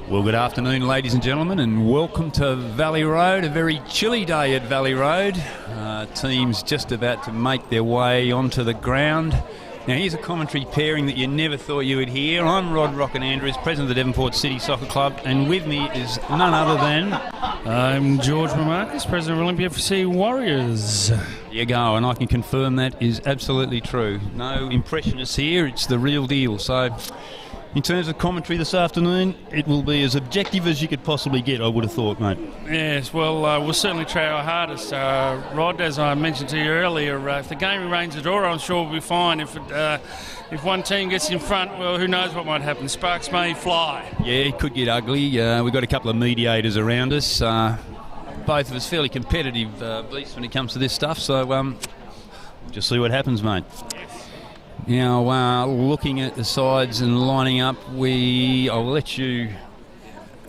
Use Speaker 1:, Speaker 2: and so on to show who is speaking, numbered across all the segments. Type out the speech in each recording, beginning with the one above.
Speaker 1: Well, good afternoon, ladies and gentlemen, and welcome to Valley Road, a very chilly day at Valley Road. Teams just about to make their way onto the ground. Now, here's a commentary pairing that you never thought you would hear. I'm Rod Rocket Andrews, president of the Devonport City Soccer Club, and with me is none other than...
Speaker 2: I'm George Marcus, president of Olympia FC Warriors.
Speaker 1: There you go, and I can confirm that is absolutely true. No impressionists here, it's the real deal. So, in terms of commentary this afternoon, it will be as objective as you could possibly get, I would have thought, mate.
Speaker 2: Yes, well, we'll certainly try our hardest, Rod. As I mentioned to you earlier, if the game remains a draw, I'm sure we'll be fine. If one team gets in front, well, who knows what might happen. Sparks may fly. Yeah,
Speaker 1: it could get ugly. We've got a couple of mediators around us. Both of us fairly competitive beasts when it comes to this stuff, so just see what happens, mate. Now, looking at the sides and lining up, I'll let you...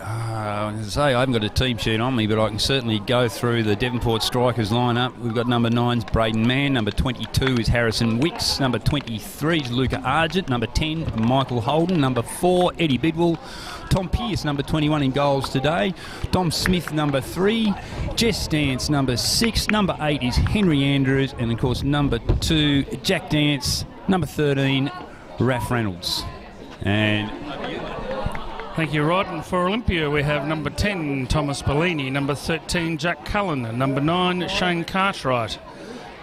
Speaker 1: as I say, I haven't got a team sheet on me, but I can certainly go through the Devonport strikers line-up. We've got number 9's Braden Mann, number 22 is Harrison Wicks, number 23 is Luca Argent, number 10 Michael Holden, number 4 Eddie Bidwell, Tom Pearce, number 21 in goals today, Dom Smith, number 3, Jess Dance, number 6, number 8 is Henry Andrews, and of course number 2 Jack Dance, number 13 Raph Reynolds. And
Speaker 2: thank you, Rod. And for Olympia, we have number 10, Thomas Bellini, number 13, Jack Cullen, number 9, Shane Cartwright,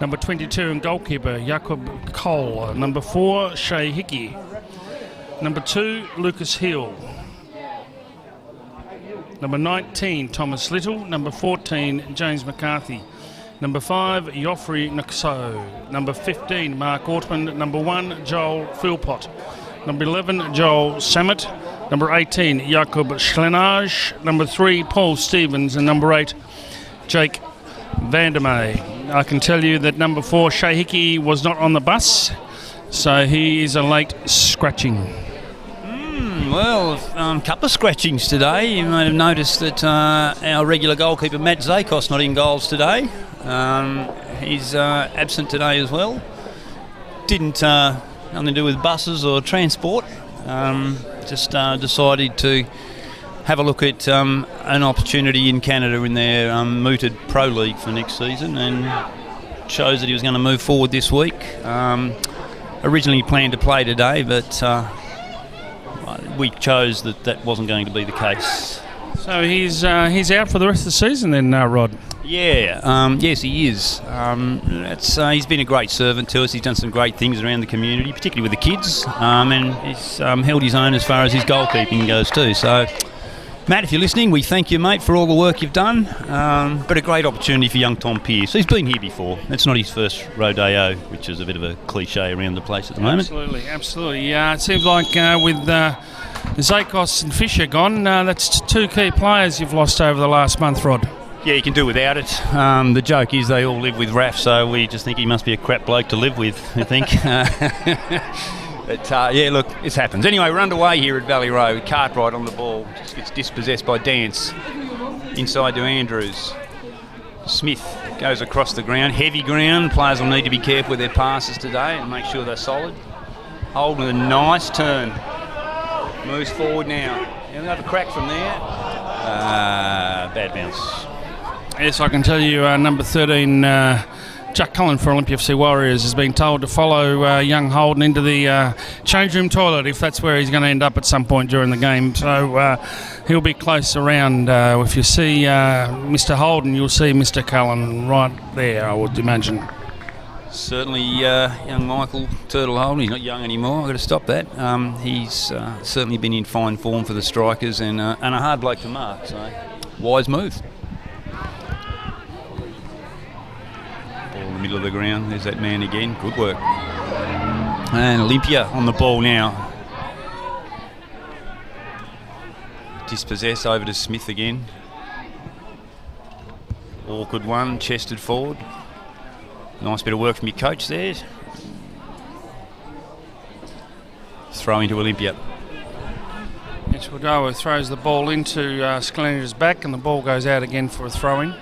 Speaker 2: number 22 and goalkeeper, Jakob Cole, number 4, Shay Hickey, number 2, Lucas Hill, number 19, Thomas Little, number 14, James McCarthy, number 5, Joffrey Nixo, number 15, Mark Ortman, number 1, Joel Philpott, number 11, Joel Samet, number 18, Jakob Schlenage, number 3, Paul Stevens, and number 8, Jake Vandermeer. I can tell you that number 4, Shay Hickey, was not on the bus, so he is a late scratching.
Speaker 1: Well, a couple of scratchings today. You might have noticed that our regular goalkeeper, Matt Zakos, not in goals today. He's absent today as well. Didn't nothing to do with buses or transport. Just decided to have a look at an opportunity in Canada in their mooted Pro League for next season, and chose that he was going to move forward this week. Originally planned to play today, but we chose that wasn't going to be the case.
Speaker 2: So he's out for the rest of the season then, Rod?
Speaker 1: Yeah, yes he is. He's been a great servant to us. He's done some great things around the community, particularly with the kids, and he's held his own as far as his goalkeeping goes too. So, Matt, if you're listening, we thank you, mate, for all the work you've done, but a great opportunity for young Tom Pearce. He's been here before. It's not his first rodeo, which is a bit of a cliche around the place at the moment.
Speaker 2: Absolutely. It seems like with Zakos and Fisher gone, that's 2 key players you've lost over the last month, Rod.
Speaker 1: Yeah, you can do without it. The joke is they all live with Raph, so we just think he must be a crap bloke to live with, I think. But, yeah, look, this happens. Anyway, we're underway here at Valley Road. Cartwright on the ball. Just gets dispossessed by Dance. Inside to Andrews. Smith goes across the ground. Heavy ground. Players will need to be careful with their passes today and make sure they're solid. Holden with a nice turn. Moves forward now. Another crack from there. Bad bounce.
Speaker 2: Yes, I can tell you number 13, Jack Cullen for Olympia FC Warriors, has been told to follow young Holden into the change room toilet if that's where he's going to end up at some point during the game. So he'll be close around. If you see Mr. Holden, you'll see Mr. Cullen right there, I would imagine.
Speaker 1: Certainly young Michael Turtle Holden. He's not young anymore, I've got to stop that. He's certainly been in fine form for the strikers and a hard bloke to mark, so wise move. Middle of the ground, there's that man again, good work. And Olympia on the ball now. Dispossess over to Smith again. Awkward one, chested forward. Nice bit of work from your coach there. Throw into Olympia.
Speaker 2: Mitch Wadowo throws the ball into Scaleni's back, and the ball goes out again for a throw-in.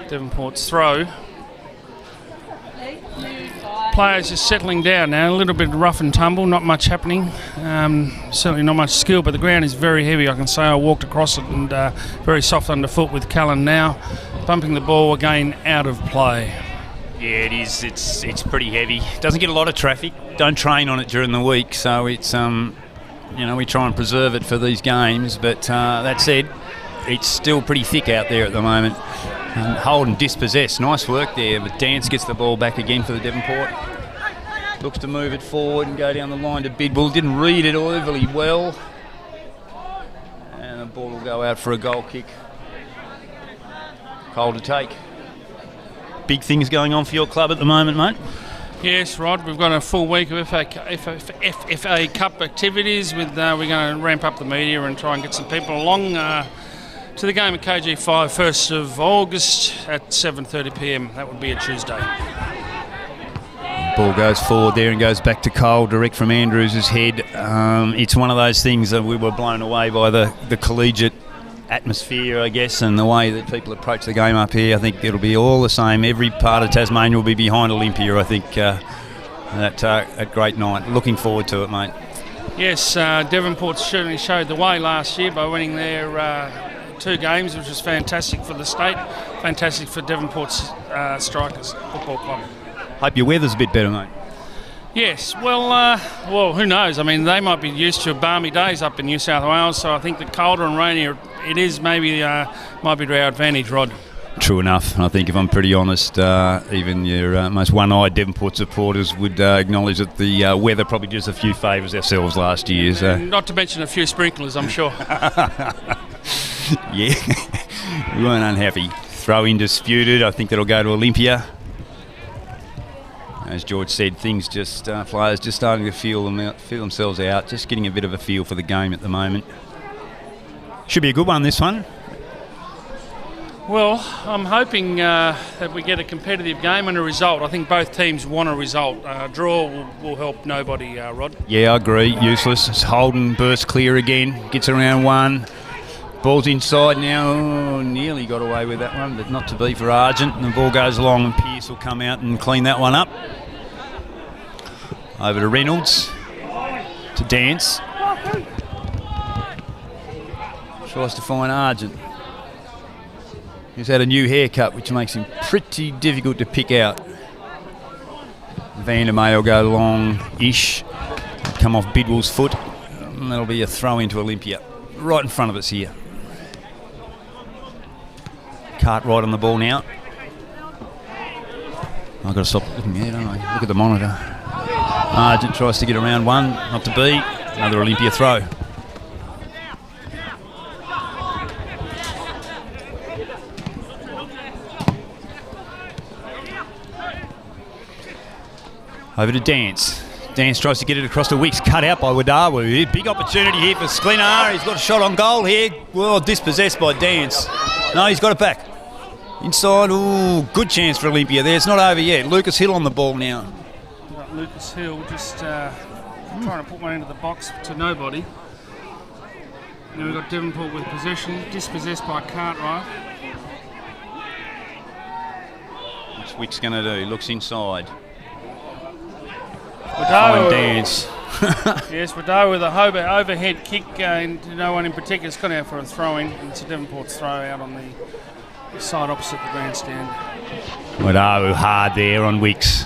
Speaker 2: Devonport's throw. Players just settling down now, a little bit rough and tumble, not much happening. Certainly not much skill, but the ground is very heavy, I can say. I walked across it, and very soft underfoot with Cullen now bumping the ball again out of play.
Speaker 1: Yeah, it is. It's pretty heavy. Doesn't get a lot of traffic. Don't train on it during the week, so it's we try and preserve it for these games. But that said, it's still pretty thick out there at the moment. Holden dispossessed. Nice work there, but Dance gets the ball back again for the Devonport. Looks to move it forward and go down the line to Bidwell. Didn't read it overly well. And the ball will go out for a goal kick. Cole to take. Big things going on for your club at the moment, mate?
Speaker 2: Yes, Rod. We've got a full week of FFA Cup activities. We're going to ramp up the media and try and get some people along to the game at KG5, 1st of August at 7:30 p.m. That would be a Tuesday.
Speaker 1: Ball goes forward there and goes back to Cole, direct from Andrews' head. It's one of those things that we were blown away by the collegiate atmosphere, I guess, and the way that people approach the game up here. I think it'll be all the same. Every part of Tasmania will be behind Olympia, I think, at great night. Looking forward to it, mate. Yes,
Speaker 2: Devonport certainly showed the way last year by winning their 2 games, which was fantastic for the state, fantastic for Devonport's Strikers Football Club.
Speaker 1: Hope your weather's a bit better, mate.
Speaker 2: Yes, well, who knows? I mean, they might be used to balmy days up in New South Wales, so I think the colder and rainier it is maybe might be to our advantage, Rod.
Speaker 1: True enough. I think if I'm pretty honest, even your most one-eyed Devonport supporters would acknowledge that the weather probably did us a few favours ourselves last year. So.
Speaker 2: Not to mention a few sprinklers, I'm sure.
Speaker 1: Yeah, we weren't unhappy. Throw-in disputed. I think that'll go to Olympia. As George said, things just players just starting to feel themselves out, just getting a bit of a feel for the game at the moment. Should be a good one, this one.
Speaker 2: Well, I'm hoping that we get a competitive game and a result. I think both teams want a result. Draw will help nobody, Rod.
Speaker 1: Yeah, I agree. Useless. Holden bursts clear again, gets around one. Ball's inside now. Oh, nearly got away with that one, but not to be for Argent. And the ball goes along and Pearce will come out and clean that one up. Over to Reynolds. To Dance. Tries to find Argent. He's had a new haircut, which makes him pretty difficult to pick out. Vandermeer will go long-ish. Come off Bidwell's foot. And that'll be a throw into Olympia. Right in front of us here. Cartwright on the ball now. I've got to stop looking here, don't I? Look at the monitor. Argent tries to get around one, not to be. Another Olympia throw. Over to Dance. Dance tries to get it across to Wicks. Cut out by Wadawu. Big opportunity here for Sklenar. He's got a shot on goal here. Well, dispossessed by Dance. No, he's got it back. Inside. Ooh, good chance for Olympia there. It's not over yet. Lucas Hill on the ball now.
Speaker 2: Lucas Hill just trying to put one into the box to nobody. Now we've got Devonport with possession. Dispossessed by Cartwright.
Speaker 1: What's Wicks going to do? He looks inside.
Speaker 2: Wadowo.
Speaker 1: Dance.
Speaker 2: Yes, Wadowo with a overhead kick into no one in particular. It's gone out for a throw-in. It's a Devonport's throw out on the side opposite the grandstand.
Speaker 1: Wadowo hard there on Wicks,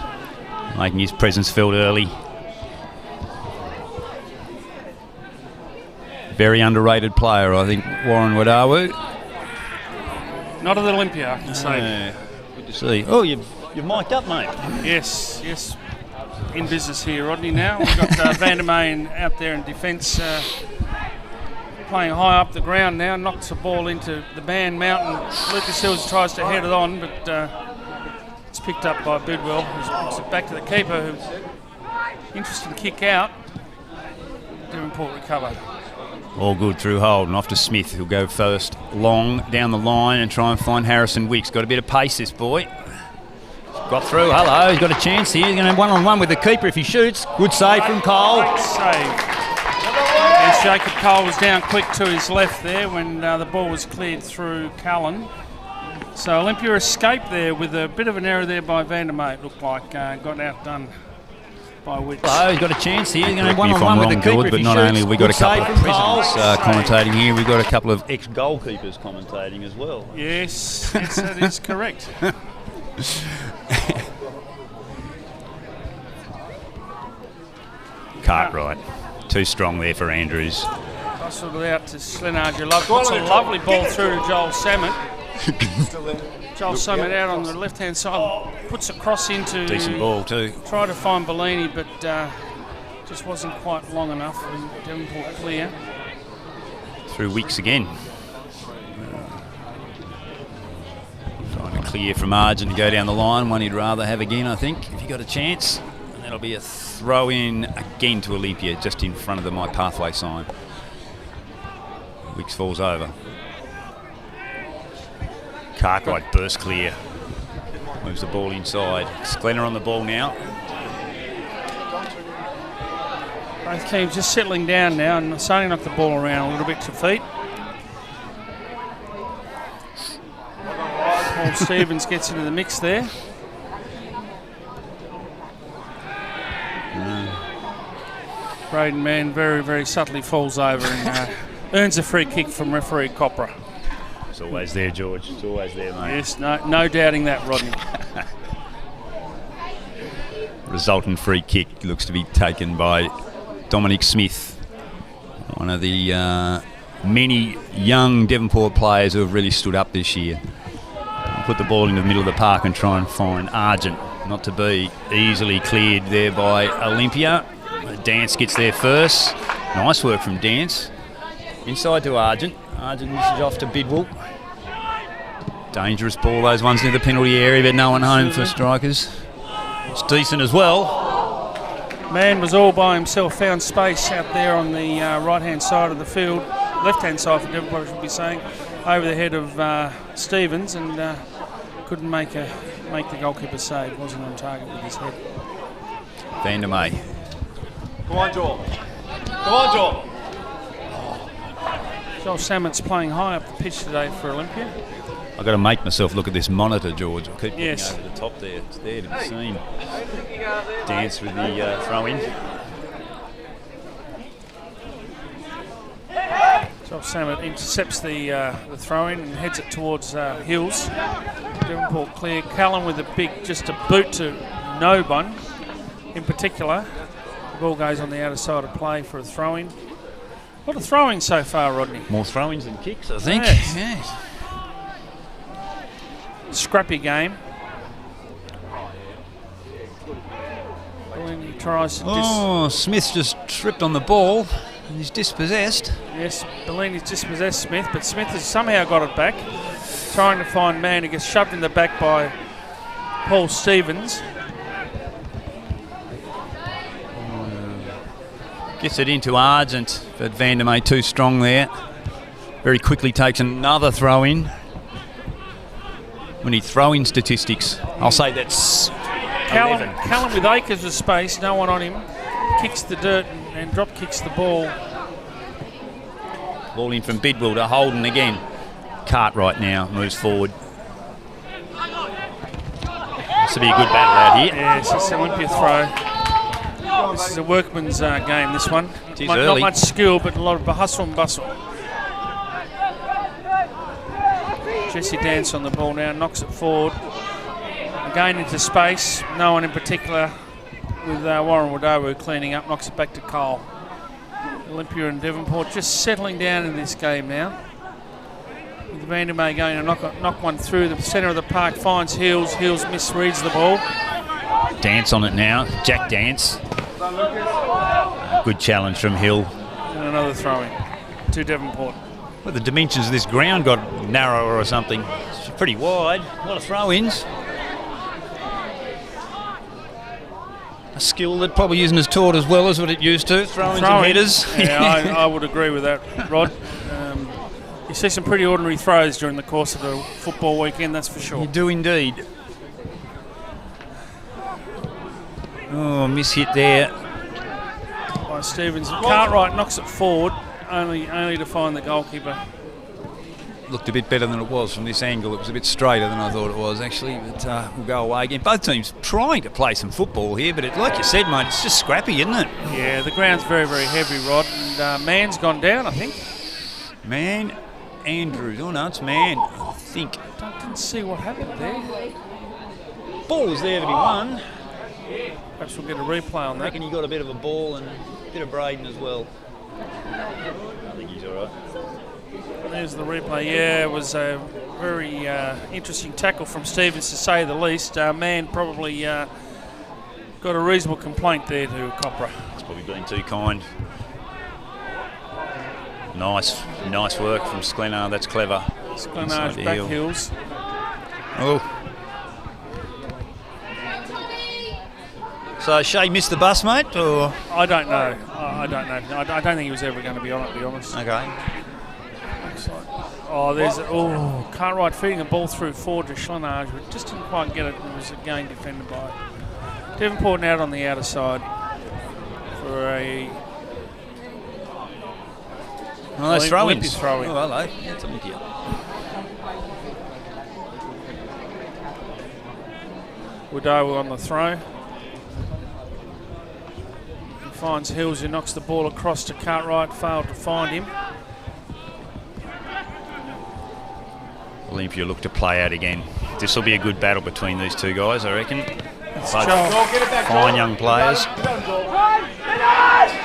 Speaker 1: making his presence felt early. Very underrated player, I think, Warren Wadowo.
Speaker 2: Not at Olympia, I can say.
Speaker 1: Yeah, good to see. Oh, you've mic'd up, mate.
Speaker 2: Yes. In business here, Rodney, now. We've got Vandermeer out there in defence, playing high up the ground now, knocks the ball into the band mountain. Lucas Hills tries to head it on, but it's picked up by Bidwell, who puts it back to the keeper, who interesting kick out. Devonport recover.
Speaker 1: All good through Holden, off to Smith, who'll go first long down the line and try and find Harrison Wicks. Got a bit of pace, this boy. Got through, hello, he's got a chance here. He's going to have one-on-one with the keeper if he shoots. Good save from Cole.
Speaker 2: Great save. Against Jacob Cole was down quick to his left there when the ball was cleared through Cullen. So Olympia escaped there with a bit of an error there by Vandermeer, it looked like. Got outdone by Wicks.
Speaker 1: Oh, he's got a chance here. He's going to one-on-one with the keeper, George, but not only have we got a couple of prisoners commentating here, we've got a couple of ex-goalkeepers commentating as well.
Speaker 2: Yes, that is correct.
Speaker 1: Cartwright, too strong there for Andrews.
Speaker 2: Tossed it out to Slenarger. Puts a lovely ball through to Joel Samet. Joel Samet out on the left-hand side, puts a cross into...
Speaker 1: Decent ball too.
Speaker 2: Tried to find Bellini, but just wasn't quite long enough. And Devonport clear.
Speaker 1: Through Wicks again. Trying to clear from Argent to go down the line. One he'd rather have again, I think, if he got a chance. And that'll be a throw in again to Olympia, just in front of the My Pathway sign. Wicks falls over. Cartwright burst clear. Moves the ball inside. Sklenner on the ball now.
Speaker 2: Both teams just settling down now and starting to knock the ball around a little bit to feet. Paul Stevens gets into the mix there. Braden Mann very, very subtly falls over and earns a free kick from referee Copra.
Speaker 1: It's always there, George. It's always there, mate.
Speaker 2: Yes, no doubting that, Rodney.
Speaker 1: Resultant free kick looks to be taken by Dominic Smith, one of the many young Devonport players who have really stood up this year. Put the ball into the middle of the park and try and find Argent, not to be easily cleared there by Olympia. Dance gets there first. Nice work from Dance. Inside to Argent. Argent misses off to Bidwell. Dangerous ball, those ones near the penalty area, but no one home for strikers. It's decent as well.
Speaker 2: Man was all by himself, found space out there on the right-hand side of the field, left-hand side for Devonport, I should be saying, over the head of Stevens, and couldn't make the goalkeeper save. Wasn't on target with his head.
Speaker 1: Vandermeer.
Speaker 3: Come on, Joel. Come on, Joel.
Speaker 2: Joel Samet's playing high up the pitch today for Olympia.
Speaker 1: I've got to make myself look at this monitor, George. I'll keep looking
Speaker 2: Yes.
Speaker 1: over the top there. It's there to be seen. Dance with the throw-in.
Speaker 2: Joel Samet intercepts the throw-in and heads it towards Hills. Devonport clear. Cullen with just a boot to no one in particular. The ball goes on the outer side of play for a throw-in. What a throwing so far, Rodney.
Speaker 1: More throw-ins than kicks, I think.
Speaker 2: Yes.
Speaker 1: Yes.
Speaker 2: Scrappy game. Bellini tries to
Speaker 1: Smith's just tripped on the ball and he's dispossessed.
Speaker 2: Yes, Bellini's dispossessed Smith, but Smith has somehow got it back. Trying to find Man, who gets shoved in the back by Paul Stevens.
Speaker 1: Gets it into Argent, but Vandermeer too strong there. Very quickly takes another throw-in. When he throw-in statistics, I'll say that's 11.
Speaker 2: Cullen with acres of space, no one on him. Kicks the dirt and drop kicks the ball.
Speaker 1: Ball in from Bidwell to Holden again. Cartwright now moves forward. This will be a good battle out here.
Speaker 2: Yes, it's an Olympia throw. This is a workman's game, this one. Not much skill, but a lot of hustle and bustle. Jesse Dance on the ball now, knocks it forward. Again into space, no one in particular, with Warren Wadowu cleaning up, knocks it back to Cole. Olympia and Devonport just settling down in this game now. With Vandermeer going to knock one through the centre of the park, finds Hills. Hills misreads the ball.
Speaker 1: Dance on it now, Jack Dance. Good challenge from Hill.
Speaker 2: And another throw-in to Devonport.
Speaker 1: Well, the dimensions of this ground got narrower or something. It's pretty wide. A lot of throw-ins. A skill that probably isn't as taught as well as what it used to. Throw-ins and headers.
Speaker 2: Yeah, I would agree with that, Rod. You see some pretty ordinary throws during the course of the football weekend, that's for sure.
Speaker 1: You do indeed. Oh, miss hit there.
Speaker 2: By Stevens. Cartwright knocks it forward. only to find the goalkeeper.
Speaker 1: Looked a bit better than it was from this angle. It was a bit straighter than I thought it was, actually. But we'll go away again. Both teams trying to play some football here, but like you said, mate, it's just scrappy, isn't it?
Speaker 2: Yeah, the ground's very, very heavy, Rod. And Man's gone down, I think.
Speaker 1: Man, Andrews. Oh, no, it's Man, I think.
Speaker 2: Didn't see what happened there.
Speaker 1: Ball was there to be won.
Speaker 2: Perhaps we'll get a replay on
Speaker 1: I
Speaker 2: that.
Speaker 1: reckon you got a bit of a ball and a bit of Braden as well. I think he's all right.
Speaker 2: There's the replay. Yeah, it was a very interesting tackle from Stevens, to say the least. Man probably got a reasonable complaint there to Copra.
Speaker 1: It's probably been too kind. Nice work from Sklenar. That's clever.
Speaker 2: Sklenar's back heels.
Speaker 1: Oh. So Shea missed the bus, mate, or?
Speaker 2: I don't know. I don't know. I don't think he was ever going to be on it, to be honest.
Speaker 1: Okay.
Speaker 2: Oh, there's Cartwright feeding the ball through forward to Schlenage, but just didn't quite get it. It was again defended by Devonport out on the outer side for a.
Speaker 1: Well, those throw-ins.
Speaker 2: Olympia throw-in.
Speaker 1: Oh, hello. It's Olympia.
Speaker 2: Woodrow on the throw. He finds Hills, who knocks the ball across to Cartwright, failed to find him.
Speaker 1: Olympia look to play out again. This will be a good battle between these two guys, I reckon. Both fine young players.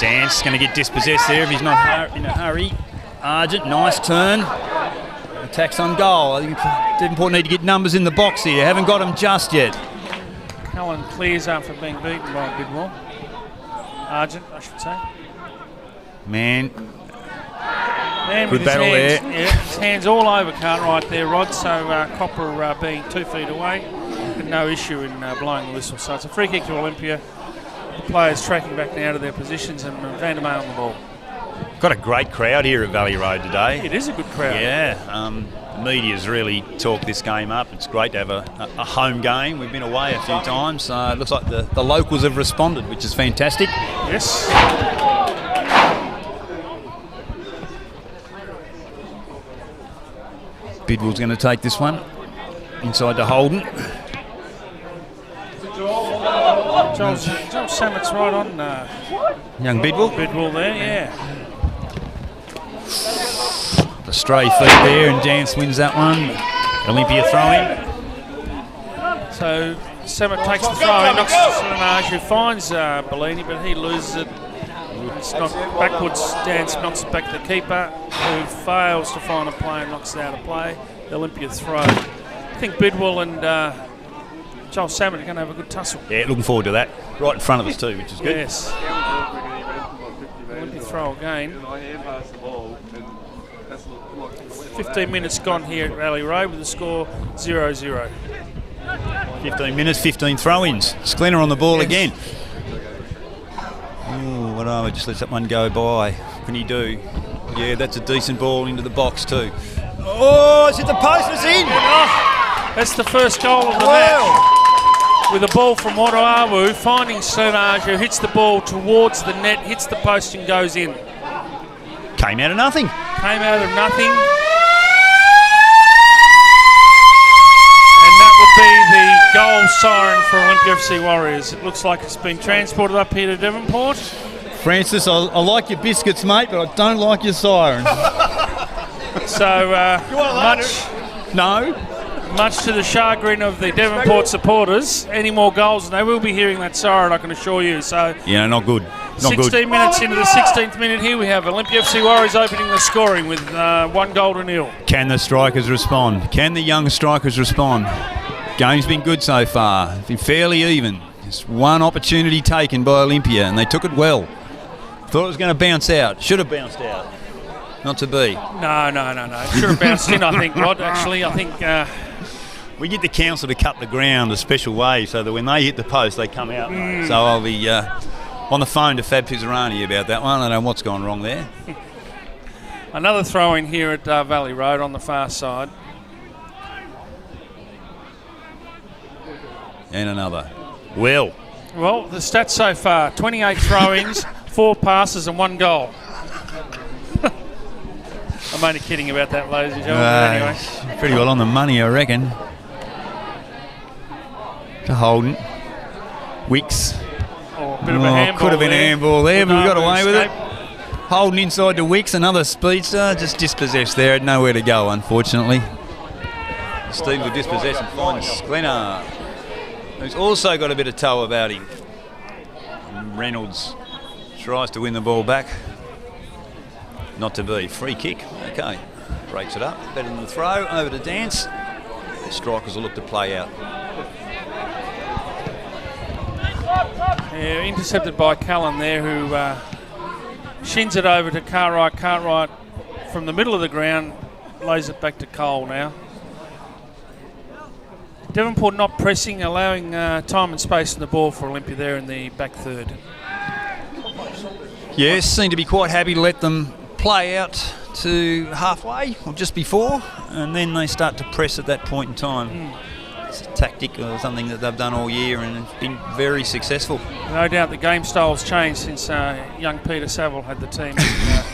Speaker 1: Dance going to get dispossessed there if he's not in a hurry. Argent, nice turn. Attacks on goal. I think Devonport need to get numbers in the box here. Haven't got them just yet.
Speaker 2: Cullen clears after being beaten by Bidwell. Argent, I should say.
Speaker 1: Man
Speaker 2: good
Speaker 1: with battle
Speaker 2: hands,
Speaker 1: there.
Speaker 2: Yeah, his hands all over Cartwright there, Rod. So Copper being 2 feet away, and no issue in blowing the whistle. So it's a free kick to Olympia. The players tracking back now to their positions, and Van der Meij on the ball.
Speaker 1: Got a great crowd here at Valley Road today.
Speaker 2: It is a good crowd.
Speaker 1: Yeah, the media's really talked this game up. It's great to have a home game. We've been away a few times, so it looks like the locals have responded, which is fantastic.
Speaker 2: Yes.
Speaker 1: Bidwell's going to take this one inside to Holden.
Speaker 2: Joel Sammett's right on
Speaker 1: Young Bidwell.
Speaker 2: Bidwell there, yeah.
Speaker 1: The stray feet there, and Dance wins that one. Olympia throwing.
Speaker 2: So Sammet takes the throw, knocks it to Schlenage, who finds Bellini, but he loses it. It's knocked backwards. Dance knocks it back to the keeper, who fails to find a play and knocks it out of play. The Olympia throw. I think Bidwell and Joel Sammet are going to have a good tussle.
Speaker 1: Yeah, looking forward to that. Right in front of us too, which is good.
Speaker 2: Yes. Olympia throw again. 15 minutes gone here at Valley Road with the score 0-0.
Speaker 1: 15 minutes, 15 throw-ins. Sklenar on the ball again. Oh, what are we? Just let that one go by. What can he do? Yeah, that's a decent ball into the box too. Oh, it's hit the post, it's in!
Speaker 2: That's the first goal of the match. With a ball from Watawawu, finding Schlenage, who hits the ball towards the net, hits the post and goes in.
Speaker 1: Came out of nothing.
Speaker 2: Came out of nothing. And that would be the goal siren for Olympia FC Warriors. It looks like it's been transported up here to Devonport.
Speaker 1: Francis, I like your biscuits, mate, but I don't like your siren.
Speaker 2: So much to the chagrin of the Devonport supporters. Any more goals, and they will be hearing that siren, I can assure you. So
Speaker 1: yeah, not good.
Speaker 2: 16 minutes into the 16th minute here, we have Olympia FC Warriors opening the scoring with 1-0.
Speaker 1: Can the strikers respond? Can the young strikers respond? Game's been good so far. It's been fairly even. Just one opportunity taken by Olympia, and they took it well. Thought it was going to bounce out. Should have bounced out. Not to be.
Speaker 2: No. It should have bounced in, I think, Rod. Actually, I think...
Speaker 1: we get the council to cut the ground a special way so that when they hit the post, they come out. So I'll be on the phone to Fab Pizzarani about that one. I don't know what's gone wrong there.
Speaker 2: Another throw-in here at Valley Road on the far side.
Speaker 1: And another. Well,
Speaker 2: the stats so far, 28 throw-ins, 4 passes and 1 goal. I'm only kidding about that, ladies and gentlemen. Anyway.
Speaker 1: Pretty well on the money, I reckon. To Holden. Wicks.
Speaker 2: Oh, a bit of a handball.
Speaker 1: Could have been a handball there, but we got away with it.
Speaker 2: escape.
Speaker 1: Holden inside to Wicks, another speedster, just dispossessed there, had nowhere to go, unfortunately. Steve will dispossess and finds Glennar, who's also got a bit of toe about him. And Reynolds tries to win the ball back. Not to be. Free kick. Okay. Breaks it up. Better than the throw. Over to Dance. The strikers will look to play out.
Speaker 2: Yeah, intercepted by Callan there, who shins it over to Cartwright. Cartwright from the middle of the ground lays it back to Cole now. Devonport not pressing, allowing time and space in the ball for Olympia there in the back third.
Speaker 1: Yes, seem to be quite happy to let them play out to halfway or just before, and then they start to press at that point in time. It's a tactic or something that they've done all year, and it's been very successful.
Speaker 2: No doubt the game style's changed since young Peter Saville had the team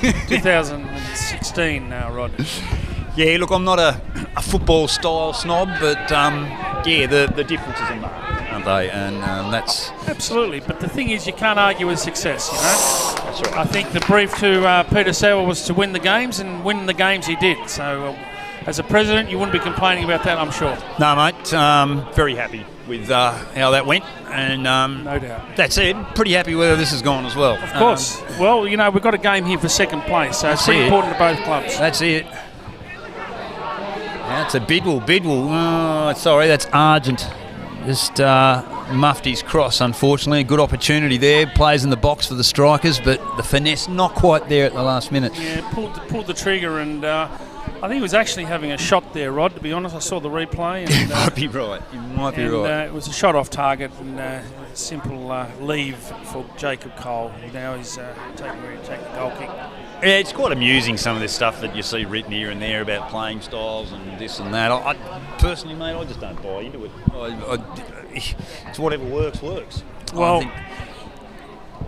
Speaker 2: in 2016 now, Rod.
Speaker 1: Yeah, look, I'm not a football style snob, but yeah, the differences are marked, aren't they? And that's...
Speaker 2: Absolutely, but the thing is you can't argue with success, you know?
Speaker 1: That's right.
Speaker 2: I think the brief to Peter Saville was to win the games, and win the games he did. So as a president, you wouldn't be complaining about that, I'm sure.
Speaker 1: No, mate, very happy with how that went, and
Speaker 2: No doubt.
Speaker 1: that said, pretty happy where this has gone as well.
Speaker 2: Of course. Well, you know, we've got a game here for second place, so it's pretty
Speaker 1: it.
Speaker 2: important to both clubs.
Speaker 1: That's it. That's a Bidwell. Oh, sorry, that's Argent. Just muffed his cross, unfortunately. A good opportunity there. Plays in the box for the strikers, but the finesse not quite there at the last minute.
Speaker 2: Yeah, pulled the trigger, and I think he was actually having a shot there, Rod, to be honest. I saw the replay. And,
Speaker 1: You might be right. You might be right.
Speaker 2: It was a shot off target, and simple leave for Jacob Cole. Now he's taking the goal kick.
Speaker 1: Yeah, it's quite amusing, some of this stuff that you see written here and there about playing styles and this and that. I personally, mate, I just don't buy into it. It's whatever works.
Speaker 2: Well,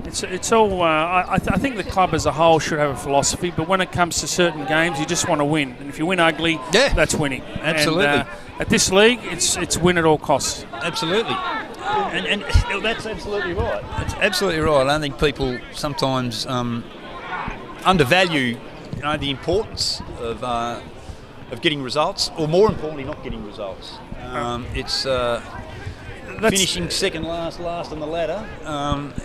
Speaker 2: it's all. I think the club as a whole should have a philosophy, but when it comes to certain games, you just want to win, and if you win ugly, that's winning.
Speaker 1: Absolutely.
Speaker 2: And, at this league, it's win at all costs.
Speaker 1: Absolutely. And that's absolutely right. That's absolutely right. I don't think people sometimes undervalue, the importance of getting results, or more importantly, not getting results. It's finishing second last on the ladder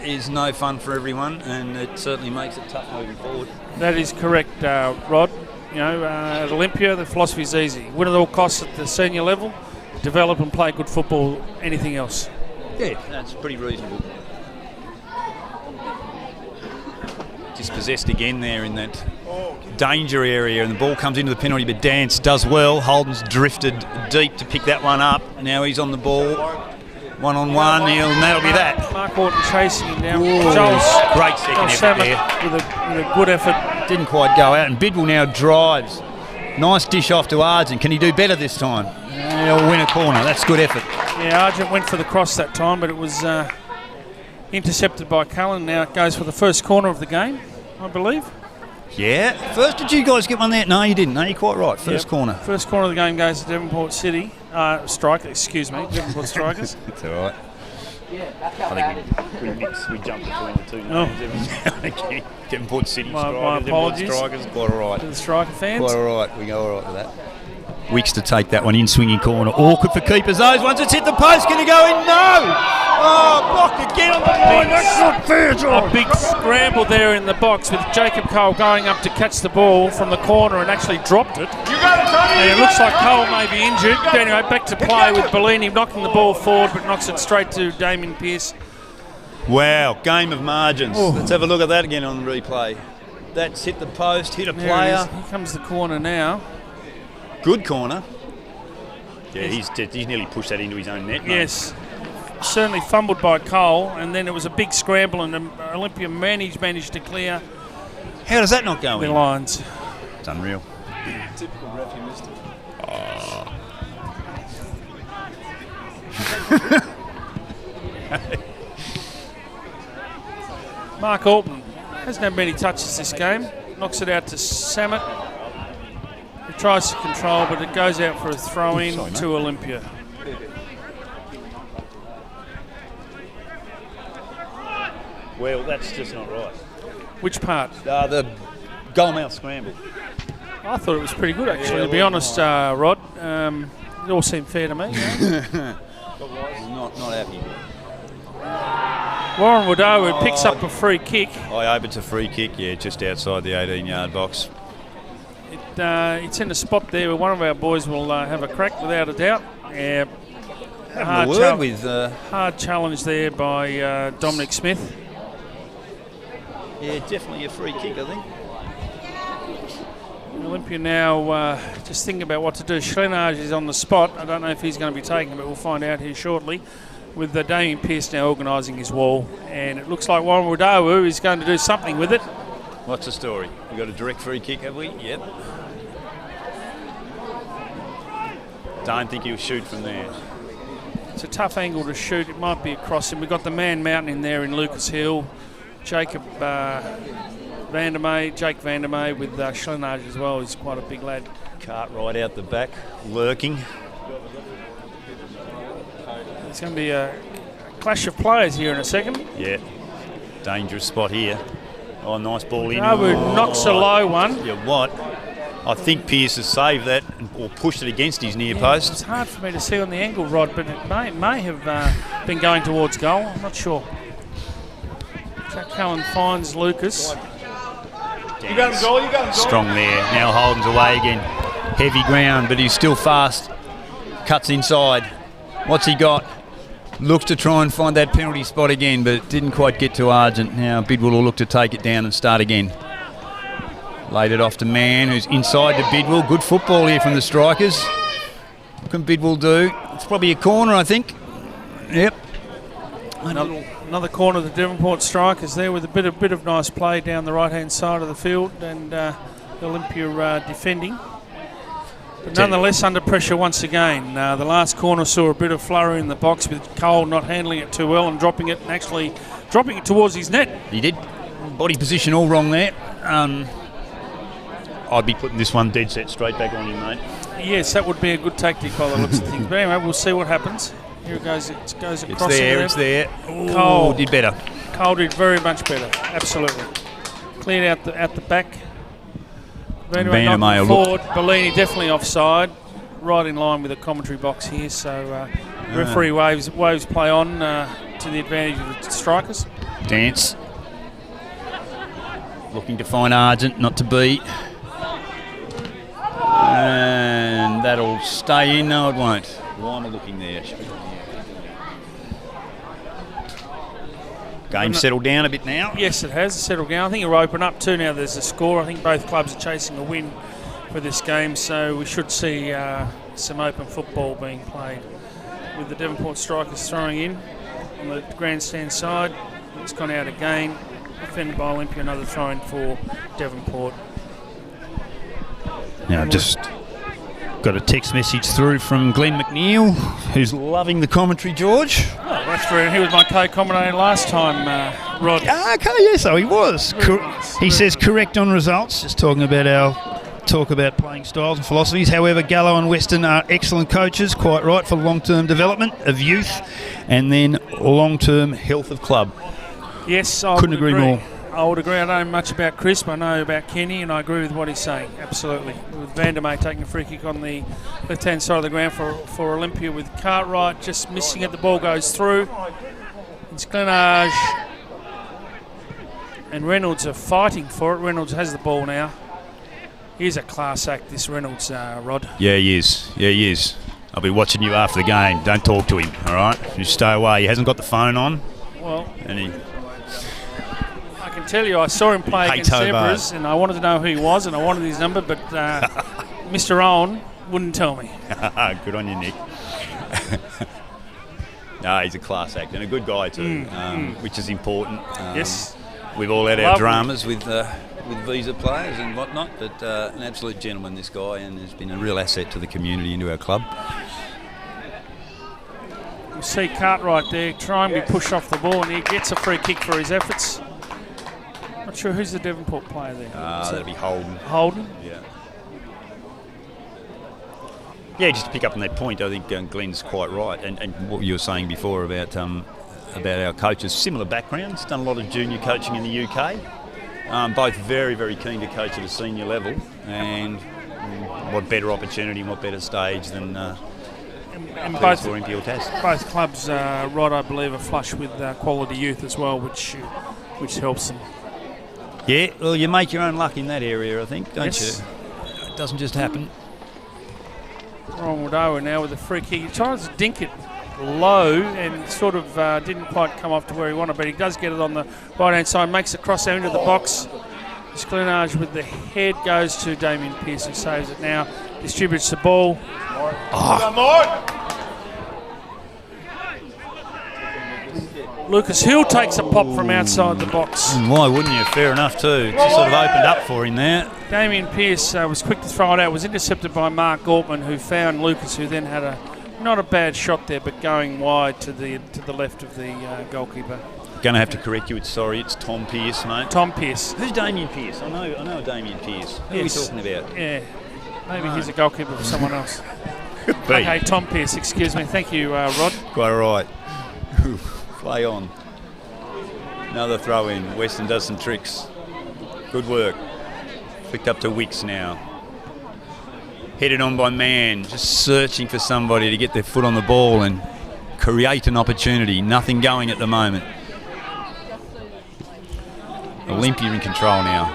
Speaker 1: is no fun for everyone, and it certainly makes it tough moving forward.
Speaker 2: That is correct, Rod. You know, at Olympia, the philosophy is easy: win at all costs at the senior level, develop and play good football. Anything else?
Speaker 1: Yeah, that's pretty reasonable. Dispossessed again there in that danger area, and the ball comes into the penalty, but Dance does well. Holden's drifted deep to pick that one up. Now he's on the ball, one-on-one, and that'll be that.
Speaker 2: Mark Orton chasing him down.
Speaker 1: Great second effort there.
Speaker 2: With a good effort.
Speaker 1: Didn't quite go out, and Bidwell now drives. Nice dish off to Argent. Can he do better this time? He'll win a corner. That's good effort.
Speaker 2: Yeah, Argent went for the cross that time, but it was intercepted by Cullen. Now it goes for the first corner of the game, I believe.
Speaker 1: Yeah. First, did you guys get one there? No, you didn't. No, you're quite right. First corner.
Speaker 2: First corner of the game goes to Devonport City. Devonport Strikers.
Speaker 1: That's all right. I think we jump between the two names. Devonport City
Speaker 2: My apologies.
Speaker 1: Strikers, quite all right.
Speaker 2: To the Striker fans.
Speaker 1: Quite all right. We go all right with that. Wicks to take that one in, swinging corner. Awkward for keepers. Those ones, it's hit the post. Can he go in? No! Oh, blocked again on the line. That's not fair, George.
Speaker 2: A big scramble there in the box with Jacob Cole going up to catch the ball from the corner and actually dropped it. And it looks like Cole may be injured. Anyway, back to play with Bellini knocking the ball forward, but knocks it straight to Damien Pearce.
Speaker 1: Wow, game of margins. Let's have a look at that again on the replay. That's hit the post, hit a player.
Speaker 2: Here comes the corner now.
Speaker 1: Good corner. Yeah, he's nearly pushed that into his own net.
Speaker 2: Yes. Certainly fumbled by Cole, and then it was a big scramble, and Olympia managed to clear.
Speaker 1: How does that not go
Speaker 2: the
Speaker 1: in?
Speaker 2: lines?
Speaker 1: It's unreal.
Speaker 3: Typical ref, you missed it.
Speaker 2: Mark Alton hasn't had many touches this game. Knocks it out to Samet. Tries to control, but it goes out for a throw-in to Olympia.
Speaker 1: Well, that's just not right.
Speaker 2: Which part?
Speaker 1: The goalmouth scramble.
Speaker 2: I thought it was pretty good, actually, to be honest, Rod. It all seemed fair to me.
Speaker 1: Not happy.
Speaker 2: Warren Wadowo picks up a free kick.
Speaker 1: I hope it's a free kick, yeah, just outside the 18-yard box.
Speaker 2: It's in a spot there where one of our boys will have a crack, without a doubt. Hard challenge there by Dominic Smith.
Speaker 1: Yeah, definitely a free kick, I think.
Speaker 2: Olympia now just thinking about what to do. Schlenage is on the spot. I don't know if he's going to be taken, but we'll find out here shortly. With Damien Pearce now organising his wall, and it looks like Warren Wadowo is going to do something with it.
Speaker 1: What's the story? We got a direct free kick, have we? Yep. Don't think he'll shoot from there.
Speaker 2: It's a tough angle to shoot. It might be across him. We've got the man mountain in there in Lucas Hill. Jake Vandermeer with Schlenage as well. He's quite a big lad.
Speaker 1: Cartwright out the back, lurking.
Speaker 2: There's going to be a clash of players here in a second.
Speaker 1: Yeah, dangerous spot here. Oh, nice ball in.
Speaker 2: Knocks a low one.
Speaker 1: Yeah, what? I think Pearce has saved that or pushed it against his near post.
Speaker 2: It's hard for me to see on the angle, Rod, but it may have been going towards goal. I'm not sure. Jack Cullen finds Lucas.
Speaker 3: You got him, Joel. You got him, Joel.
Speaker 1: Strong there. Now Holden's away again. Heavy ground, but he's still fast. Cuts inside. What's he got? Looks to try and find that penalty spot again, but it didn't quite get to Argent. Now Bidwell will look to take it down and start again. Laid it off to Mann, who's inside to Bidwell. Good football here from the strikers. What can Bidwell do? It's probably a corner, I think. Yep.
Speaker 2: Another corner of the Devonport strikers there with a bit of nice play down the right-hand side of the field, and Olympia defending. But nonetheless under pressure once again. The last corner saw a bit of flurry in the box with Cole not handling it too well and dropping it towards his net.
Speaker 1: He did. Body position all wrong there. I'd be putting this one dead set straight back on him, mate.
Speaker 2: Yes, that would be a good tactic by the looks of things. But anyway, we'll see what happens. Here it goes. It goes across.
Speaker 1: It's there.
Speaker 2: Cole
Speaker 1: did better.
Speaker 2: Cole did very much better. Absolutely. Cleared out the back.
Speaker 1: Vandermeer
Speaker 2: forward. Bellini definitely offside. Right in line with the commentary box here. So referee waves play on to the advantage of the strikers.
Speaker 1: Dance. Looking to find Argent, not to be. And that'll stay in. No, it won't. Why am I looking there? Game settled down a bit now.
Speaker 2: Yes, it has settled down. I think it'll open up too now there's a score. I think both clubs are chasing a win for this game, so we should see some open football being played. With the Devonport strikers throwing in on the grandstand side. It's gone out again. Defended by Olympia, another throw-in for Devonport.
Speaker 1: Now, just got a text message through from Glenn McNeil, who's loving the commentary, George.
Speaker 2: Oh, that's very. He was my co-commentator last time, Rod.
Speaker 1: Okay, yes, so he was. He says correct on results. Just talking about our talk about playing styles and philosophies. However, Gallo and Weston are excellent coaches, quite right, for long-term development of youth and then long-term health of club.
Speaker 2: Yes, I
Speaker 1: couldn't agree more.
Speaker 2: I would agree. I don't know much about Crisp. I know about Kenny, and I agree with what he's saying. Absolutely. With Vandermeer taking a free kick on the left-hand side of the ground for Olympia, with Cartwright just missing it. The ball goes through. It's Glenage and Reynolds are fighting for it. Reynolds has the ball now. He's a class act, this Reynolds, Rod.
Speaker 1: Yeah, he is. Yeah, he is. I'll be watching you after the game. Don't talk to him, all right? You stay away. He hasn't got the phone on.
Speaker 2: Well,
Speaker 1: and
Speaker 2: I can tell you, I saw him play against Zebras, and I wanted to know who he was, and I wanted his number, but Mr. Owen wouldn't tell me.
Speaker 1: Good on you, Nick. No, he's a class act and a good guy too, which is important.
Speaker 2: Yes.
Speaker 1: We've all had our dramas with visa players and whatnot, but an absolute gentleman, this guy, and has been a real asset to the community and to our club.
Speaker 2: You see Cartwright there trying to be pushed off the ball, and he gets a free kick for his efforts. Not sure who's the Devonport player there.
Speaker 1: That'd be Holden.
Speaker 2: Holden?
Speaker 1: Yeah. Yeah, just to pick up on that point, I think Glenn's quite right, and what you were saying before about our coaches, similar backgrounds, done a lot of junior coaching in the UK, both very, very keen to coach at a senior level, and what better opportunity, what better stage than
Speaker 2: and both
Speaker 1: Olympia or Tas.
Speaker 2: Both clubs, Rod, I believe, are flush with quality youth as well, which helps them.
Speaker 1: Yeah, well, you make your own luck in that area, I think, don't
Speaker 2: Yes.
Speaker 1: you? It doesn't just happen.
Speaker 2: Ron Wodawa now with a free kick. He tries to dink it low and sort of didn't quite come off to where he wanted, but he does get it on the right-hand side, makes it cross into the box. Sklenage with the head goes to Damien Pearce, who saves it now, distributes the ball. Lucas Hill takes a pop from outside the box.
Speaker 1: Why wouldn't you? Fair enough too. It just sort of opened up for him there.
Speaker 2: Damien Pearce was quick to throw it out, was intercepted by Mark Gortman, who found Lucas, who then had not a bad shot there, but going wide to the left of the goalkeeper.
Speaker 1: Going to have to correct you. It's Tom Pearce, mate.
Speaker 2: Tom Pearce.
Speaker 1: Who's Damien Pearce? I know Damien Pearce. Who
Speaker 2: Yes.
Speaker 1: are we talking about?
Speaker 2: Yeah, maybe he's a goalkeeper for someone else.
Speaker 1: Be.
Speaker 2: Okay, Tom Pearce, excuse me. Thank you, Rod.
Speaker 1: Quite right. Play on. Another throw in. Weston does some tricks. Good work. Flicked up to Wicks now. Headed on by Mann, just searching for somebody to get their foot on the ball and create an opportunity. Nothing going at the moment. Olympia in control now.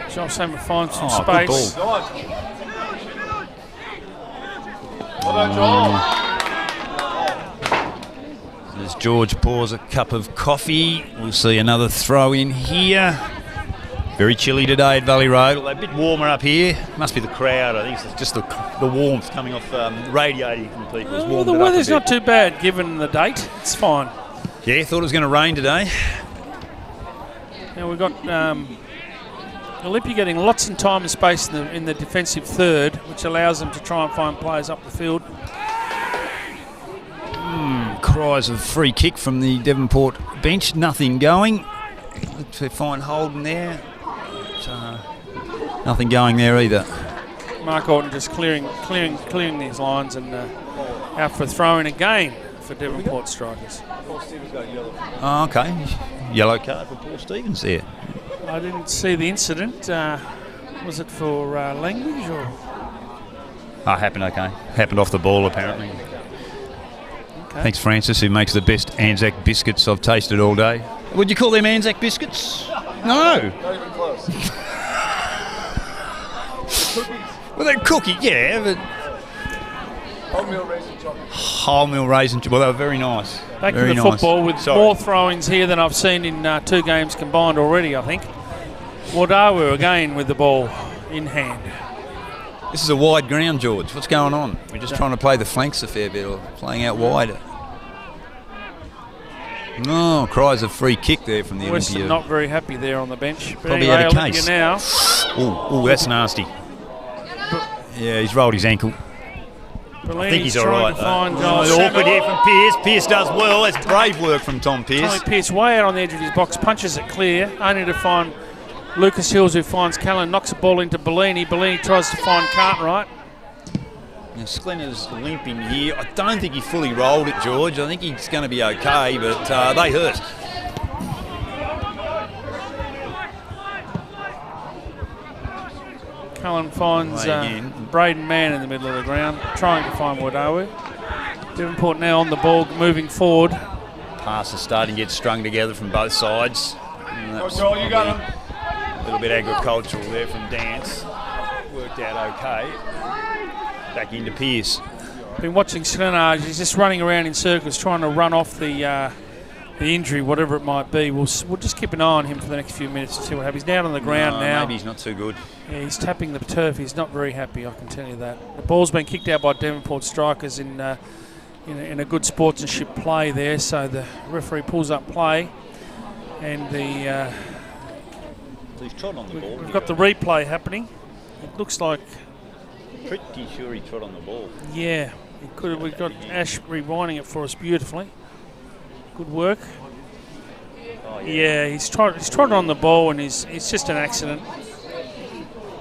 Speaker 2: Josh Hammer finds some
Speaker 1: Good
Speaker 2: space.
Speaker 1: ball.
Speaker 3: Well done, Joel.
Speaker 1: As George pours a cup of coffee, we'll see another throw in here. Very chilly today at Valley Road, although a bit warmer up here. Must be the crowd. I think it's just the warmth coming off radiating from people. It's warmed
Speaker 2: The
Speaker 1: it up a
Speaker 2: weather's
Speaker 1: bit.
Speaker 2: not too bad given the date. It's fine.
Speaker 1: Yeah, thought it was going to rain today.
Speaker 2: Now we've got Olympia getting lots of time and space in the defensive third, which allows them to try and find players up the field.
Speaker 1: Cries of free kick from the Devonport bench. Nothing going. Look to find Holden there. Nothing going there either.
Speaker 2: Mark Orton just clearing these lines and out for a throw-in again for Devonport strikers.
Speaker 1: Oh, okay. Yellow card for Paul Stevens there.
Speaker 2: I didn't see the incident. Was it for language or?
Speaker 1: Oh, happened okay. Happened off the ball apparently.
Speaker 2: Okay.
Speaker 1: Thanks Francis, who makes the best Anzac biscuits I've tasted all day. Would you call them Anzac biscuits? No.
Speaker 3: Not even close.
Speaker 1: Well, they're cookie, yeah, but
Speaker 3: Wholemeal raisin chocolate.
Speaker 1: wholemeal raisin. Well, they were very nice.
Speaker 2: Back
Speaker 1: very
Speaker 2: to the
Speaker 1: nice.
Speaker 2: football with
Speaker 1: Sorry.
Speaker 2: more throw-ins here than I've seen in 2 games combined already, I think. Wodawa again with the ball in hand.
Speaker 1: This is a wide ground, George. What's going on? We're just trying to play the flanks a fair bit, or playing out wide. No, cries of free kick there from the
Speaker 2: Weston
Speaker 1: Olympia.
Speaker 2: not very happy there on the bench. But
Speaker 1: Probably
Speaker 2: anyway,
Speaker 1: had a
Speaker 2: Olympia
Speaker 1: case.
Speaker 2: now.
Speaker 1: Oh, that's nasty. Yeah, he's rolled his ankle. I think he's all right.
Speaker 2: To find Joel
Speaker 1: Awkward
Speaker 2: Samuel.
Speaker 1: here from Pearce. Pearce does well. That's brave work from Tom Pearce.
Speaker 2: Tommy Pearce way out on the edge of his box, punches it clear, only to find Lucas Hills, who finds Callan, knocks the ball into Bellini. Bellini tries to find Cartwright.
Speaker 1: Now, Sklenner's limping here. I don't think he fully rolled it, George. I think he's going to be okay, but they hurt.
Speaker 2: Cullen finds Braden Mann in the middle of the ground, trying to find Wodawa. Devonport now on the ball, moving forward.
Speaker 1: Passes starting to get strung together from both sides.
Speaker 3: Go, Joel, you got him.
Speaker 1: A little bit agricultural there from Dance. Worked out okay. Back into Pearce.
Speaker 2: Been watching Sklenage. He's just running around in circles, trying to run off the injury, whatever it might be. We'll just keep an eye on him for the next few minutes to see what happens. He's down on the ground now.
Speaker 1: Maybe he's not too good.
Speaker 2: Yeah, he's tapping the turf. He's not very happy, I can tell you that. The ball's been kicked out by Devonport strikers in a good sportsmanship play there. So the referee pulls up play, and
Speaker 1: He's trod on the ball.
Speaker 2: we've got the replay happening. It looks like,
Speaker 1: Pretty sure he trod on the ball.
Speaker 2: yeah, he could have. We've got Ash rewinding it for us beautifully. Good work.
Speaker 1: Oh,
Speaker 2: Yeah, he's trod on the ball, and it's just an accident.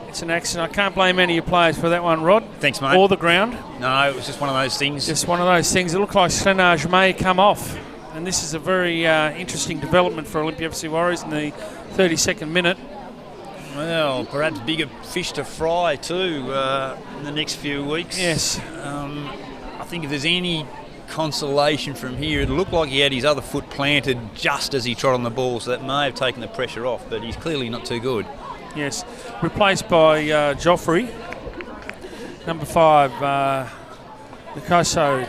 Speaker 2: It's an accident. I can't blame any of your players for that one, Rod.
Speaker 1: Thanks, mate.
Speaker 2: Or the ground?
Speaker 1: No, it was just one of those things.
Speaker 2: Just one of those things. It looked like Slenage may come off. And this is a very interesting development for Olympia FC Warriors in the 32nd minute.
Speaker 1: Well, perhaps bigger fish to fry too in the next few weeks.
Speaker 2: Yes.
Speaker 1: I think if there's any consolation from here, it looked like he had his other foot planted just as he trod on the ball, so that may have taken the pressure off, but he's clearly not too good.
Speaker 2: Yes. Replaced by Joffrey. Number 5, Nicoso.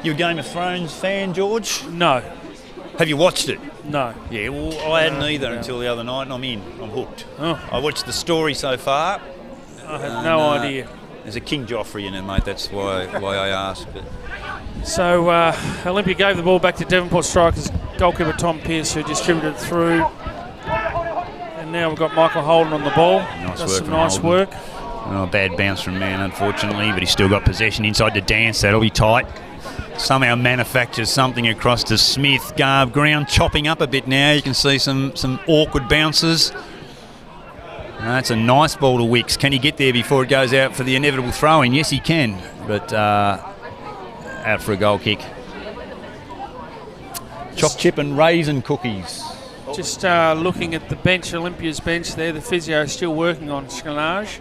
Speaker 1: You a Game of Thrones fan, George?
Speaker 2: No.
Speaker 1: Have you watched it?
Speaker 2: No.
Speaker 1: Yeah, well, I hadn't either until the other night, and I'm in. I'm hooked.
Speaker 2: Oh.
Speaker 1: I watched the story so far.
Speaker 2: I have no idea.
Speaker 1: There's a King Joffrey in it, mate. That's why I asked. But.
Speaker 2: So Olympia gave the ball back to Devonport strikers, goalkeeper Tom Pearce, who distributed it through. And now we've got Michael Holden on the ball. Does some nice work.
Speaker 1: Oh, bad bounce from Man, unfortunately, but he's still got possession inside the dance. That'll be tight. Somehow manufactures something across to Smith. Ground chopping up a bit now. You can see some awkward bounces. That's a nice ball to Wicks. Can he get there before it goes out for the inevitable throw-in? Yes, he can, but out for a goal kick. Choc chip and raisin cookies.
Speaker 2: Just looking at the bench, Olympia's bench there, the physio is still working on Slenage.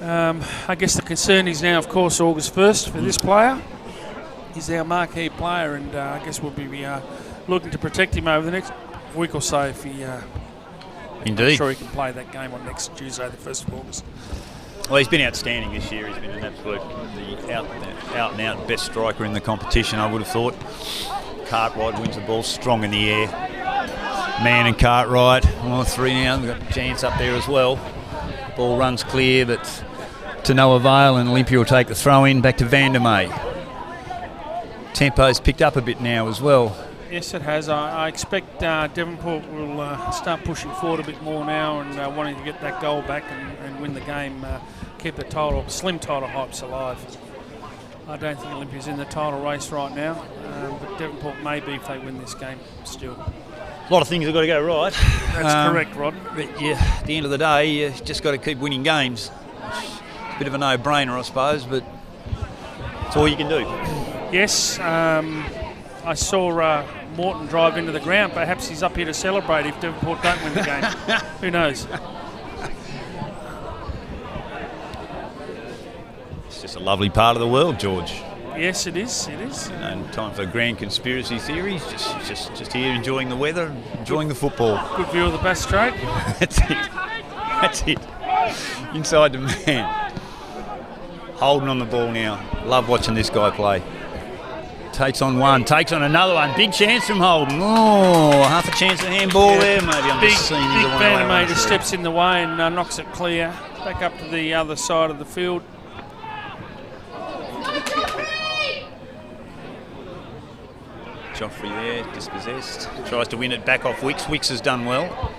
Speaker 2: I guess the concern is now, of course, August 1st for this player. He's our marquee player, and I guess we'll be looking to protect him over the next week or so if he...
Speaker 1: Indeed.
Speaker 2: I'm sure he can play that game on next Tuesday, the 1st of August.
Speaker 1: Well, he's been outstanding this year. He's been an absolute out-and-out best striker in the competition, I would have thought. Cartwright wins the ball strong in the air. Man and Cartwright, 3 now. We've got Jance up there as well. The ball runs clear, but to no avail, and Olympia will take the throw-in back to Vandermeer. Tempo's picked up a bit now as well.
Speaker 2: Yes, it has. I expect Devonport will start pushing forward a bit more now and wanting to get that goal back and win the game, keep the slim title hopes alive. I don't think Olympia's in the title race right now, but Devonport may be if they win this game still.
Speaker 1: A lot of things have got to go right.
Speaker 2: That's correct, Rod.
Speaker 1: But yeah, at the end of the day, you just got to keep winning games. It's a bit of a no-brainer, I suppose, but it's all you can do.
Speaker 2: Yes, I saw Morton drive into the ground. Perhaps he's up here to celebrate if Devonport don't win the game. Who knows?
Speaker 1: It's just a lovely part of the world, George.
Speaker 2: Yes, it is. It is.
Speaker 1: And time for grand conspiracy theories. Just here enjoying the weather, enjoying the football.
Speaker 2: Good view of the Bass Strait.
Speaker 1: That's it. That's it. Inside the man. Holding on the ball now. Love watching this guy play. Takes on one, takes on another one. Big chance from Holden. Oh, half a chance of handball there. Maybe I'm just seeing
Speaker 2: Big Vandermeer just steps in the way and knocks it clear. Back up to the other side of the field.
Speaker 1: Joffrey there, dispossessed. Tries to win it back off Wicks. Wicks has done well.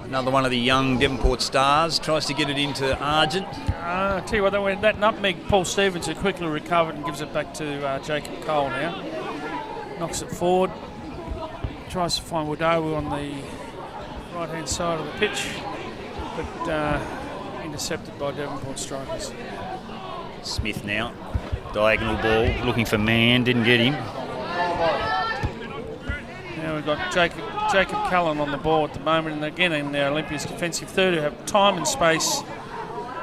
Speaker 1: Another one of the young Devonport stars. Tries to get it into Argent.
Speaker 2: I tell you what, that nutmeg, Paul Stevens, who quickly recovered and gives it back to Jacob Cole now. Knocks it forward. Tries to find Wodawu on the right-hand side of the pitch, but intercepted by Devonport strikers.
Speaker 1: Smith now. Diagonal ball, looking for Man, didn't get him.
Speaker 2: Now we've got Jacob Cullen on the ball at the moment, and again in Olympia's defensive third, who have time and space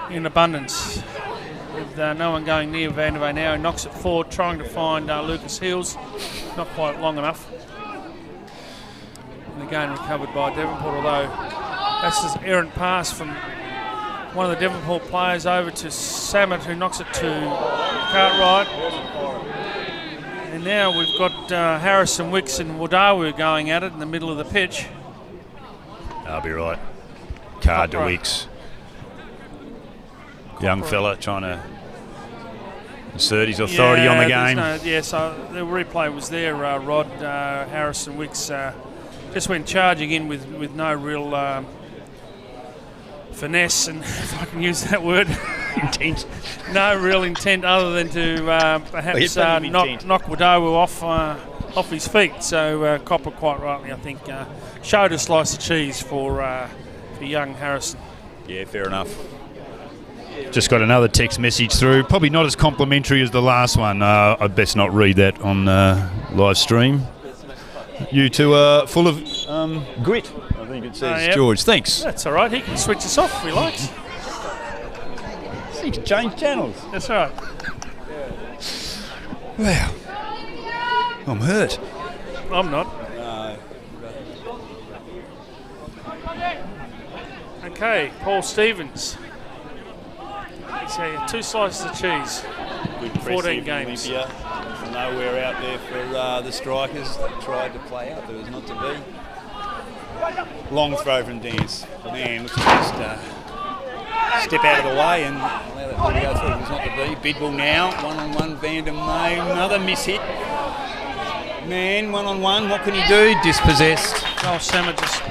Speaker 2: in abundance. With no one going near Vandermeer now, he knocks it forward, trying to find Lucas Hills. Not quite long enough. And again recovered by Devonport, although that's an errant pass from one of the Devonport players over to Samet, who knocks it to Cartwright. And now we've got Harrison, Wicks and Wodawu going at it in the middle of the pitch.
Speaker 1: I'll be right. Card to Wicks. Young fella trying to assert his authority on the game.
Speaker 2: The replay was there, Rod. Harrison Wicks just went charging in with no real finesse, and if I can use that word.
Speaker 1: Intent.
Speaker 2: No real intent other than to perhaps knock Wodawu off his feet. So Copper, quite rightly, I think, showed a slice of cheese for young Harrison.
Speaker 1: Yeah, fair enough. Just got another text message through. Probably not as complimentary as the last one. I'd best not read that on live stream. You two are full of grit, I think it says,
Speaker 2: Yep.
Speaker 1: George. Thanks.
Speaker 2: That's all right. He can switch us off if he likes.
Speaker 1: He can change channels.
Speaker 2: That's all right.
Speaker 1: Wow. I'm hurt.
Speaker 2: I'm not. Okay, Paul Stevens. He's had 2 slices of cheese.
Speaker 1: Good
Speaker 2: 14 games.
Speaker 1: Olympia. From nowhere out there for the strikers. They tried to play out. There was not to be. Long throw from Dance. Man, looks like just step out of the way and allow that ball to go through. It was not to be. Bidwell now. One-on-one. Van der May. Another miss hit. Man, one-on-one. What can he do? Dispossessed.
Speaker 2: Joel Sammer just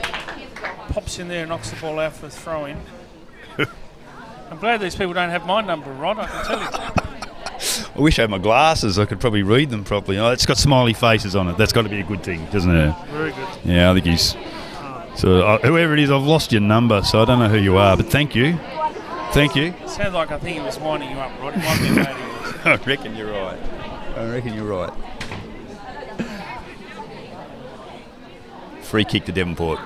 Speaker 2: pops in there and knocks the ball out for a throw-in. I'm glad these people don't have my number, Rod, I can tell you.
Speaker 1: I wish I had my glasses. I could probably read them properly. Oh, it's got smiley faces on it. That's got to be a good thing, doesn't it?
Speaker 2: Very good.
Speaker 1: Yeah, I think he's... So whoever it is, I've lost your number, so I don't know who you are, but thank you. Thank you.
Speaker 2: It sounds like I think he was winding you up, Rod. It might be about him.
Speaker 1: I reckon you're right. Free kick to Devonport.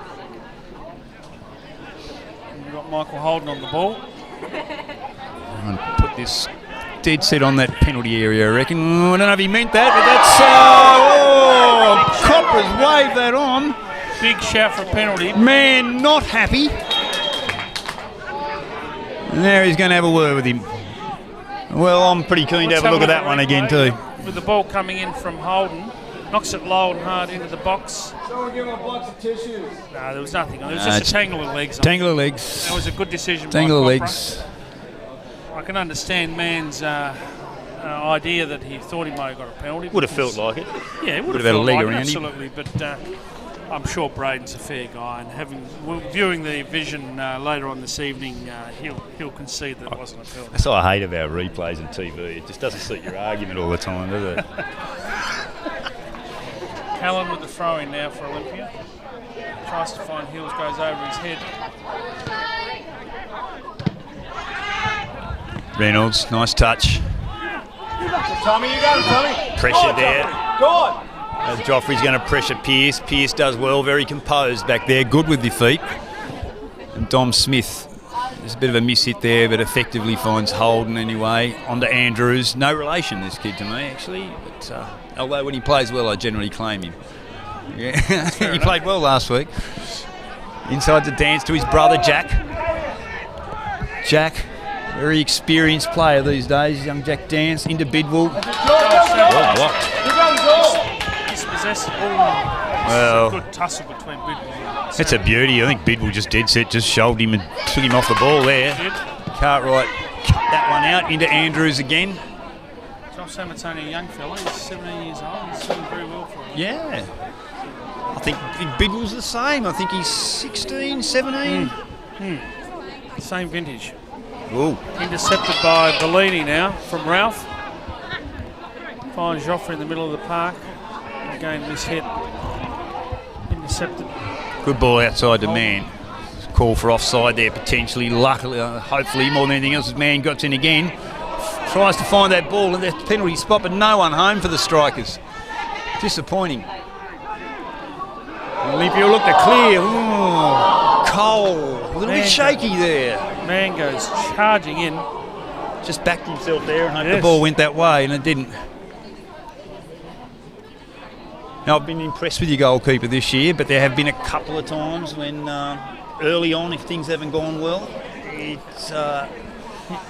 Speaker 2: We've got Michael Holden on the ball.
Speaker 1: And put this dead set on that penalty area, I reckon. I don't know if he meant that, but that's... Copper's waved that on.
Speaker 2: Big shout for a penalty.
Speaker 1: Man, not happy. And now he's going to have a word with him. Well, I'm pretty keen to have a look at that one again too.
Speaker 2: With the ball coming in from Holden. Knocks it low and hard into the box.
Speaker 3: Someone give him a box of tissues.
Speaker 2: No, there was nothing. There was just a tangle of legs.
Speaker 1: Tangle of legs.
Speaker 2: That was a good decision.
Speaker 1: Tangle of
Speaker 2: by
Speaker 1: legs.
Speaker 2: I can understand Mann's idea that he thought he might have got a penalty.
Speaker 1: Would have felt like it.
Speaker 2: Yeah, it would have
Speaker 1: had a
Speaker 2: felt
Speaker 1: leg
Speaker 2: like it,
Speaker 1: around him.
Speaker 2: absolutely. But I'm sure Braden's a fair guy, and viewing the vision later on this evening, he'll concede that it wasn't a penalty.
Speaker 1: That's what I hate about replays and TV. It just doesn't suit your argument all the time, does it?
Speaker 2: Callan with the throw-in now for Olympia. Tries to find Hills, goes over his head.
Speaker 1: Reynolds, nice touch.
Speaker 3: Tommy, you got it, Tommy.
Speaker 1: Pressure there.
Speaker 3: Go on.
Speaker 1: Joffrey's going to pressure Pearce. Pearce does well, very composed back there, good with the feet. And Dom Smith, there's a bit of a miss hit there, but effectively finds Holden anyway. On to Andrews. No relation, this kid, to me, actually. But although when he plays well, I generally claim him. Yeah, he played well last week. Inside to Dance to his brother, Jack. Jack, very experienced player these days. Young Jack Dance into Bidwell. Well blocked.
Speaker 2: Dispossessed.
Speaker 1: Well,
Speaker 2: A good tussle between Bidwell and
Speaker 1: it's a beauty. I think Bidwell just dead set, just shoved him and took him off the ball there. Cartwright cut that one out into Andrews again.
Speaker 2: Josh Sammett's only a young fella. He's 17 years old. He's doing very well for him.
Speaker 1: Yeah. I think Bidwell's the same. I think he's 16, 17.
Speaker 2: Same vintage.
Speaker 1: Ooh.
Speaker 2: Intercepted by Bellini now from Ralph. Finds Joffrey in the middle of the park. Again, mishit. Intercepted.
Speaker 1: Good ball outside to Man. Call for offside there potentially. Luckily, hopefully, more than anything else, his Man got in again. Tries to find that ball in that penalty spot, but no one home for the strikers. Disappointing. Olympia looked to clear. Ooh, Cole, a little bit shaky there.
Speaker 2: Man goes charging in.
Speaker 1: Just backed himself there and hoped the ball went that way, and it didn't. Now, I've been impressed with your goalkeeper this year, but there have been a couple of times when early on, if things haven't gone well, it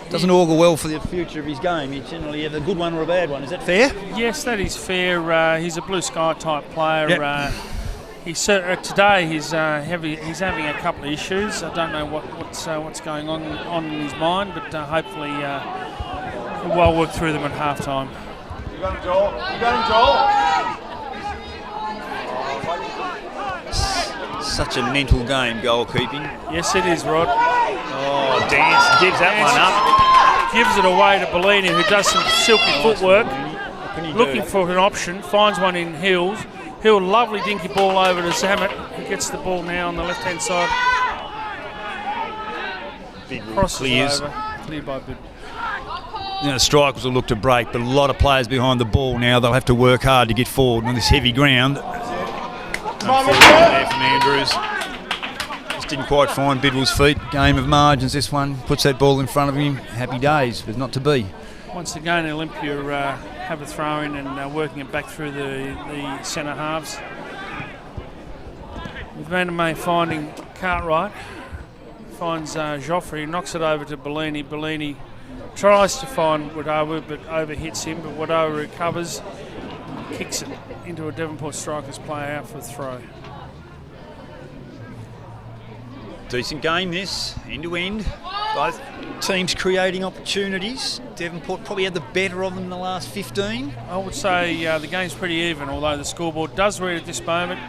Speaker 1: doesn't augur well for the future of his game. You generally have a good one or a bad one. Is that fair?
Speaker 2: Yes, that is fair. He's a blue sky type player.
Speaker 1: Yep.
Speaker 2: Today he's having a couple of issues. I don't know what's going on in his mind, but hopefully he'll well work through them at half time.
Speaker 3: You got him, Joel. You got him, Joel.
Speaker 1: Such a mental game, goalkeeping.
Speaker 2: Yes, it is, Rod.
Speaker 1: Oh, Dance gives that one up.
Speaker 2: Gives it away to Bellini, who does some silky footwork. Looking for an option, finds one in Hills. Hill, lovely dinky ball over to Zammit. He gets the ball now on the left-hand side.
Speaker 1: Big
Speaker 2: Crosses
Speaker 1: clears.
Speaker 2: over. cleared by Bid.
Speaker 1: The strikers will look to break, but a lot of players behind the ball now. They'll have to work hard to get forward on this heavy ground. Unfortunately there from Andrews. Just didn't quite find Bidwell's feet. Game of margins, this one. Puts that ball in front of him. Happy days, but not to be.
Speaker 2: Once again, Olympia have a throw in and working it back through the centre halves. With Vandermeer finding Cartwright. Finds Joffrey, knocks it over to Bellini. Bellini tries to find Wadowa, but overhits him. But Wadowa recovers, kicks it into a Devonport Strikers player out for a throw.
Speaker 1: Decent game this, end to end. Both teams creating opportunities. Devonport probably had the better of them in the last 15.
Speaker 2: I would say the game's pretty even, although the scoreboard does read at this moment.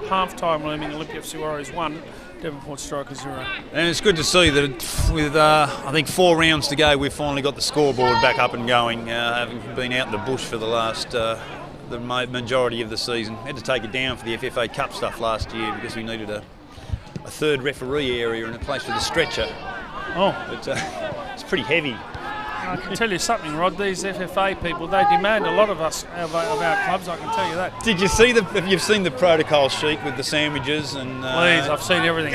Speaker 2: Half-time looming, Olympia FC Warriors 1. Devonport Strikers 0.
Speaker 1: And it's good to see that with, I think, 4 rounds to go, we've finally got the scoreboard back up and going, having been out in the bush for the last, the majority of the season. Had to take it down for the FFA Cup stuff last year because we needed a third referee area and a place for the stretcher.
Speaker 2: Oh.
Speaker 1: But it's pretty heavy.
Speaker 2: I can tell you something, Rod. These FFA people, they demand a lot of us, of our clubs, I can tell you that.
Speaker 1: Did you see have you seen the protocol sheet with the sandwiches and...
Speaker 2: Please, I've seen everything.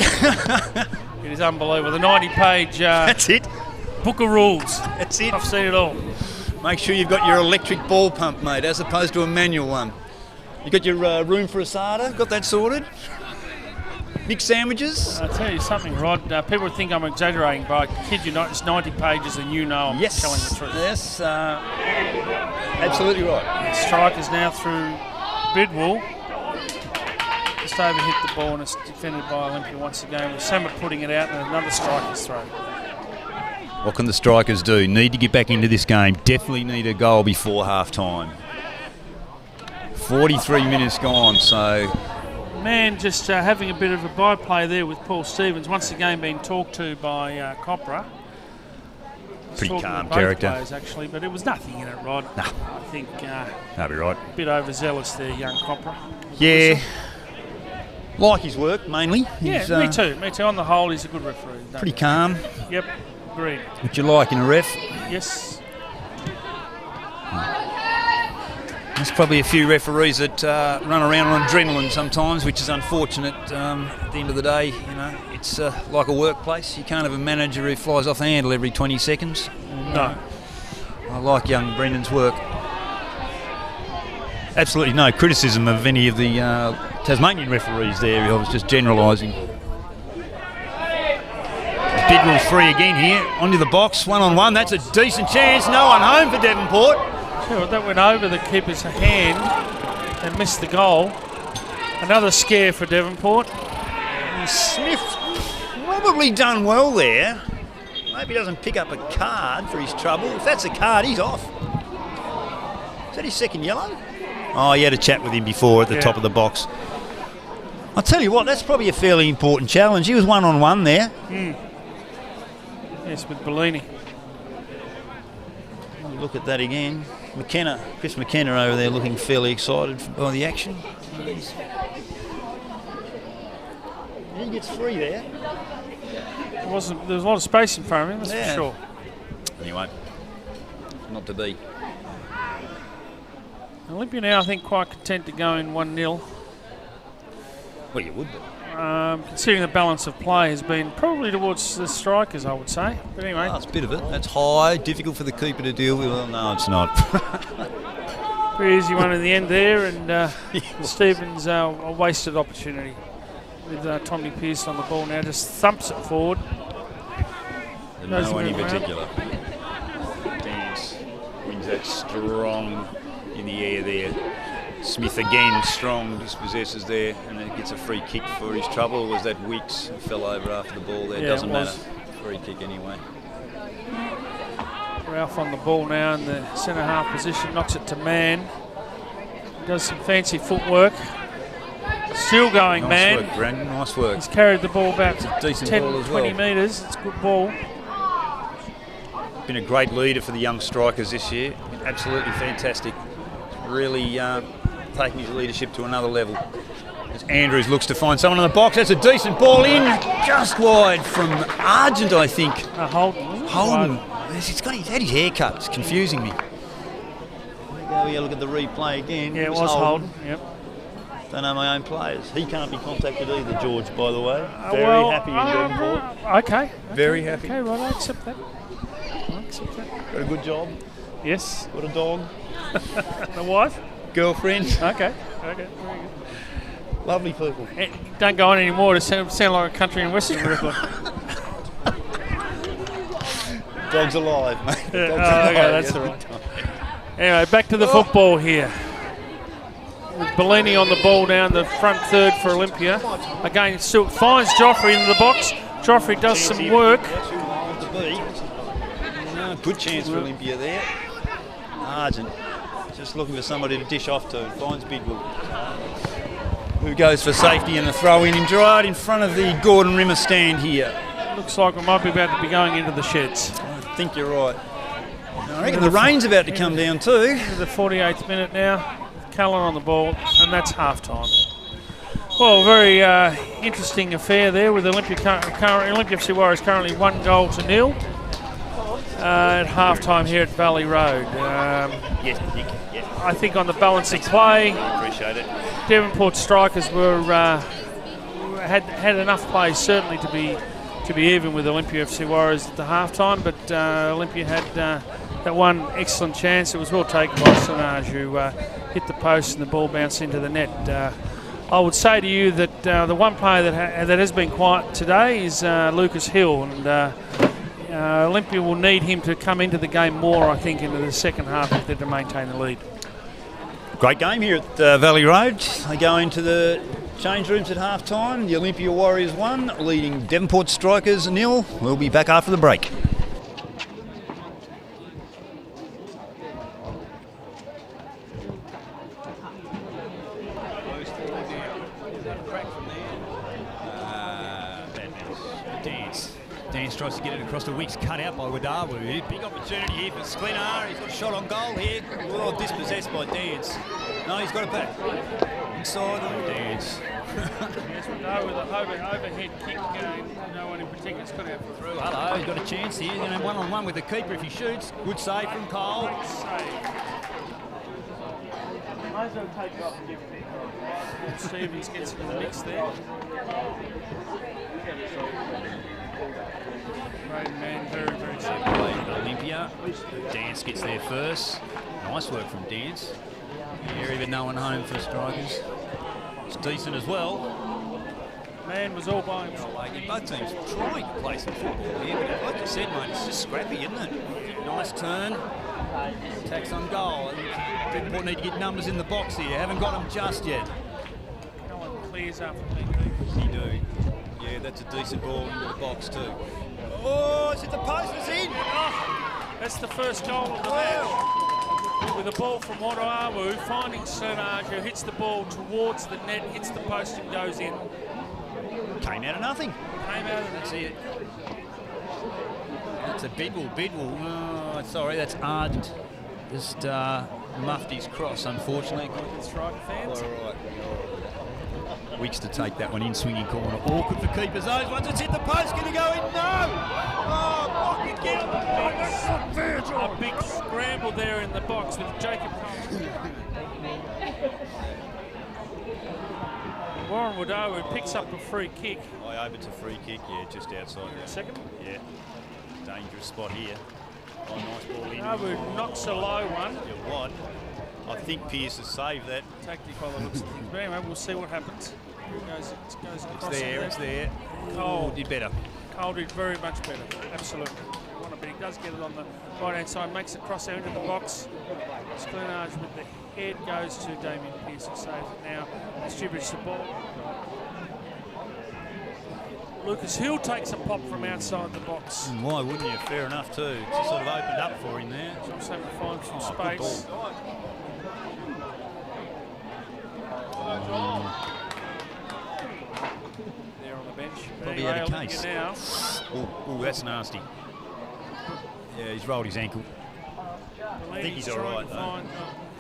Speaker 2: It is unbelievable. The 90-page
Speaker 1: That's it.
Speaker 2: book of rules.
Speaker 1: That's it.
Speaker 2: I've seen it all.
Speaker 1: Make sure you've got your electric ball pump, mate, as opposed to a manual one. You got your room for asada? Got that sorted? Big sandwiches?
Speaker 2: I'll tell you something, Rod. People think I'm exaggerating, but I kid you not, it's 90 pages and you know I'm telling the truth.
Speaker 1: Yes, absolutely right.
Speaker 2: Strikers now through Bidwell. Just overhit the ball and it's defended by Olympia once again. With Samet putting it out and another Strikers throw.
Speaker 1: What can the Strikers do? Need to get back into this game. Definitely need a goal before half-time. 43 minutes gone, so...
Speaker 2: Man, just having a bit of a byplay there with Paul Stevens. Once again being talked to by Copra.
Speaker 1: Pretty calm character.
Speaker 2: Players, actually, but it was nothing in it, Rod.
Speaker 1: No.
Speaker 2: I think
Speaker 1: that'll be right.
Speaker 2: A bit overzealous there, young Copra.
Speaker 1: Yeah. Like his work, mainly.
Speaker 2: Yeah, me too. Me too. On the whole, he's a good referee.
Speaker 1: Pretty calm.
Speaker 2: Yep, agreed.
Speaker 1: What you like in a ref?
Speaker 2: Yes.
Speaker 1: There's probably a few referees that run around on adrenaline sometimes, which is unfortunate. At the end of the day, you know, it's like a workplace. You can't have a manager who flies off the handle every 20 seconds.
Speaker 2: No.
Speaker 1: I like young Brendan's work. Absolutely no criticism of any of the Tasmanian referees there. I was just generalising. Bidwell's free again here, onto the box, 1-on-1. That's a decent chance. No one home for Devonport.
Speaker 2: Sure, that went over the keeper's hand and missed the goal. Another scare for Devonport.
Speaker 1: Smith probably done well there. Maybe he doesn't pick up a card for his trouble. If that's a card, he's off. Is that his second yellow? Oh, he had a chat with him before at the top of the box. I'll tell you what, that's probably a fairly important challenge. He was 1-on-1 there.
Speaker 2: Yes, with Bellini.
Speaker 1: Look at that again. Chris McKenna over there looking fairly excited by the action. He gets free there.
Speaker 2: There was a lot of space in front of him, that's for sure.
Speaker 1: Anyway, not to be.
Speaker 2: Olympia now, I think, quite content to go in 1-0.
Speaker 1: Well, you would be.
Speaker 2: Considering the balance of play has been probably towards the Strikers, I would say. But anyway.
Speaker 1: That's a bit of it. That's high, difficult for the keeper to deal with. Well, no, it's not.
Speaker 2: Pretty easy one in the end there, and Stevens a wasted opportunity with Tommy Pearce on the ball now, just thumps it forward.
Speaker 1: No one in particular. Dance wins that strong in the air there. Smith again, strong, dispossesses there, and then gets a free kick for his trouble. Was that Weeks who fell over after the ball there? Doesn't matter. Free kick anyway.
Speaker 2: Ralph on the ball now in the centre half position, knocks it to Mann. Does some fancy footwork. Still going, Mann.
Speaker 1: Nice work, Brandon. Nice work.
Speaker 2: He's carried the ball about
Speaker 1: 10,
Speaker 2: 20 metres. It's a good ball.
Speaker 1: Been a great leader for the young strikers this year. Absolutely fantastic. Really taking his leadership to another level. As Andrews looks to find someone in the box, that's a decent ball in, just wide from Argent, I think.
Speaker 2: Holden, wasn't it?
Speaker 1: Holden. He's had his hair cut. It's confusing me. There we go. Look at the replay again.
Speaker 2: Yeah, it was Holden. Yep.
Speaker 1: Don't know my own players. He can't be contacted either, George, by the way.
Speaker 2: Very
Speaker 1: happy in Devonport.
Speaker 2: Okay.
Speaker 1: Very happy.
Speaker 2: Okay, right, I accept that.
Speaker 1: Got a good job.
Speaker 2: Yes.
Speaker 1: Got a dog.
Speaker 2: A wife?
Speaker 1: Girlfriend.
Speaker 2: Okay, very good.
Speaker 1: Lovely people.
Speaker 2: Don't go on anymore to sound like a country and western record.
Speaker 1: Dog's alive, mate. Dog's
Speaker 2: alive. Okay, that's all right. Anyway, back to the football here. With Bellini on the ball now in the front third for Olympia. Again, Silk finds Joffrey into the box. Joffrey does some work.
Speaker 1: Good chance for Olympia there. Argent just looking for somebody to dish off to. Finds Bidwell, who goes for safety and a throw in right in front of the Gordon Rimmer stand here.
Speaker 2: Looks like we might be about to be going into the sheds.
Speaker 1: I think you're right. I reckon the rain's about to come down too.
Speaker 2: The 48th minute now. Cullen on the ball, and that's half-time. Well, very interesting affair there with Olympia FC Warriors currently 1-0 at half-time here at Valley Road.
Speaker 1: Yes.
Speaker 2: I think on the balance of play,
Speaker 1: Appreciate it.
Speaker 2: Devonport strikers were had enough play certainly to be even with Olympia FC Warriors at the half-time, but Olympia had that one excellent chance. It was well taken by Sinaj, who hit the post and the ball bounced into the net. I would say to you that the one player that has been quiet today is Lucas Hill, and Olympia will need him to come into the game more, I think, into the second half if they're to maintain the lead.
Speaker 1: Great game here at Valley Road. They go into the change rooms at half-time. The Olympia Warriors 1, leading Devonport Strikers 0. We'll be back after the break. Dance tries to get it across the wings, cut out by Wadawu. Big opportunity here for Sklenar. He's got a shot on goal here. Well dispossessed by Dance. No, he's got it back. Inside on Dance.
Speaker 2: Yes, Wadawu with an overhead kick. No one in particular has got out for through.
Speaker 1: Hello, he's got a chance here. He's going to have one-on-one with the keeper if he shoots. Good save from Cole.
Speaker 2: Great save. Might as well take it off and give it. Stevens gets in the mix there. Great man, very, very simple.
Speaker 1: Olympia. Dance gets there first. Nice work from Dance. Yeah, even no one home for strikers. It's decent as well.
Speaker 2: Man was all by himself.
Speaker 1: Both teams trying to play some football here, but like you said, mate, it's just scrappy, isn't it? Nice turn. Attacks on goal. Devonport need to get numbers in the box here. Haven't got them just yet.
Speaker 2: No one clears up from me.
Speaker 1: You do. Yeah, that's a decent ball into the box too. Oh, it's at the post, it's in!
Speaker 2: Oh, that's the first goal of the match. With a ball from Wadawu, finding Sinaj, who hits the ball towards the net, hits the post and goes in.
Speaker 1: Came out of nothing.
Speaker 2: Came out of
Speaker 1: That's it. That's a Bidwell. Oh, sorry, that's Argent. Just muffed his cross, unfortunately.
Speaker 2: That's right, fans.
Speaker 1: All right. Weeks to take that one in, swinging corner. Awkward for keepers. Those once it's hit the post, can he go in? No! Oh, block it, get on the box. That's not fair, John.
Speaker 2: A big scramble there in the box with Jacob Warren Wadawu picks up a free kick.
Speaker 1: I hope it's a free kick, yeah, just outside there.
Speaker 2: Second?
Speaker 1: Yeah. Dangerous spot here. Oh, nice ball in.
Speaker 2: Wadawu knocks a low one.
Speaker 1: Yeah, what? I think Pearce has saved that.
Speaker 2: Tactic by the looks of things. But anyway, we'll see what happens. It goes across
Speaker 1: It's there.
Speaker 2: Cole
Speaker 1: did better.
Speaker 2: Cole did very much better, absolutely. But he does get it on the right-hand side, makes it cross out into the box. Sklenage with the head goes to Damien Pearce, who saves it now. Distributes the ball. Lucas Hill takes a pop from outside the box.
Speaker 1: Why wouldn't you? Fair enough too. It's just sort of opened up for him there.
Speaker 2: Just having to find some space. There on the bench.
Speaker 1: Probably
Speaker 2: anyway,
Speaker 1: had a case.
Speaker 2: Now.
Speaker 1: Oh, that's nasty. Yeah, he's rolled his ankle. I think he's all right though.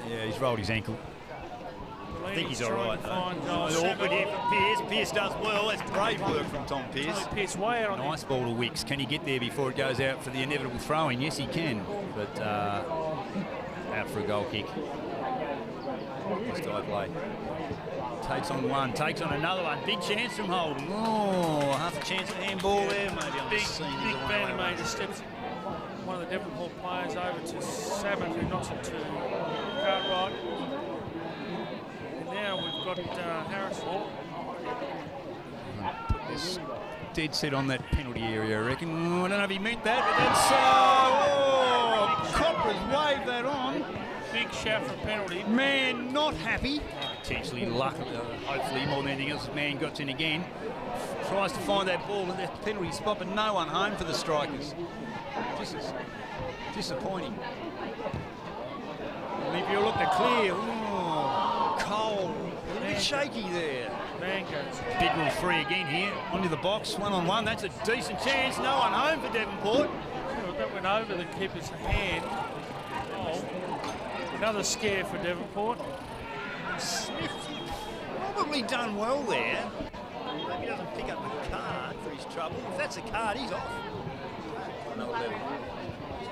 Speaker 1: Yeah, he's rolled his ankle.
Speaker 3: I think he's all
Speaker 2: trying
Speaker 3: right,
Speaker 2: to
Speaker 3: though.
Speaker 2: find Joel
Speaker 3: It's awkward here
Speaker 2: Sabo.
Speaker 3: from Pearce. Pearce does well. That's brave work from Tom Pearce.
Speaker 2: Tommy Pearce way out on
Speaker 1: Nice ball to Wicks. Can he get there before it goes out for the inevitable throw-in? Yes, he can. But out for a goal kick. This guy play. Takes on one, takes on another one. Big chance from Holden. Oh, half a chance at handball there. Maybe on the
Speaker 2: Big
Speaker 3: scene.
Speaker 2: Vandermeer just steps one of the Devonport players over to Sabbath, who knocks it to Cartwright. And now we've got Harris Hall.
Speaker 1: Put this dead set on that penalty area, I reckon. Oh, I don't know if he meant that, but that's... Copper's waved that on.
Speaker 2: Big shout for penalty.
Speaker 1: Man not happy. Potentially luck, hopefully more than anything else. This man got in again. Tries to find that ball in that penalty spot, but no one home for the strikers. Just disappointing. Olympia looked to clear. Oh, Cole. A little bit shaky there.
Speaker 2: Man goes.
Speaker 1: Big one free again here. Onto the box, 1-on-1. That's a decent chance. No one home for Devonport.
Speaker 2: Oh, that went over the keeper's hand. Oh, another scare for Devonport.
Speaker 3: Smith probably done well there. Maybe he doesn't pick up the card for his trouble. If that's a card, he's off. Another level.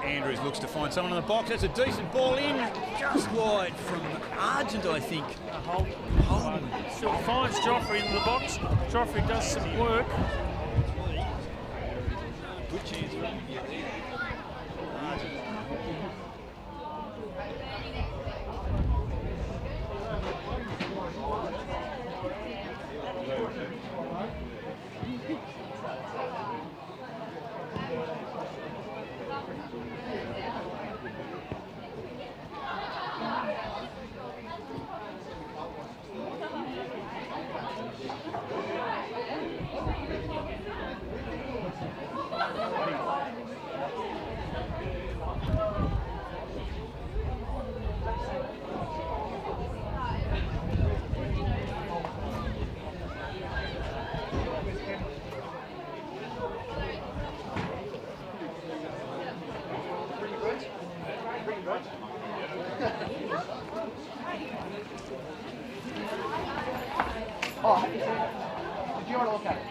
Speaker 1: Andrews looks to find someone in the box. That's a decent ball in. Just wide from Argent, I think.
Speaker 2: Holden. Still finds Joffrey in the box. Joffrey does some work.
Speaker 3: Good chance for him to get there.
Speaker 4: Oh, have you seen it? Did you want to look at it?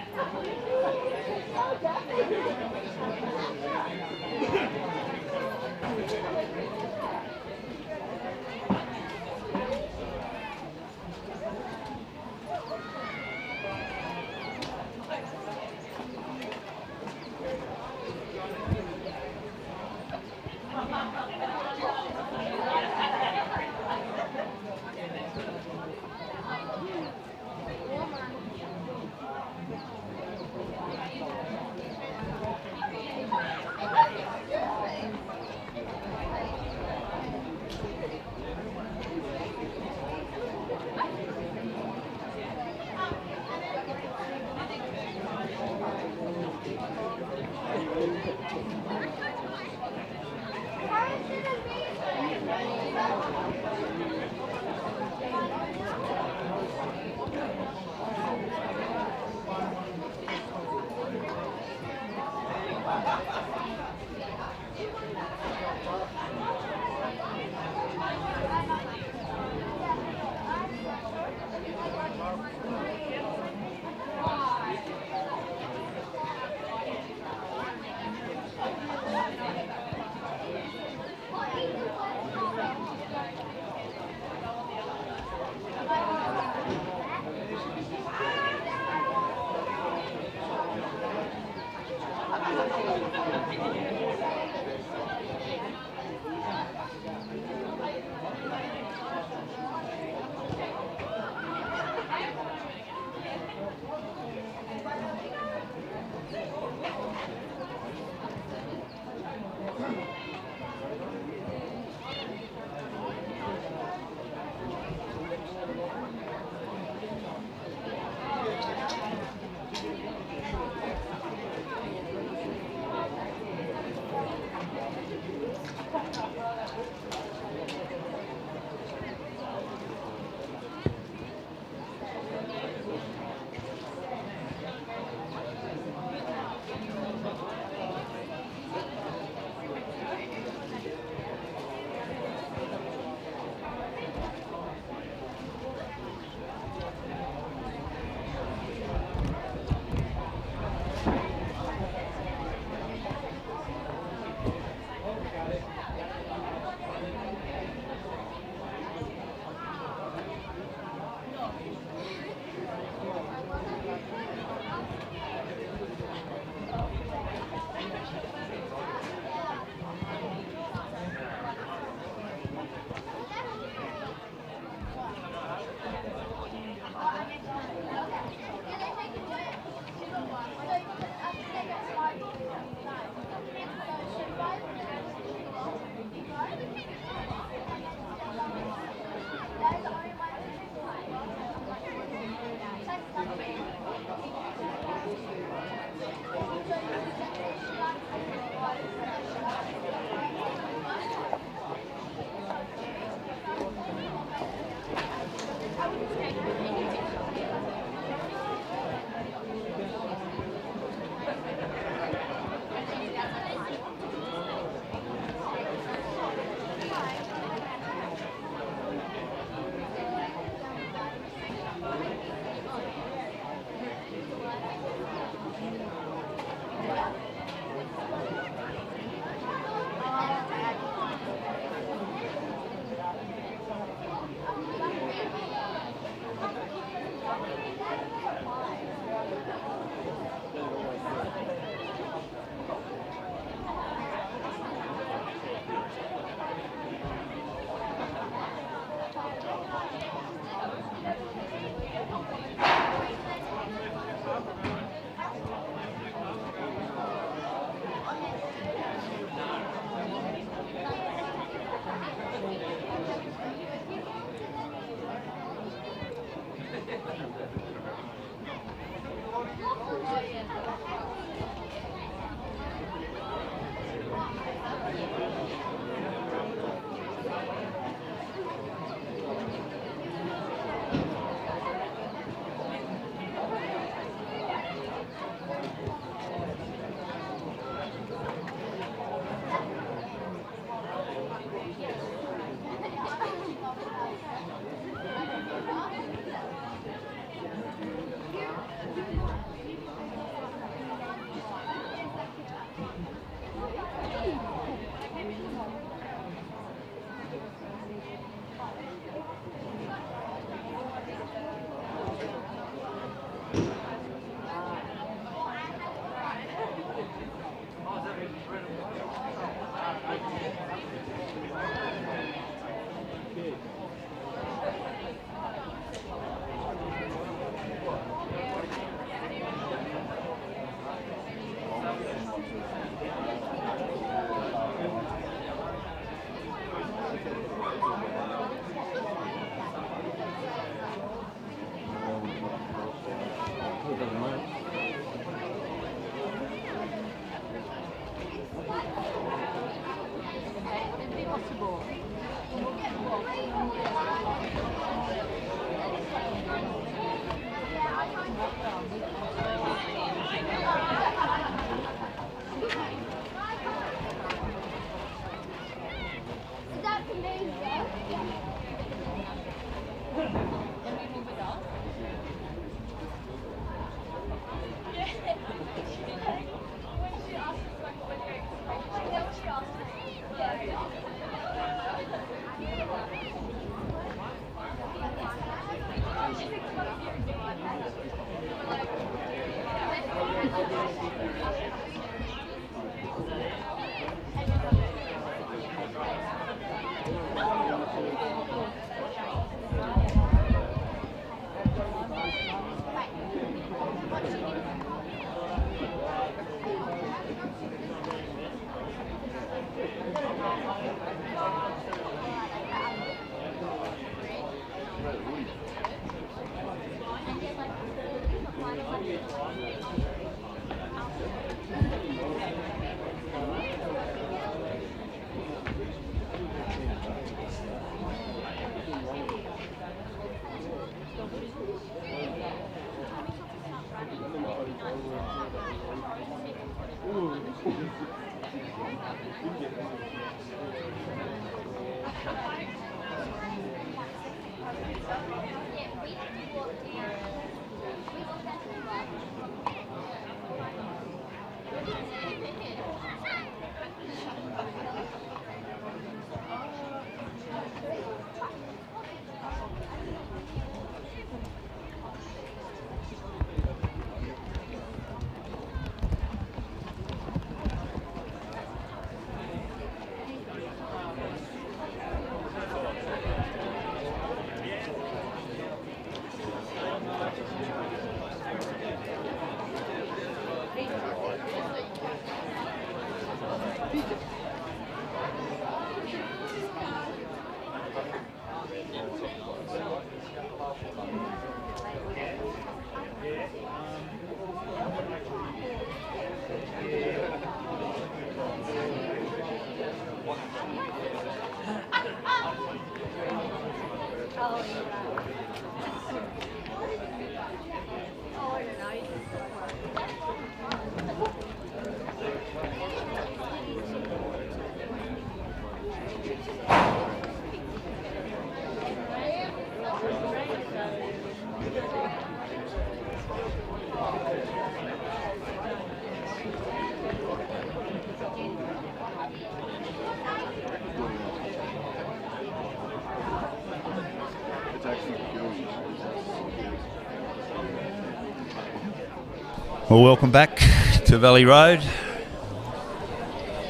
Speaker 1: Well, welcome back to Valley Road.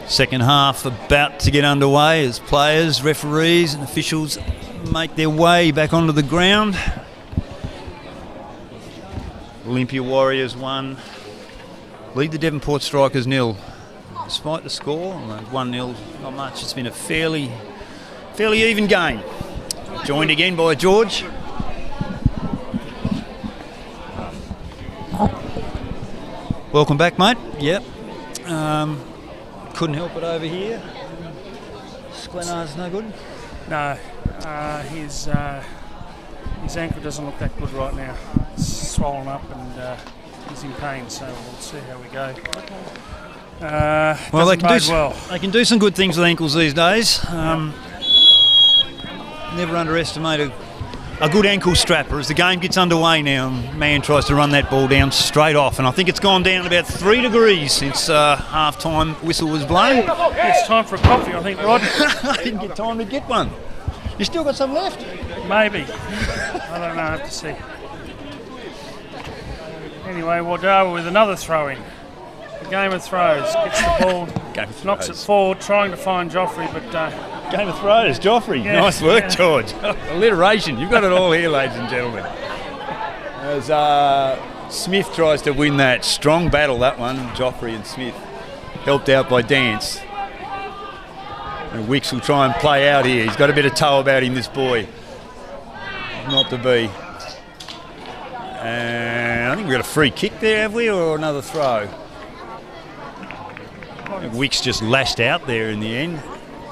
Speaker 1: Second half about to get underway as players, referees and officials make their way back onto the ground. Olympia Warriors 1, lead the Devonport Strikers 0. Despite the score, 1-0, not much. It's been a fairly even game. Joined again by George. Welcome back, mate. Yep. Couldn't help it over here. Sklenar's no good.
Speaker 2: No, his ankle doesn't look that good right now. It's swollen up and he's in pain, so we'll see how we go.
Speaker 1: Well, they can do some good things with ankles these days. Never underestimate a good ankle strapper. As the game gets underway now, man tries to run that ball down straight off, and I think it's gone down about 3 degrees since half-time whistle was blown.
Speaker 2: It's time for a coffee, I think, Rod.
Speaker 1: I didn't get time to get one. You still got some left?
Speaker 2: Maybe. I don't know, I have to see. Anyway, Wardara with another throw-in. A game of throws. Gets the ball, knocks it forward, trying to find Joffrey, but...
Speaker 1: Game of throws, Joffrey.
Speaker 2: Yeah,
Speaker 1: nice work, George. Alliteration. You've got it all here, ladies and gentlemen. As Smith tries to win that strong battle, that one, Joffrey and Smith, helped out by Dance. And Wicks will try and play out here. He's got a bit of toe about him, this boy. Not to be. And I think we've got a free kick there, have we, or another throw? I think Wicks just lashed out there in the end.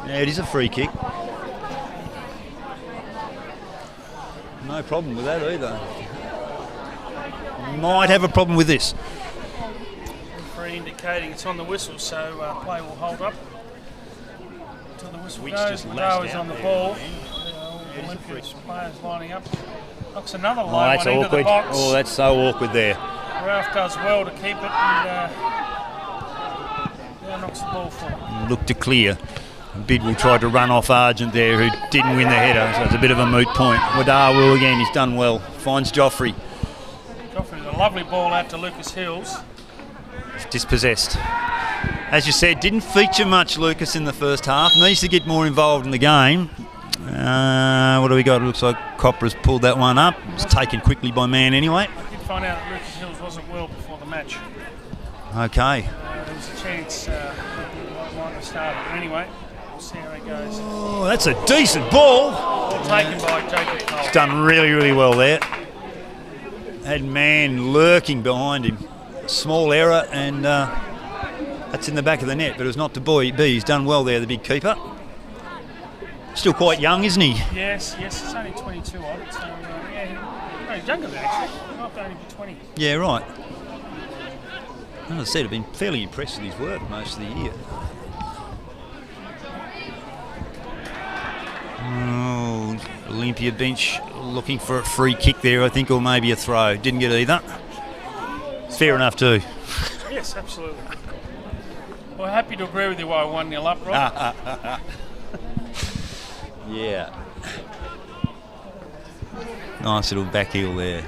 Speaker 1: Yeah, it is a free kick. No problem with that either. Might have a problem with this.
Speaker 2: Referee indicating it's on the whistle, so play will hold up until the whistle
Speaker 1: Wicks
Speaker 2: goes.
Speaker 1: just lashed out
Speaker 2: on the
Speaker 1: there.
Speaker 2: ball. Olympia's players lining up. Knocks another low
Speaker 1: Oh, that's
Speaker 2: one into
Speaker 1: awkward.
Speaker 2: the box.
Speaker 1: Oh, that's so awkward there.
Speaker 2: Ralph does well to keep it and knocks the ball forward.
Speaker 1: Look to clear. Bidwell tried to run off Argent there, who didn't win the header, so it's a bit of a moot point. Wadar will again, he's done well. Finds Joffrey.
Speaker 2: Joffrey's a lovely ball out to Lucas Hills.
Speaker 1: He's dispossessed. As you said, didn't feature much, Lucas, in the first half. Needs to get more involved in the game. What do we got? It looks like Copper's pulled that one up. It's taken quickly by man anyway.
Speaker 2: I did find out that Lucas Hills wasn't well before the match.
Speaker 1: Okay.
Speaker 2: There was a chance he might have started, but anyway. We'll see how it goes.
Speaker 1: Oh, that's a decent ball.
Speaker 2: Ball taken by Jacob Cole.
Speaker 1: He's done really, really well there. Had man lurking behind him. Small error, and that's in the back of the net, but it was not to be. He's done well there, the big keeper. Still quite young, isn't he?
Speaker 2: Yes, he's only 22 odd, so yeah, he's younger than actually. Not only be 20.
Speaker 1: Yeah, right. As I said, I've been fairly impressed with his work most of the year.
Speaker 3: and Olympia bench looking for a free kick there, I think, or maybe a throw. Didn't get either. Fair enough too.
Speaker 2: Yes, absolutely. Well, happy to agree with you while 1-0 up, Rob.
Speaker 3: Yeah. Nice little back heel there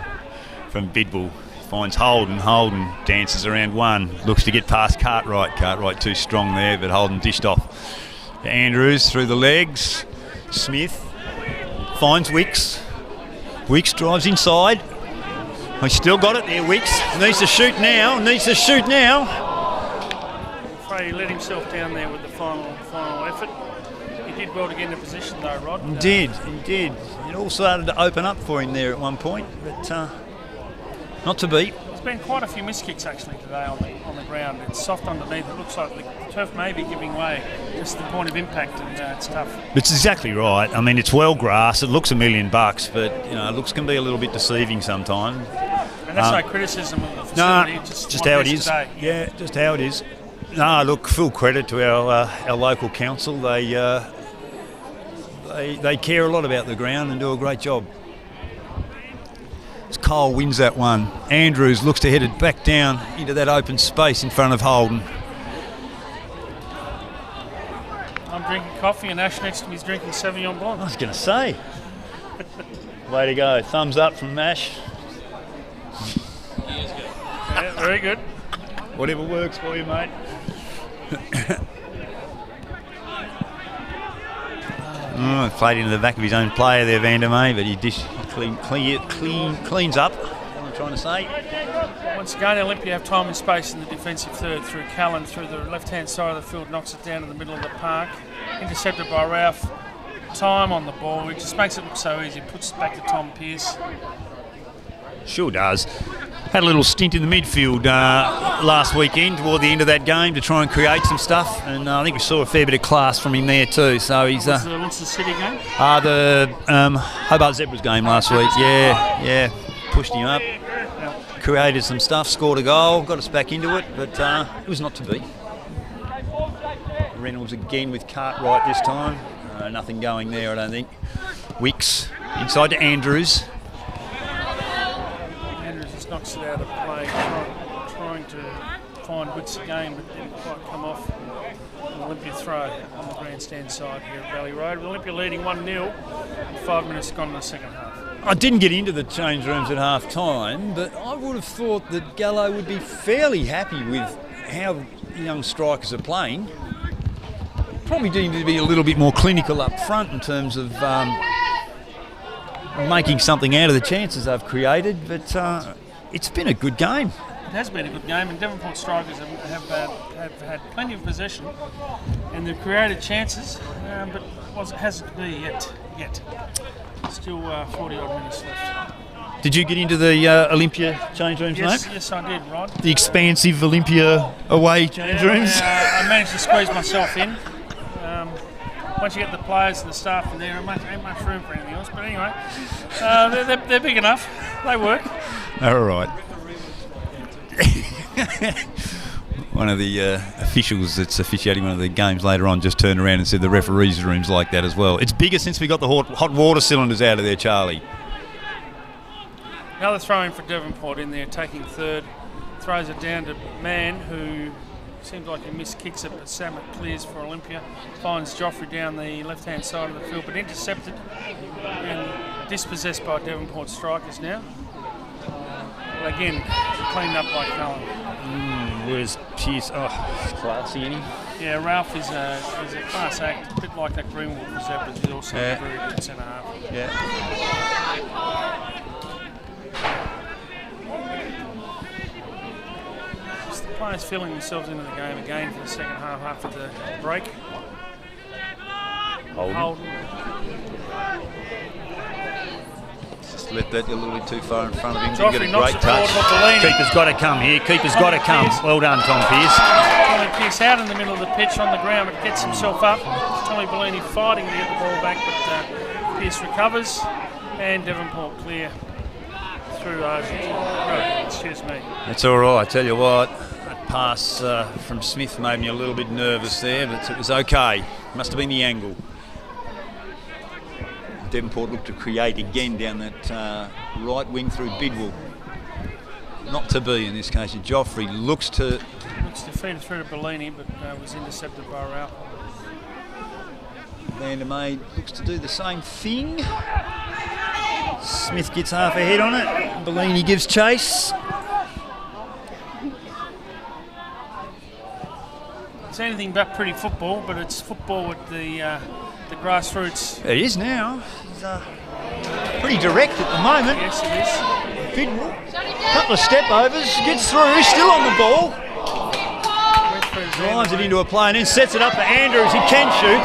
Speaker 3: from Bidwell. Finds Holden. Holden dances around one. Looks to get past Cartwright. Cartwright too strong there, but Holden dished off. Andrews through the legs. Smith finds Wicks. Wicks drives inside. He's still got it there, Wicks. Needs to shoot now.
Speaker 2: Afraid he let himself down there with the final effort. He did well to get in a position though, Rod.
Speaker 3: He did. It all started to open up for him there at one point, but not to beat.
Speaker 2: There's been quite a few miss kicks actually today on the ground. It's soft underneath. It looks like the turf may be giving way. Just the point of impact, and it's tough.
Speaker 3: It's exactly right. I mean, it's well grass. It looks $1 million, but looks can be a little bit deceiving sometimes.
Speaker 2: And that's no criticism of the facility.
Speaker 3: No,
Speaker 2: just
Speaker 3: how it is.
Speaker 2: Today.
Speaker 3: Yeah, just how it is. No, look, full credit to our local council. They care a lot about the ground and do a great job. As Cole wins that one, Andrews looks to head it back down into that open space in front of Holden.
Speaker 2: I'm drinking coffee and Ash next to me is drinking Sauvignon Blanc.
Speaker 3: I was going to say. Way to go. Thumbs up from Ash.
Speaker 2: Yeah, very good.
Speaker 3: Whatever works for you, mate. Played into the back of his own player there, Vandermeer, but he cleans up. What I'm trying to say.
Speaker 2: Once again, Olympia have time and space in the defensive third through Callan through the left-hand side of the field, knocks it down in the middle of the park. Intercepted by Ralph. Time on the ball. It just makes it look so easy. Puts it back to Tom Pearce.
Speaker 3: Sure does. Had a little stint in the midfield last weekend toward the end of that game to try and create some stuff, and I think we saw a fair bit of class from him there too. So he's
Speaker 2: What's the City game?
Speaker 3: The Hobart Zebras game last week. Yeah, pushed him up, created some stuff, scored a goal, got us back into it, but it was not to be. Reynolds again with Cartwright this time. Nothing going there, I don't think. Wicks inside to Andrews.
Speaker 2: Knocks it out of play, trying to find Wicks again, but didn't quite come off. An Olympia throw on the grandstand side here at Valley Road. Olympia leading 1-0, 5 minutes gone in the second half.
Speaker 3: I didn't get into the change rooms at half time, but I would have thought that Gallo would be fairly happy with how young strikers are playing. Probably need to be a little bit more clinical up front in terms of making something out of the chances they've created, but it's been a good game.
Speaker 2: It has been a good game, and Devonport strikers have had plenty of possession, and they've created chances, but hasn't be yet. Still 40-odd minutes left.
Speaker 3: Did you get into the Olympia change rooms, mate?
Speaker 2: Yes, I did, Rod.
Speaker 3: The expansive Olympia away change rooms?
Speaker 2: I managed to squeeze myself in. Once you get the players and the staff in there, ain't much room for anything else. But anyway, they're big enough. They work.
Speaker 3: All right. One of the officials that's officiating one of the games later on just turned around and said the referees' room's like that as well. It's bigger since we got the hot water cylinders out of there, Charlie.
Speaker 2: Another throw-in for Devonport in there, taking third. Throws it down to Mann, who seems like he miskicks it, but Samet clears for Olympia. Finds Joffrey down the left-hand side of the field, but intercepted and dispossessed by Devonport strikers now. Again, cleaned up by Cullen.
Speaker 3: Where's Pearce? Oh, he's classy, isn't he?
Speaker 2: Yeah, Ralph is a class act, a bit like that Greenwood for Zebras, but also a very good centre-half.
Speaker 3: Yeah.
Speaker 2: Players feeling themselves into the game again for the second half after the break. Holden.
Speaker 3: Just let that get a little bit too far in front of him.
Speaker 2: Joffrey
Speaker 3: Didn't get a great touch.
Speaker 2: Keeper's
Speaker 3: got to come here. Keeper's got to come. Well done, Tom Pearce.
Speaker 2: Tommy Pearce out in the middle of the pitch on the ground, but gets himself up. Tommy Bellini fighting to get the ball back, but Pearce recovers, and Devonport clear through excuse me.
Speaker 3: That's all right. I tell you what. Pass from Smith made me a little bit nervous there, but it was okay. Must have been the angle. Devonport look to create again down that right wing through Bidwell. Not to be in this case. Joffrey looks to
Speaker 2: feed it through to Bellini, but was intercepted by Ralph.
Speaker 3: Vandermeer looks to do the same thing. Smith gets half a head on it. Bellini gives chase.
Speaker 2: It's anything but pretty football, but it's football with the grassroots.
Speaker 3: It is now. He's pretty direct at the moment.
Speaker 2: Yes, it is.
Speaker 3: Bidwell, couple of step overs, gets through, still on the ball. Drives it into a play and then sets it up for Andrews. He can shoot,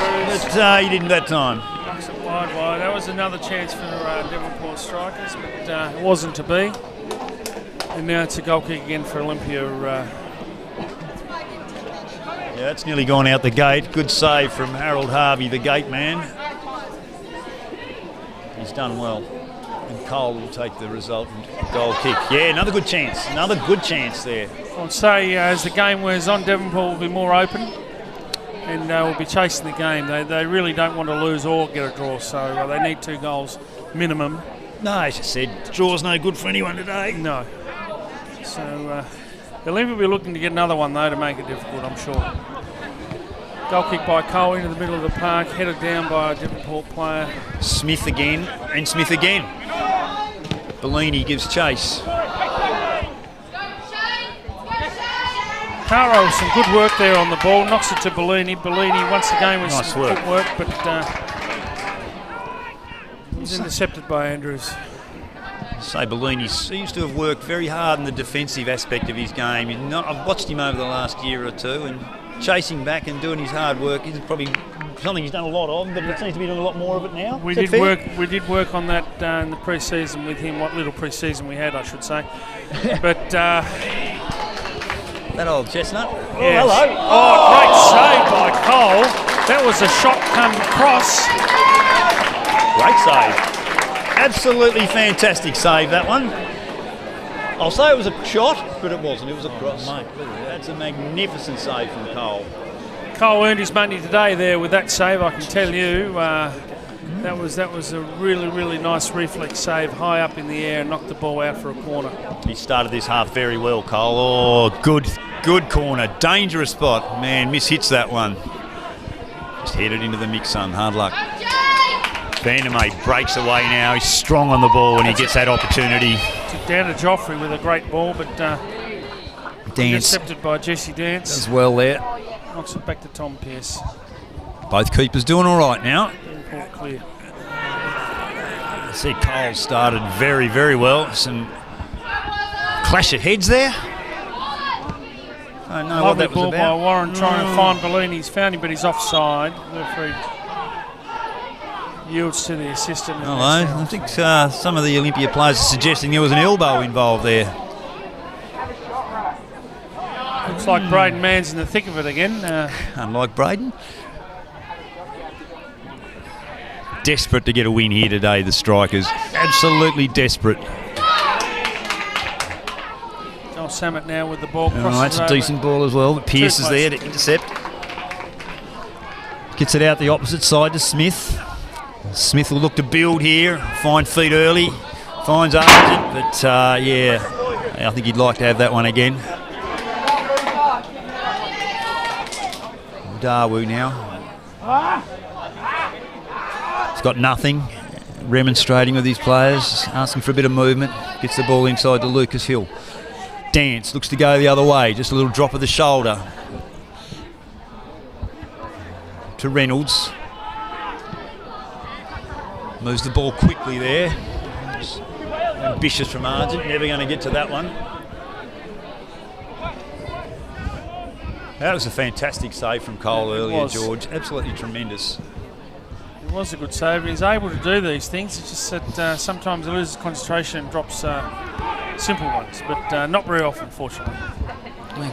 Speaker 3: but he didn't that time.
Speaker 2: Knocks it wide. That was another chance for Devonport strikers, but it wasn't to be. And now it's a goal kick again for Olympia.
Speaker 3: Yeah, that's nearly gone out the gate. Good save from Harold Harvey, the gate man. He's done well. And Cole will take the resultant goal kick. Yeah, another good chance. Another good chance there.
Speaker 2: I'd say as the game wears on, Devonport will be more open and will be chasing the game. They really don't want to lose or get a draw, so they need 2 goals minimum.
Speaker 3: No, as you said, draw's no good for anyone today.
Speaker 2: No. So Olympia will be looking to get another one, though, to make it difficult, I'm sure. Goal kick by Cole into the middle of the park, headed down by a Devonport player.
Speaker 3: Smith again, and Smith again. Bellini gives chase.
Speaker 2: Caro, some good work there on the ball, knocks it to Bellini. Bellini once again with
Speaker 3: nice
Speaker 2: some
Speaker 3: work.
Speaker 2: footwork, but he's intercepted by Andrews.
Speaker 3: Say Bellini seems to have worked very hard in the defensive aspect of his game. I've watched him over the last year or two, and chasing back and doing his hard work is probably something he's done a lot of, but it seems to be doing a lot more of it now.
Speaker 2: We did work on that in the pre-season with him. What little pre-season we had, I should say. But
Speaker 3: that old chestnut.
Speaker 2: Yes.
Speaker 3: Oh, hello.
Speaker 2: Oh, great save by Cole. That was a shot come across.
Speaker 3: Great save. Absolutely fantastic save, that one. I'll say it was a shot, but it wasn't. It was a cross. Mate, that's a magnificent save from Cole.
Speaker 2: Cole earned his money today there with that save, I can tell you. That was a really, really nice reflex save, high up in the air, and knocked the ball out for a corner.
Speaker 3: He started this half very well, Cole. Oh, good corner. Dangerous spot. Man, mishits that one. Just headed into the mix, son. Hard luck. Vandermeer breaks away now. He's strong on the ball when he gets that opportunity.
Speaker 2: Down to Joffrey with a great ball, but intercepted by Jesse Dance.
Speaker 3: Does well there.
Speaker 2: Knocks it back to Tom Pearce.
Speaker 3: Both keepers doing all right now.
Speaker 2: Devonport clear.
Speaker 3: I see Cole started very, very well. Some clash of heads there. I don't know what that was
Speaker 2: ball
Speaker 3: about.
Speaker 2: by Warren trying to find Bellini. He's found him, but he's offside. Referee yields to the assistant.
Speaker 3: Hello. I think some of the Olympia players are suggesting there was an elbow involved there.
Speaker 2: Looks like Braden Mann's in the thick of it again.
Speaker 3: Unlike Braden. Desperate to get a win here today, the Strikers. Absolutely desperate.
Speaker 2: Joel Samet now with the ball.
Speaker 3: Oh, that's a decent ball as well. Pearce is there to intercept. Gets it out the opposite side to Smith. Smith will look to build here, find feet early, finds Argent, but yeah, I think he'd like to have that one again. Dawu now. He's got nothing, remonstrating with his players, asking for a bit of movement, gets the ball inside to Lucas Hill. Dance looks to go the other way, just a little drop of the shoulder. To Reynolds. Moves the ball quickly there. Ambitious from Argent, never going to get to that one. That was a fantastic save from Cole earlier, George. Absolutely tremendous.
Speaker 2: It was a good save. He's able to do these things. It's just that sometimes he loses concentration and drops simple ones, but not very often, fortunately.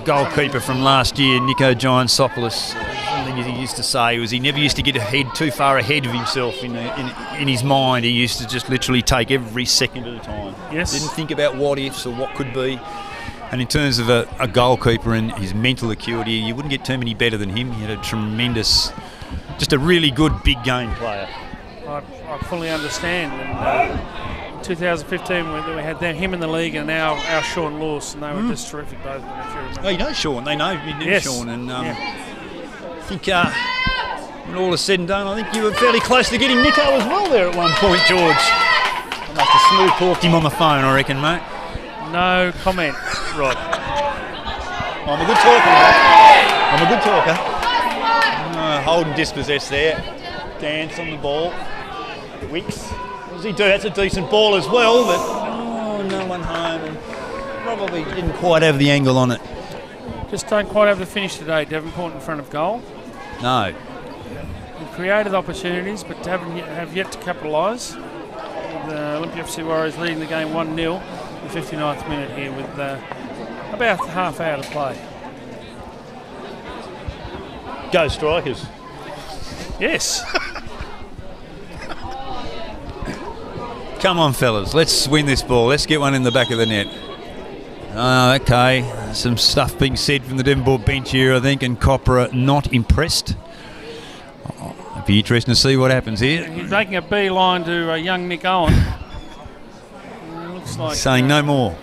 Speaker 3: Goalkeeper from last year, Nico Giansopoulos, one thing he used to say was he never used to get too far ahead of himself in his mind. He used to just literally take every second at a time.
Speaker 2: Yes.
Speaker 3: Didn't think about what ifs or what could be. And in terms of a goalkeeper and his mental acuity, you wouldn't get too many better than him. He had a tremendous, just a really good big game player.
Speaker 2: I fully understand. And, in 2015, we had him in the league, and now our Sean Lewis, and they were just terrific, both of them, if you remember.
Speaker 3: Oh, you know Sean. They know you knew
Speaker 2: Yes.
Speaker 3: Sean. And
Speaker 2: Yeah.
Speaker 3: I think when all is said and done, I think you were fairly close to getting Nico as well there at one point, George. I must have smooth talked him on the phone, I reckon, mate.
Speaker 2: No comment, Rod.
Speaker 3: I'm a good talker, mate. I'm a good talker. Holden dispossessed there. Dance on the ball. Wicks. What does he do? That's a decent ball as well, but no one home. And probably didn't quite have the angle on it.
Speaker 2: Just don't quite have the finish today. Devonport in front of goal.
Speaker 3: No.
Speaker 2: We've created opportunities, but have yet to capitalise. The Olympia FC Warriors leading the game 1-0 in the 59th minute here with about half hour to play.
Speaker 3: Go Strikers.
Speaker 2: Yes.
Speaker 3: Come on, fellas. Let's win this ball. Let's get one in the back of the net. Okay. Some stuff being said from the Devonport bench here, I think, and Copra not impressed. It'd be interesting to see what happens here.
Speaker 2: He's making a beeline to young Nick Owen. Looks like
Speaker 3: Saying no more.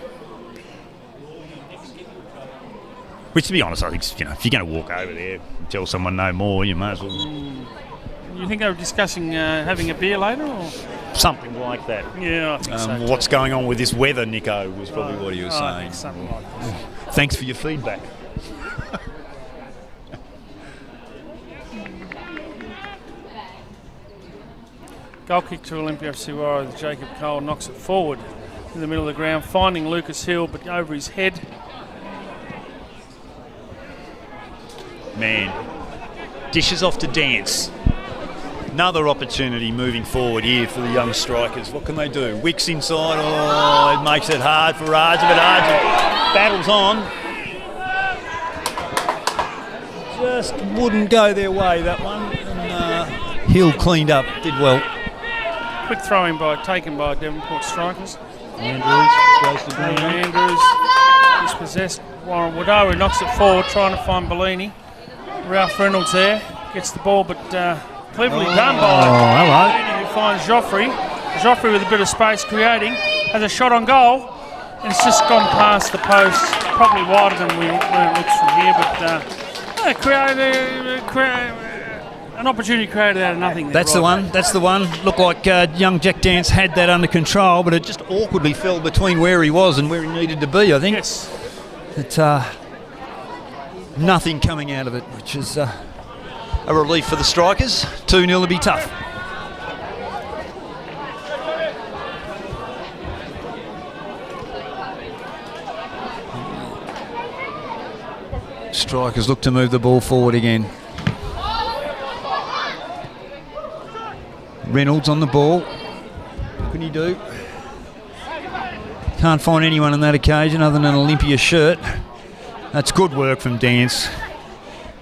Speaker 3: Which, to be honest, I think, if you're going to walk over there and tell someone no more, you might as well.
Speaker 2: You think they were discussing having a beer later, or
Speaker 3: Something like that.
Speaker 2: yeah? I think so.
Speaker 3: What's going on with this weather, Nico, was probably what he was
Speaker 2: I
Speaker 3: saying.
Speaker 2: think something like this.
Speaker 3: Thanks for your feedback.
Speaker 2: Goal kick to Olympia FC Warriors. Jacob Cole knocks it forward in the middle of the ground, finding Lucas Hill, but over his head.
Speaker 3: Man, dishes off to Dance. Another opportunity moving forward here for the young strikers. What can they do? Wicks inside. Oh, it makes it hard for Arjun, but Arjun battles on. Just wouldn't go their way, that one. And Hill cleaned up, did well.
Speaker 2: Quick throw-in taken by Devonport strikers.
Speaker 3: Andrews goes to ground.
Speaker 2: Andrews dispossessed. Warren Wadowa knocks it forward, trying to find Bellini. Ralph Reynolds there gets the ball, but cleverly done by Bellini, who finds Joffrey. Joffrey with a bit of space creating, has a shot on goal, and it's just gone past the post, probably wider than where it looks from here, but an opportunity created out of nothing there.
Speaker 3: That's the one. That's the one. Looked like young Jack Dance had that under control, but it just awkwardly fell between where he was and where he needed to be, I think.
Speaker 2: Yes.
Speaker 3: It's nothing coming out of it, which is a relief for the strikers. 2-0 to be tough. Strikers look to move the ball forward again. Reynolds on the ball. What can he do? Can't find anyone on that occasion other than an Olympia shirt. That's good work from Dance.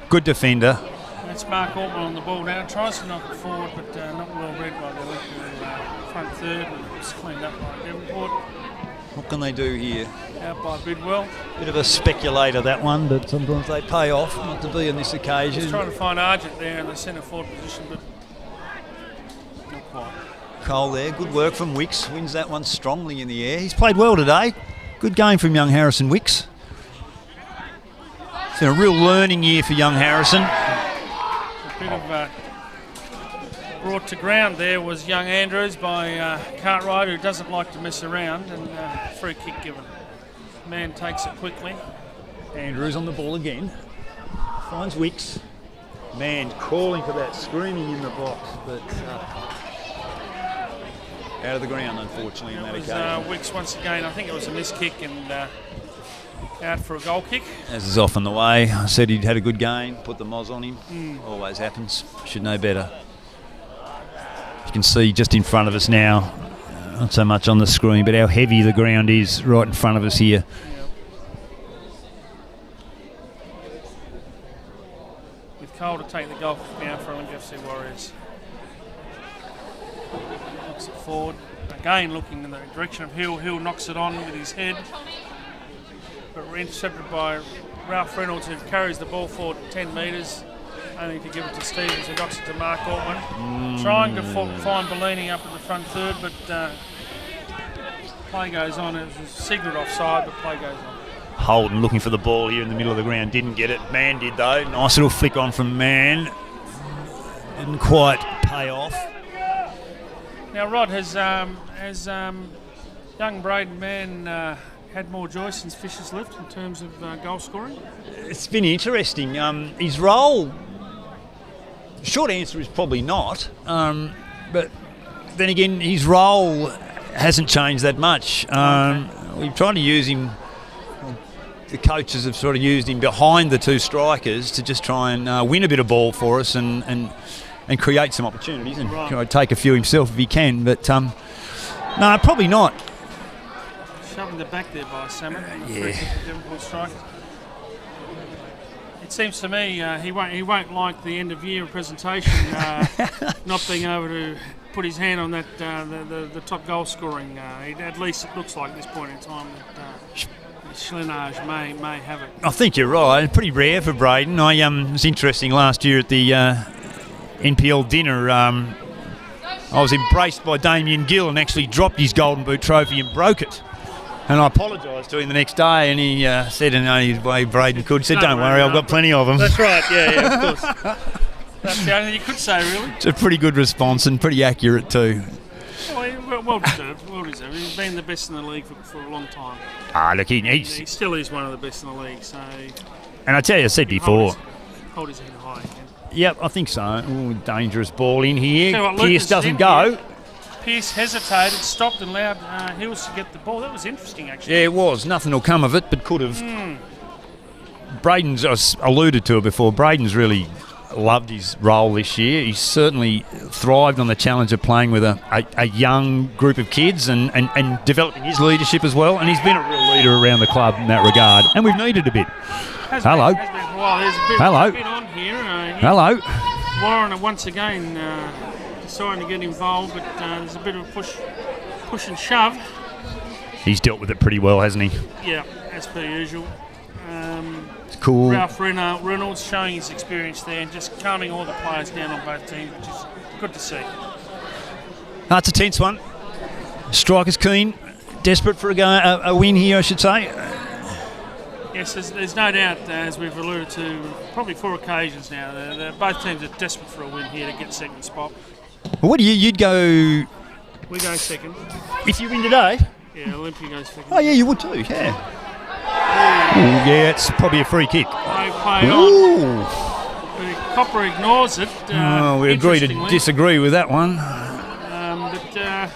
Speaker 3: Good defender.
Speaker 2: That's Mark Altman on the ball now. Tries to knock it forward, but not well read by the Olympia front third. It's cleaned up by Devonport.
Speaker 3: What can they do here?
Speaker 2: Out by Bidwell.
Speaker 3: Bit of a speculator, that one, but sometimes they pay off. Not to be on this occasion.
Speaker 2: He's trying to find Argent there in the centre forward position, but not quite.
Speaker 3: Cole there, good work from Wicks. Wins that one strongly in the air. He's played well today. Good game from young Harrison Wicks. It's been a real learning year for young Harrison.
Speaker 2: A bit of brought to ground there was young Andrews by Cartwright, who doesn't like to mess around, and free kick given. Man takes it quickly.
Speaker 3: Andrews on the ball again. Finds Wicks. Man calling for that, screaming in the box, but out of the ground, unfortunately, in that occasion.
Speaker 2: Wicks once again. I think it was a missed kick and out for a goal kick.
Speaker 3: As is often the way. I said he'd had a good game, put the moz on him. Always happens. Should know better. You can see just in front of us now, not so much on the screen, but how heavy the ground is right in front of us here.
Speaker 2: Yeah. With Cole to take the goal kick now for Olympia FC Warriors. Knocks it forward. Again looking in the direction of Hill. Hill knocks it on with his head. But we're intercepted by Ralph Reynolds, who carries the ball forward 10 metres. only to give it to Stevens, who knocks it to Mark Ortman. Trying to find Bellini up at the front third, but play goes on. It was signalled offside, but play goes on.
Speaker 3: Holden looking for the ball here in the middle of the ground. Didn't get it. Mann did, though. Nice little flick on from Mann. Didn't quite pay off.
Speaker 2: Now, Rod, has young Braden Mann had more joy since Fisher's left in terms of goal scoring?
Speaker 3: It's been interesting. His role, short answer is probably not. But then again, his role hasn't changed that much. We've tried to use him. The coaches have sort of used him behind the two strikers to just try and win a bit of ball for us and create some opportunities and take a few himself if he can. But no, probably not.
Speaker 2: Shoving the back there by Salmon. Devonport strikers. It seems to me he won't like the end of year presentation, not being able to put his hand on that the top goal scoring. At least it looks like at this point in time that Schlenage may have it.
Speaker 3: I think you're right. Pretty rare for Braden. It was interesting last year at the NPL dinner. I was embraced by Damien Gill and actually dropped his Golden Boot trophy and broke it. And I apologised to him the next day, and he said in the way Braden could, said, "Don't worry, I've got plenty of them."
Speaker 2: That's right. Yeah, of course. That's the only thing you could say, really.
Speaker 3: It's a pretty good response and pretty accurate too.
Speaker 2: Well deserved. Well deserved. He's been the best in the league for a long time.
Speaker 3: Look, he
Speaker 2: still is one of the best in the league. So.
Speaker 3: And I tell you, I said before.
Speaker 2: Hold his head high.
Speaker 3: Yep, I think so. Ooh, dangerous ball in here.
Speaker 2: What,
Speaker 3: Pearce doesn't go.
Speaker 2: Here. Pearce hesitated, stopped and allowed Hills to get the ball. That was interesting, actually.
Speaker 3: Yeah, it was. Nothing will come of it, but could have. Braden's, I alluded to it before, Braden's really loved his role this year. He's certainly thrived on the challenge of playing with a young group of kids and developing his leadership as well. And he's been a real leader around the club in that regard. And we've needed a bit. Hello.
Speaker 2: Has been for a while. There's a bit,
Speaker 3: Hello.
Speaker 2: bit on here.
Speaker 3: Hello.
Speaker 2: Warren once again deciding to get involved, but there's a bit of a push and shove.
Speaker 3: He's dealt with it pretty well, hasn't he?
Speaker 2: Yeah, as per usual.
Speaker 3: It's cool.
Speaker 2: Ralph Reynolds showing his experience there and just calming all the players down on both teams, which is good to see.
Speaker 3: That's a tense one. Strikers keen, desperate for a win here, I should say.
Speaker 2: Yes, there's no doubt, as we've alluded to, probably 4 occasions now. Both teams are desperate for a win here to get second spot.
Speaker 3: Well, what do you'd go?
Speaker 2: We go second.
Speaker 3: If you win today?
Speaker 2: Yeah, Olympia goes second.
Speaker 3: Oh, yeah, you would too, yeah. Ooh, yeah, it's probably a free kick.
Speaker 2: Play
Speaker 3: Ooh.
Speaker 2: on. But Copper ignores it.
Speaker 3: We agree to disagree with that one.
Speaker 2: But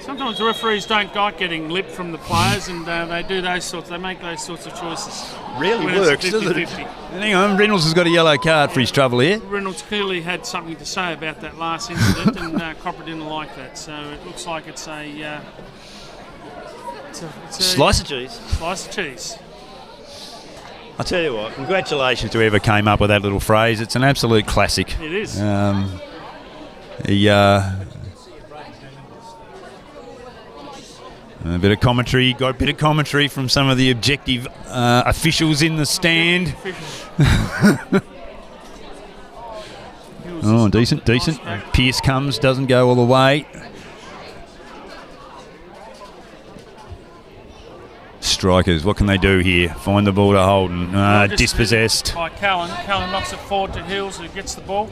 Speaker 2: sometimes the referees don't like getting lip from the players, and they make those sorts of choices.
Speaker 3: Really
Speaker 2: when
Speaker 3: works,
Speaker 2: it's 50-50.
Speaker 3: doesn't it? Hang on, Reynolds has got a yellow card for his trouble here.
Speaker 2: Reynolds clearly had something to say about that last incident, and Copper didn't like that. So it looks like it's a
Speaker 3: slice of cheese.
Speaker 2: Slice of cheese.
Speaker 3: I tell you what, congratulations to whoever came up with that little phrase. It's an absolute classic.
Speaker 2: It is.
Speaker 3: A bit of commentary, got a bit of commentary from some of the objective officials in the stand. Oh, decent. Pearce comes, doesn't go all the way. Strikers, what can they do here? Find the ball to Holden. Dispossessed.
Speaker 2: By Callan. Callan knocks it forward to Hills, who gets the ball.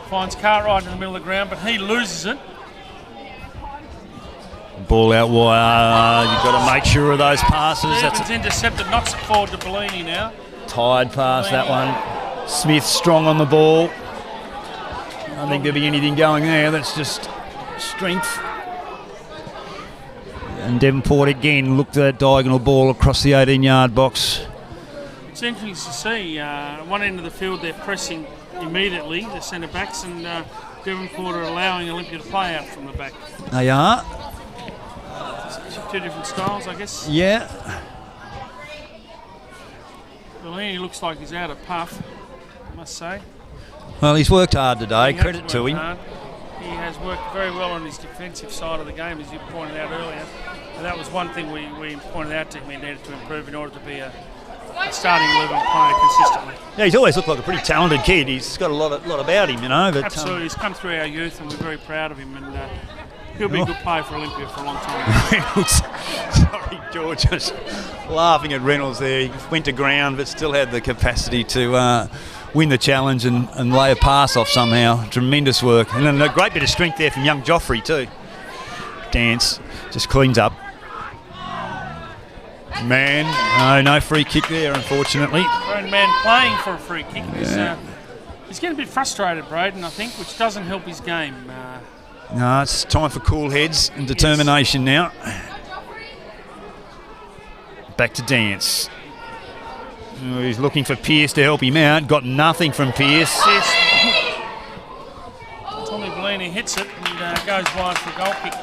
Speaker 2: Finds Cartwright in the middle of the ground, but he loses it.
Speaker 3: Ball out wide. You've got to make sure of those passes.
Speaker 2: Stevens intercepted, knocks it forward to Bellini now.
Speaker 3: Tired pass, that one. Smith strong on the ball. I don't think there'll be anything going there. That's just strength. And Devonport again looked at that diagonal ball across the 18-yard box.
Speaker 2: It's interesting to see. One end of the field, they're pressing immediately, the centre-backs, and Devonport are allowing Olympia to play out from the back.
Speaker 3: They are.
Speaker 2: Two different styles, I guess.
Speaker 3: Yeah.
Speaker 2: Bellini looks like he's out of puff, I must say.
Speaker 3: Well, he's worked hard today. Credit to him.
Speaker 2: Hard. He has worked very well on his defensive side of the game, as you pointed out earlier. And that was one thing we pointed out to him he needed to improve in order to be a starting 11 player consistently.
Speaker 3: Yeah, he's always looked like a pretty talented kid. He's got a lot about him, you know. But,
Speaker 2: absolutely, he's come through our youth, and we're very proud of him. And he'll be a good player for Olympia for a long time.
Speaker 3: Reynolds, sorry, George, just laughing at Reynolds there. He went to ground, but still had the capacity to win the challenge and lay a pass off somehow. Tremendous work, and then a great bit of strength there from young Joffrey too. Dance just cleans up. Man, no free kick there, unfortunately.
Speaker 2: Braden Mann playing for a free kick. He's getting a bit frustrated, Braden, I think, which doesn't help his game.
Speaker 3: No, it's time for cool heads and determination now. Back to Dance. Oh, he's looking for Pearce to help him out. Got nothing from Pearce.
Speaker 2: Yes. Tommy Bellini hits it and goes wide for a goal kick.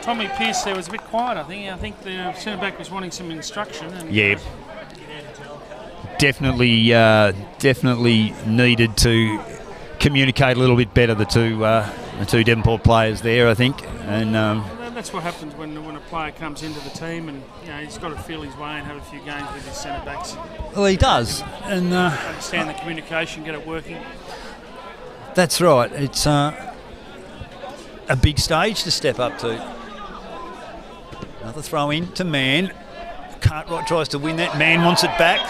Speaker 2: Tommy Pearce there was a bit quiet, I think. I think the centre-back was wanting some instruction. And,
Speaker 3: yeah. Definitely needed to communicate a little bit better, the two Devonport players there, I think. And
Speaker 2: that's what happens when a player comes into the team, and he's got to feel his way and have a few games with his centre-backs.
Speaker 3: Well, he does. And
Speaker 2: understand the communication, get it working.
Speaker 3: That's right. It's a big stage to step up to. Another throw in to Mann. Cartwright tries to win that. Mann wants it back.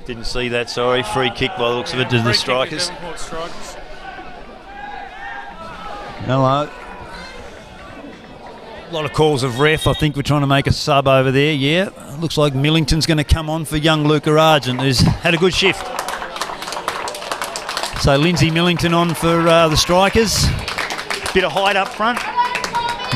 Speaker 3: Didn't see that, sorry. Free kick by the looks of it to the Strikers. Hello. A lot of calls of ref. I think we're trying to make a sub over there. Yeah. Looks like Millington's going to come on for young Luca Argent, who's had a good shift. So Lindsay Millington on for the Strikers. Bit of height up front.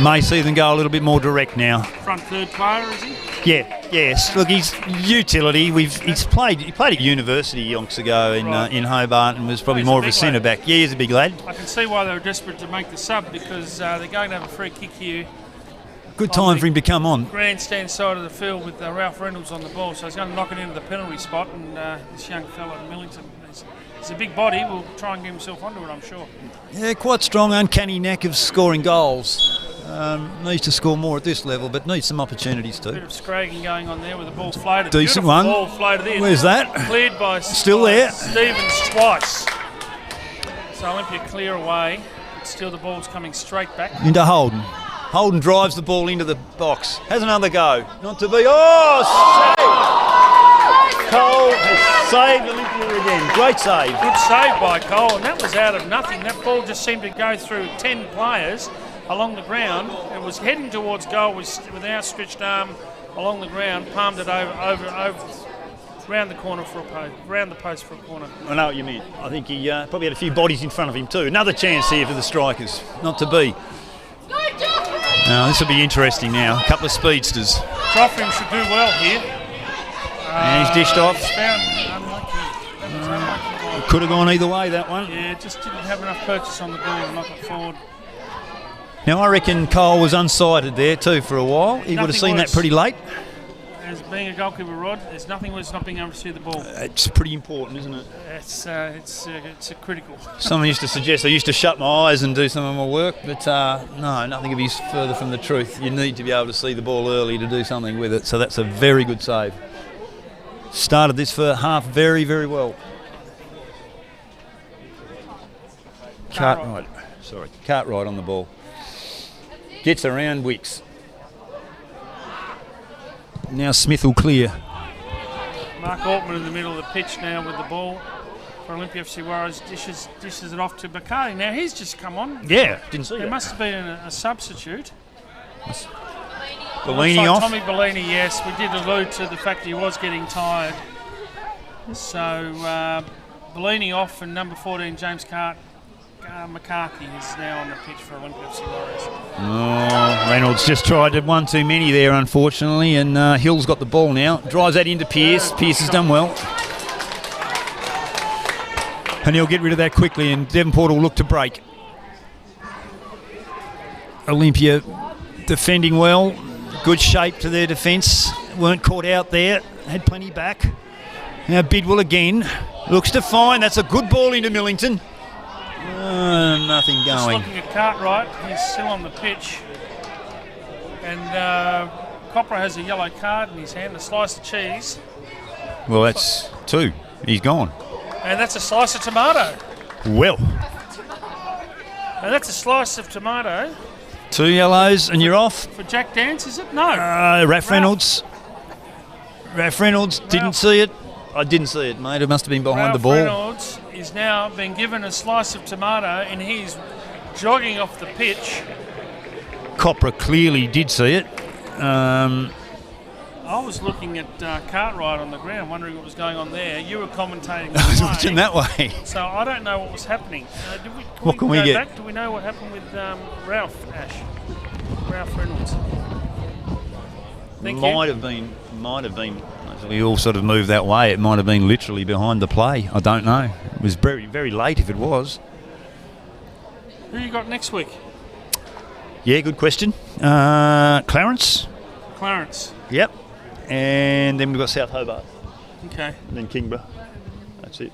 Speaker 3: May see them go a little bit more direct now.
Speaker 2: Front third player, is he?
Speaker 3: Yeah, yes. Look, he's utility. He played at university yonks ago in Hobart and was probably more of a centre back. Yeah, he's a big lad.
Speaker 2: I can see why they were desperate to make the sub, because they're going to have a free kick here.
Speaker 3: Good time for him to come on.
Speaker 2: Grandstand side of the field with Ralph Reynolds on the ball, so he's going to knock it into the penalty spot, and this young fella Millington, he's a big body, will try and get himself onto it, I'm sure.
Speaker 3: Yeah, quite strong, uncanny knack of scoring goals. Needs to score more at this level, but needs some opportunities too.
Speaker 2: Bit of scragging going on there with the ball floated.
Speaker 3: Decent
Speaker 2: Beautiful
Speaker 3: one.
Speaker 2: Ball floated in.
Speaker 3: Where's that?
Speaker 2: Cleared by
Speaker 3: Still there.
Speaker 2: Stevens twice. So Olympia clear away. Still the ball's coming straight back.
Speaker 3: Into Holden. Holden drives the ball into the box. Has another go. Not to be. Oh, save! Cole has saved Olympia again. Great save.
Speaker 2: Good save by Cole, and that was out of nothing. That ball just seemed to go through 10 players along the ground. It was heading towards goal with an outstretched arm along the ground, palmed it over round the corner for a post, round the post for a corner.
Speaker 3: I know what you mean. I think he probably had a few bodies in front of him too. Another chance here for the Strikers. Not to be. Now this will be interesting now. A couple of speedsters.
Speaker 2: Joffrey should do well here.
Speaker 3: And he's dished off.
Speaker 2: Unlucky.
Speaker 3: Could have gone either way, that one.
Speaker 2: Yeah, just didn't have enough purchase on the ball to knock it forward.
Speaker 3: Now I reckon Cole was unsighted there too for a while. He would have seen that pretty late.
Speaker 2: As being a goalkeeper, Rod, there's nothing worse than not being able to see the ball.
Speaker 3: It's pretty important, isn't it?
Speaker 2: It's a critical.
Speaker 3: Someone used to suggest I used to shut my eyes and do some of my work, but no, nothing could be further from the truth. You need to be able to see the ball early to do something with it, so that's a very good save. Started this first half very, very well. Cartwright on the ball. Gets around Wicks. Now Smith will clear.
Speaker 2: Mark Altman in the middle of the pitch now with the ball for Olympia FC Warriors. Dishes it off to Bacardi. Now he's just come on.
Speaker 3: Yeah, didn't see that.
Speaker 2: There must have been a substitute.
Speaker 3: Bellini
Speaker 2: like
Speaker 3: off.
Speaker 2: Tommy Bellini, yes. We did allude to the fact he was getting tired. So Bellini off, and number 14, James McCarthy is now on the pitch for Olympia FC Warriors.
Speaker 3: Oh, Reynolds just tried one too many there, unfortunately, and Hill's got the ball now. Drives that into Pearce. Pearce has done well. And he'll get rid of that quickly, and Devonport will look to break. Olympia defending well. Good shape to their defence. Weren't caught out there. Had plenty back. Now Bidwell again. Looks to find. That's a good ball into Millington. Nothing going.
Speaker 2: Just looking at Cartwright, he's still on the pitch, and Copra has a yellow card in his hand, a slice of cheese.
Speaker 3: Well, that's 2. He's gone.
Speaker 2: And that's a slice of tomato.
Speaker 3: Well,
Speaker 2: And that's a slice of tomato
Speaker 3: 2 yellows and you're off.
Speaker 2: for Jack Dance, is it? No.
Speaker 3: Ralph Reynolds. Ralph Reynolds didn't see it. I didn't see it, mate. It must have been behind
Speaker 2: Ralph
Speaker 3: the ball.
Speaker 2: Reynolds is now being given a slice of tomato and he's jogging off the pitch.
Speaker 3: Copra clearly did see it.
Speaker 2: I was looking at Cartwright on the ground, wondering what was going on there. You were commentating.
Speaker 3: I was watching that way.
Speaker 2: So I don't know what was happening.
Speaker 3: What can we
Speaker 2: go
Speaker 3: get?
Speaker 2: Back? Do we know what happened with Ralph Reynolds? Thank
Speaker 3: Might have been. We all sort of moved that way. It might have been literally behind the play. I don't know. It was very, very late if it was.
Speaker 2: Who you got next week?
Speaker 3: Yeah, good question. Clarence.
Speaker 2: Clarence.
Speaker 3: Yep. And then we've got South Hobart.
Speaker 2: Okay.
Speaker 3: And then Kingborough. That's it.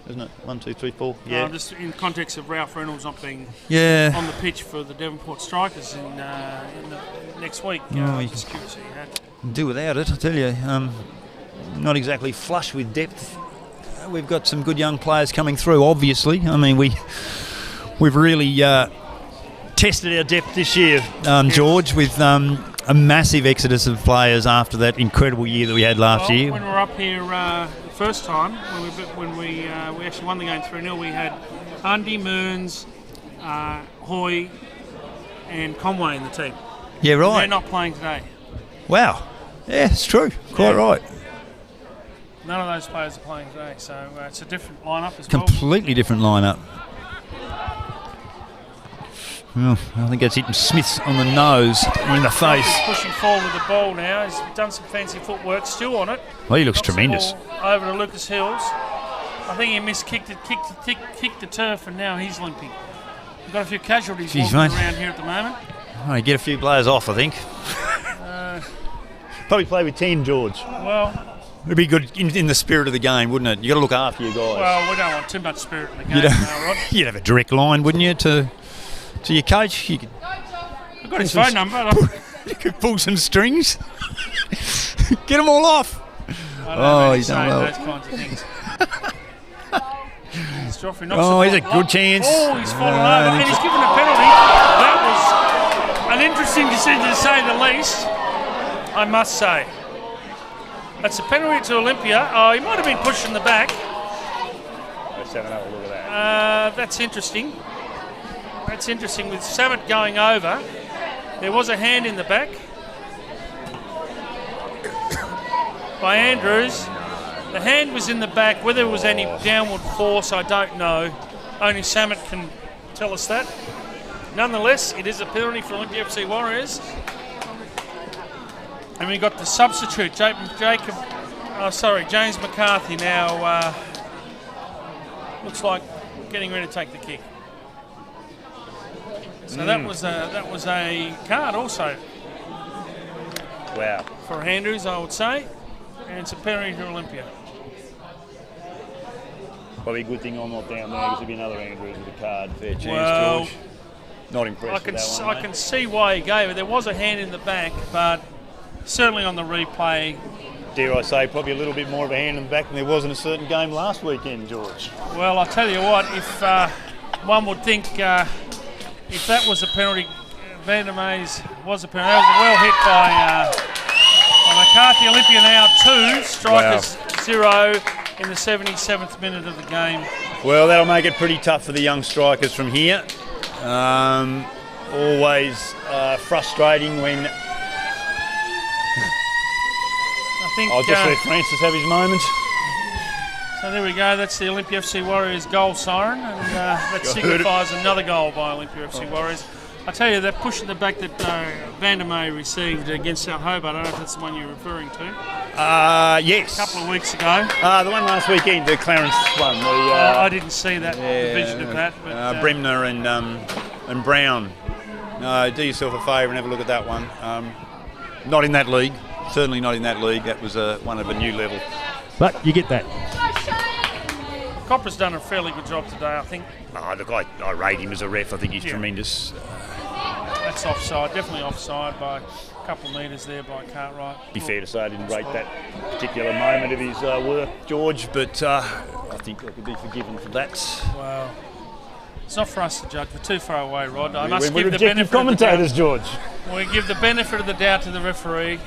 Speaker 3: Isn't it? 1, 2, 3, 4. Yeah.
Speaker 2: Just in context of Ralph Reynolds not being
Speaker 3: Yeah.
Speaker 2: on the pitch for the Devonport Strikers in the next week.
Speaker 3: Oh,
Speaker 2: Just curious who you had.
Speaker 3: Do without it, I tell you. Not exactly flush with depth. We've got some good young players coming through, obviously. I mean, we've really tested our depth this year, George, with a massive exodus of players after that incredible year that we had last year.
Speaker 2: When we were up here the first time, when we actually won the game 3-0, we had Andy, Mearns, Hoy and Conway in the team.
Speaker 3: Yeah, right.
Speaker 2: They're not playing today.
Speaker 3: Wow. Yeah, it's true. Quite right.
Speaker 2: None of those players are playing today, so it's a different lineup as
Speaker 3: Completely different lineup. Well, I think that's hitting Smiths on the nose or in the face.
Speaker 2: He's pushing forward with the ball now. He's done some fancy footwork, still on it.
Speaker 3: Well, he looks
Speaker 2: Knocks the
Speaker 3: tremendous.
Speaker 2: ball over to Lucas Hills. I think he kicked the turf, and now he's limping. We've got a few casualties walking around here at the moment.
Speaker 3: Oh, get a few players off, I think. Probably play with 10, George.
Speaker 2: Well,
Speaker 3: it'd be good in the spirit of the game, wouldn't it? You got to look after your guys.
Speaker 2: well, we don't want too much spirit in the game, Rod.
Speaker 3: You'd have a direct line, wouldn't you, to your coach? You could,
Speaker 2: I've got his phone number.
Speaker 3: you could pull some strings. Get them all off.
Speaker 2: I don't know
Speaker 3: he's done well.
Speaker 2: those kinds of things. Joffrey knocks
Speaker 3: Oh,
Speaker 2: the
Speaker 3: he's a
Speaker 2: ball
Speaker 3: good
Speaker 2: up.
Speaker 3: chance.
Speaker 2: Oh, he's fallen over, and he's given a penalty. That was an interesting decision, to say the least, I must say. That's a penalty to Olympia. Oh, he might have been pushed in the back.
Speaker 3: Let's have another look at that.
Speaker 2: That's interesting. That's interesting. With Samet going over, there was a hand in the back by Andrews. The hand was in the back. Whether there was any downward force, I don't know. Only Samet can tell us that. Nonetheless, it is a penalty for Olympia FC Warriors. And we got the substitute, James McCarthy now looks like getting ready to take the kick. So that was a card also.
Speaker 3: Wow.
Speaker 2: For Andrews, I would say. And it's a penalty to Olympia.
Speaker 3: Probably a good thing I'm not down there because there'll be another Andrews with a card. Fair chance,
Speaker 2: Well,
Speaker 3: George. Not impressed with that one,
Speaker 2: I can see why he gave it. There was a hand in the back, but certainly on the replay.
Speaker 3: Dare I say, probably a little bit more of a hand in the back than there was in a certain game last weekend, George.
Speaker 2: Well, I'll tell you what, if one would think if that was a penalty, Vandermeer's was a penalty. That was well hit by McCarthy. Olympia now 2, Strikers 0 in the 77th minute of the game.
Speaker 3: Well, that'll make it pretty tough for the young strikers from here. Always frustrating when...
Speaker 2: I think
Speaker 3: I'll just let Francis have his moment.
Speaker 2: so there we go, that's the Olympia FC Warriors goal siren, and that signifies another goal by Olympia FC Warriors. I tell you, that push in the back that Vandermeer received against South Hobart, I don't know if that's the one you're referring to.
Speaker 3: Yes.
Speaker 2: A couple of weeks ago.
Speaker 3: The one last weekend, the Clarence one.
Speaker 2: I didn't see that division of that. But,
Speaker 3: Bremner and Brown. Do yourself a favour and have a look at that one. Not in that league. Certainly not in that league. That was one of a new level. But you get that.
Speaker 2: Copra's done a fairly good job today, I think.
Speaker 3: Look, I rate him as a ref. I think he's tremendous.
Speaker 2: looks offside, definitely offside by a couple of metres there by Cartwright.
Speaker 3: Be fair to say I didn't rate that particular moment of his work, George, but I think I could be forgiven for that.
Speaker 2: Wow. It's not for us to judge. We're too far away, Rod. I
Speaker 3: We're
Speaker 2: must give the
Speaker 3: objective
Speaker 2: benefit
Speaker 3: commentators,
Speaker 2: of the doubt.
Speaker 3: George.
Speaker 2: We give the benefit of the doubt to the referee.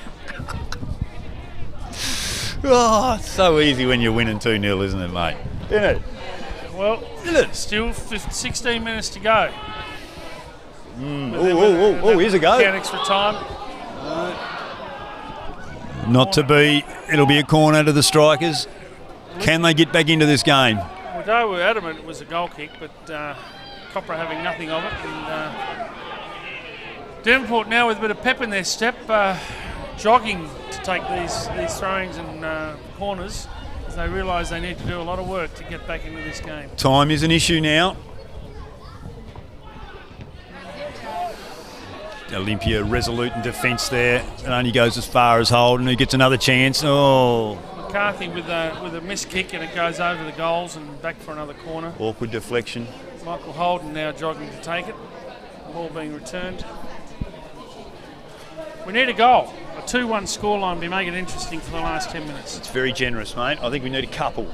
Speaker 3: Oh, it's so easy when you're winning 2-0, isn't it, mate? Isn't it?
Speaker 2: Well, still 16 minutes to go.
Speaker 3: Oh, here's a go.
Speaker 2: Count extra time.
Speaker 3: Not to be. It'll be a corner to the strikers. Can they get back into this game?
Speaker 2: Although we're adamant it was a goal kick, but Copra having nothing of it. And Devonport now with a bit of pep in their step, jogging to take these throw-ins and corners, as they realise they need to do a lot of work to get back into this game.
Speaker 3: Time is an issue now. Olympia resolute in defence there. It only goes as far as Holden, who gets another chance. Oh.
Speaker 2: McCarthy with a missed kick, and it goes over the goals and back for another corner.
Speaker 3: Awkward deflection.
Speaker 2: Michael Holden now jogging to take it. The ball being returned. We need a goal. A 2-1 scoreline will make it interesting for the last 10 minutes.
Speaker 3: It's very generous, mate. I think we need a couple.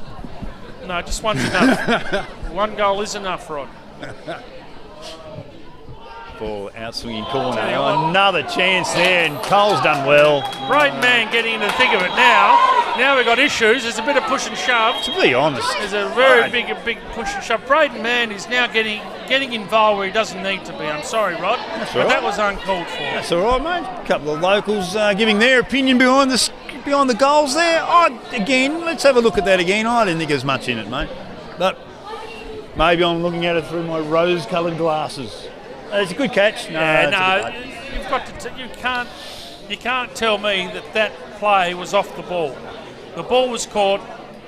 Speaker 2: No, just one's enough. One goal is enough, Rod.
Speaker 3: Ball outswinging corner. Another chance there, and Cole's done well.
Speaker 2: Braden Mann getting into the thick of it now. Now we've got issues. There's a bit of push and shove.
Speaker 3: To be honest,
Speaker 2: there's a very big push and shove. Braden Mann is now getting involved where he doesn't need to be. I'm sorry, Rod, but that was uncalled for.
Speaker 3: That's all right, mate. A couple of locals giving their opinion behind the goals there. Again, let's have a look at that again. I didn't think there's much in it, mate. But maybe I'm looking at it through my rose-coloured glasses. It's a good catch.
Speaker 2: You've got to. You can't tell me that play was off the ball. The ball was caught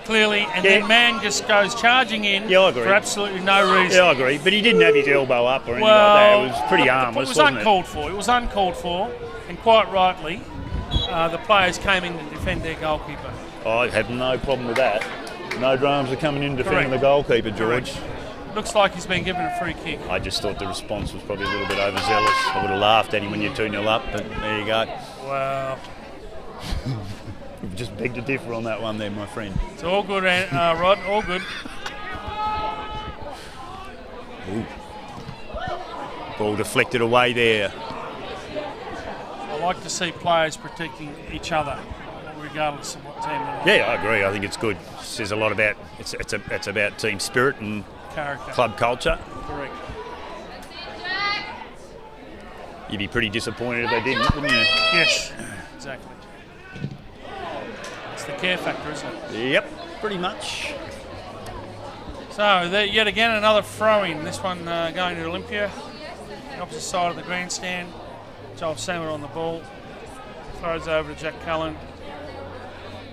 Speaker 2: clearly, and then Mann just goes charging in for absolutely no reason.
Speaker 3: Yeah, I agree. But he didn't have his elbow up or anything like that. It was pretty harmless, wasn't it?
Speaker 2: It was uncalled for, and quite rightly, the players came in to defend their goalkeeper.
Speaker 3: I have no problem with that. No dramas are coming in defending the goalkeeper, George.
Speaker 2: Correct. Looks like he's been given a free kick.
Speaker 3: I just thought the response was probably a little bit overzealous. I would have laughed at him when you're 2-0 up, but there you go.
Speaker 2: Wow.
Speaker 3: You've just begged to differ on that one there, my friend.
Speaker 2: It's all good, Rod, all good.
Speaker 3: Ooh. Ball deflected away there.
Speaker 2: I like to see players protecting each other, regardless of what team they're in.
Speaker 3: Yeah, I agree. I think it's good. It says a lot about it's about team spirit and
Speaker 2: character,
Speaker 3: club culture.
Speaker 2: Correct.
Speaker 3: You'd be pretty disappointed if they didn't, wouldn't you?
Speaker 2: Yes, exactly. It's the care factor, isn't it?
Speaker 3: Yep, pretty much.
Speaker 2: So yet again another throw-in. This one going to Olympia, the opposite side of the grandstand. Joel Salmon on the ball, throws over to Jack Cullen.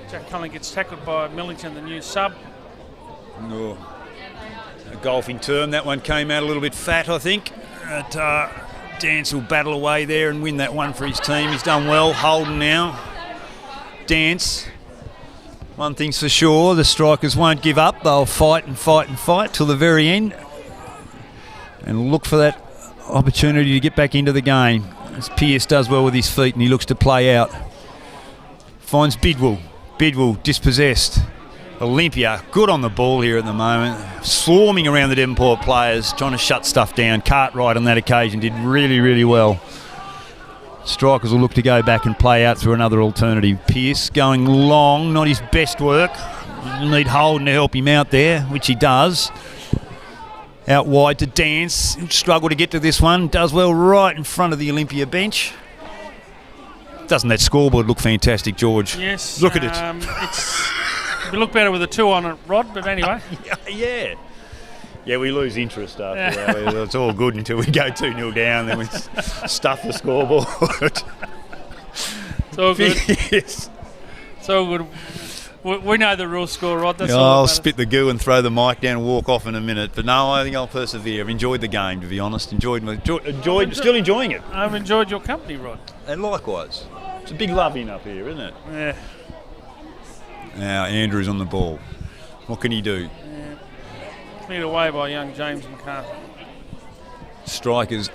Speaker 2: Jack Cullen gets tackled by Millington, the new sub.
Speaker 3: No. A golfing term, that one came out a little bit fat, I think. Dance will battle away there and win that one for his team. He's done well. Holden now. Dance. One thing's for sure, the strikers won't give up. They'll fight and fight and fight till the very end and look for that opportunity to get back into the game. As Pearce does well with his feet and he looks to play out. Finds Bidwell. Bidwell dispossessed. Olympia, good on the ball here at the moment. Swarming around the Devonport players, trying to shut stuff down. Cartwright on that occasion did really, really well. Strikers will look to go back and play out through another alternative. Pearce going long, not his best work. You'll need Holden to help him out there, which he does. Out wide to Dance. Struggle to get to this one. Does well right in front of the Olympia bench. Doesn't that scoreboard look fantastic, George?
Speaker 2: Yes.
Speaker 3: Look at it.
Speaker 2: We look better with a 2 on it, Rod, but anyway.
Speaker 3: Yeah. Yeah, we lose interest after that. It's all good until we go 2-0 down, then we stuff the scoreboard.
Speaker 2: It's all good.
Speaker 3: Yes.
Speaker 2: It's all good. We know the real score, Rod. That's all
Speaker 3: I'll spit the goo and throw the mic down and walk off in a minute. But no, I think I'll persevere. I've enjoyed the game, to be honest. Still enjoying it.
Speaker 2: I've enjoyed your company, Rod.
Speaker 3: And likewise. It's a big loving up here, isn't it?
Speaker 2: Yeah.
Speaker 3: Now Andrew's on the ball. What can he do?
Speaker 2: Cleared away by young James McCarthy.
Speaker 3: Strikers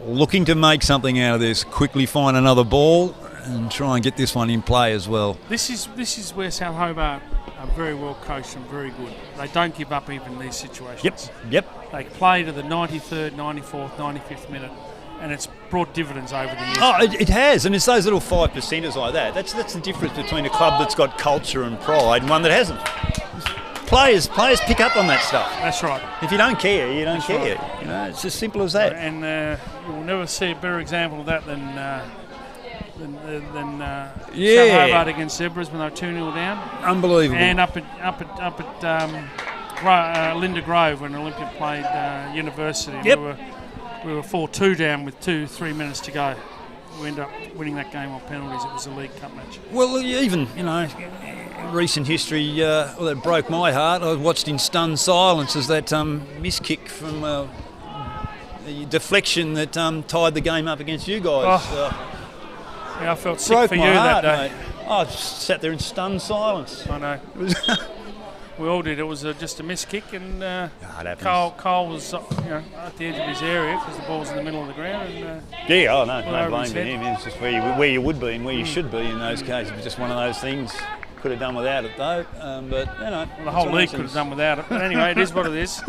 Speaker 3: looking to make something out of this, quickly find another ball and try and get this one in play as well.
Speaker 2: This is where South Hobart are very well coached and very good. They don't give up even in these situations.
Speaker 3: Yep.
Speaker 2: They play to the 93rd, 94th, 95th minute, and it's brought dividends over the years.
Speaker 3: Oh, it has, and it's those little 5%ers like that. That's the difference between a club that's got culture and pride and one that hasn't. Players pick up on that stuff.
Speaker 2: That's right.
Speaker 3: If you don't care, you don't
Speaker 2: That's
Speaker 3: care.
Speaker 2: right.
Speaker 3: You know, it's as simple as that.
Speaker 2: And you'll never see a better example of that than
Speaker 3: Yeah.
Speaker 2: South Hobart against Zebras when they were 2-0 down.
Speaker 3: Unbelievable.
Speaker 2: And up at Linda Grove when Olympia played University.
Speaker 3: Yep.
Speaker 2: We were 4-2 down with 2-3 minutes to go. We ended up winning that game on penalties. It was a League Cup match.
Speaker 3: Well, even, recent history, that broke my heart. I watched in stunned silence as that miss kick from the deflection that tied the game up against you guys.
Speaker 2: Yeah, I felt sick
Speaker 3: Broke
Speaker 2: for
Speaker 3: my
Speaker 2: you
Speaker 3: heart,
Speaker 2: that day.
Speaker 3: mate. I just sat there in stunned silence.
Speaker 2: I know. We all did. It was just a miss kick, and
Speaker 3: it happens.
Speaker 2: Cole was at the edge of his area because the ball was in the middle of the ground. And,
Speaker 3: No blame to him. It's just where you would be and where you should be in those cases. It's just one of those things. Could have done without it though. But
Speaker 2: the whole league could have done without it. But anyway, it is what it is.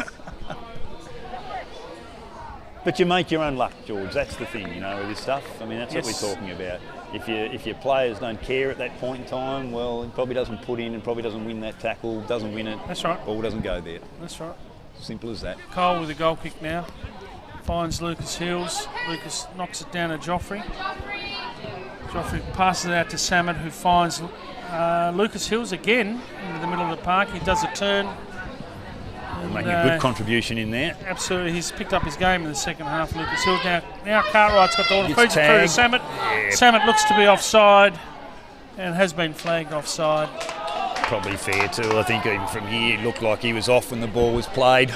Speaker 3: But you make your own luck, George. That's the thing, with this stuff. I mean, that's what we're talking about. If your players don't care at that point in time, well, it probably doesn't put in and probably doesn't win that tackle, doesn't win it.
Speaker 2: That's right.
Speaker 3: Ball doesn't go there.
Speaker 2: That's right.
Speaker 3: Simple as that.
Speaker 2: Cole with a goal kick now. Finds Lucas Hills. Lucas knocks it down to Joffrey. Joffrey passes it out to Samet, who finds Lucas Hills again into the middle of the park. He does a turn.
Speaker 3: Making a good contribution in there.
Speaker 2: Absolutely, he's picked up his game in the second half. Lucas Hills now Cartwright's got the order. Feeds it through to Samet.
Speaker 3: Yeah.
Speaker 2: Samet looks to be offside and has been flagged offside.
Speaker 3: Probably fair too. I think even from here it looked like he was off when the ball was played.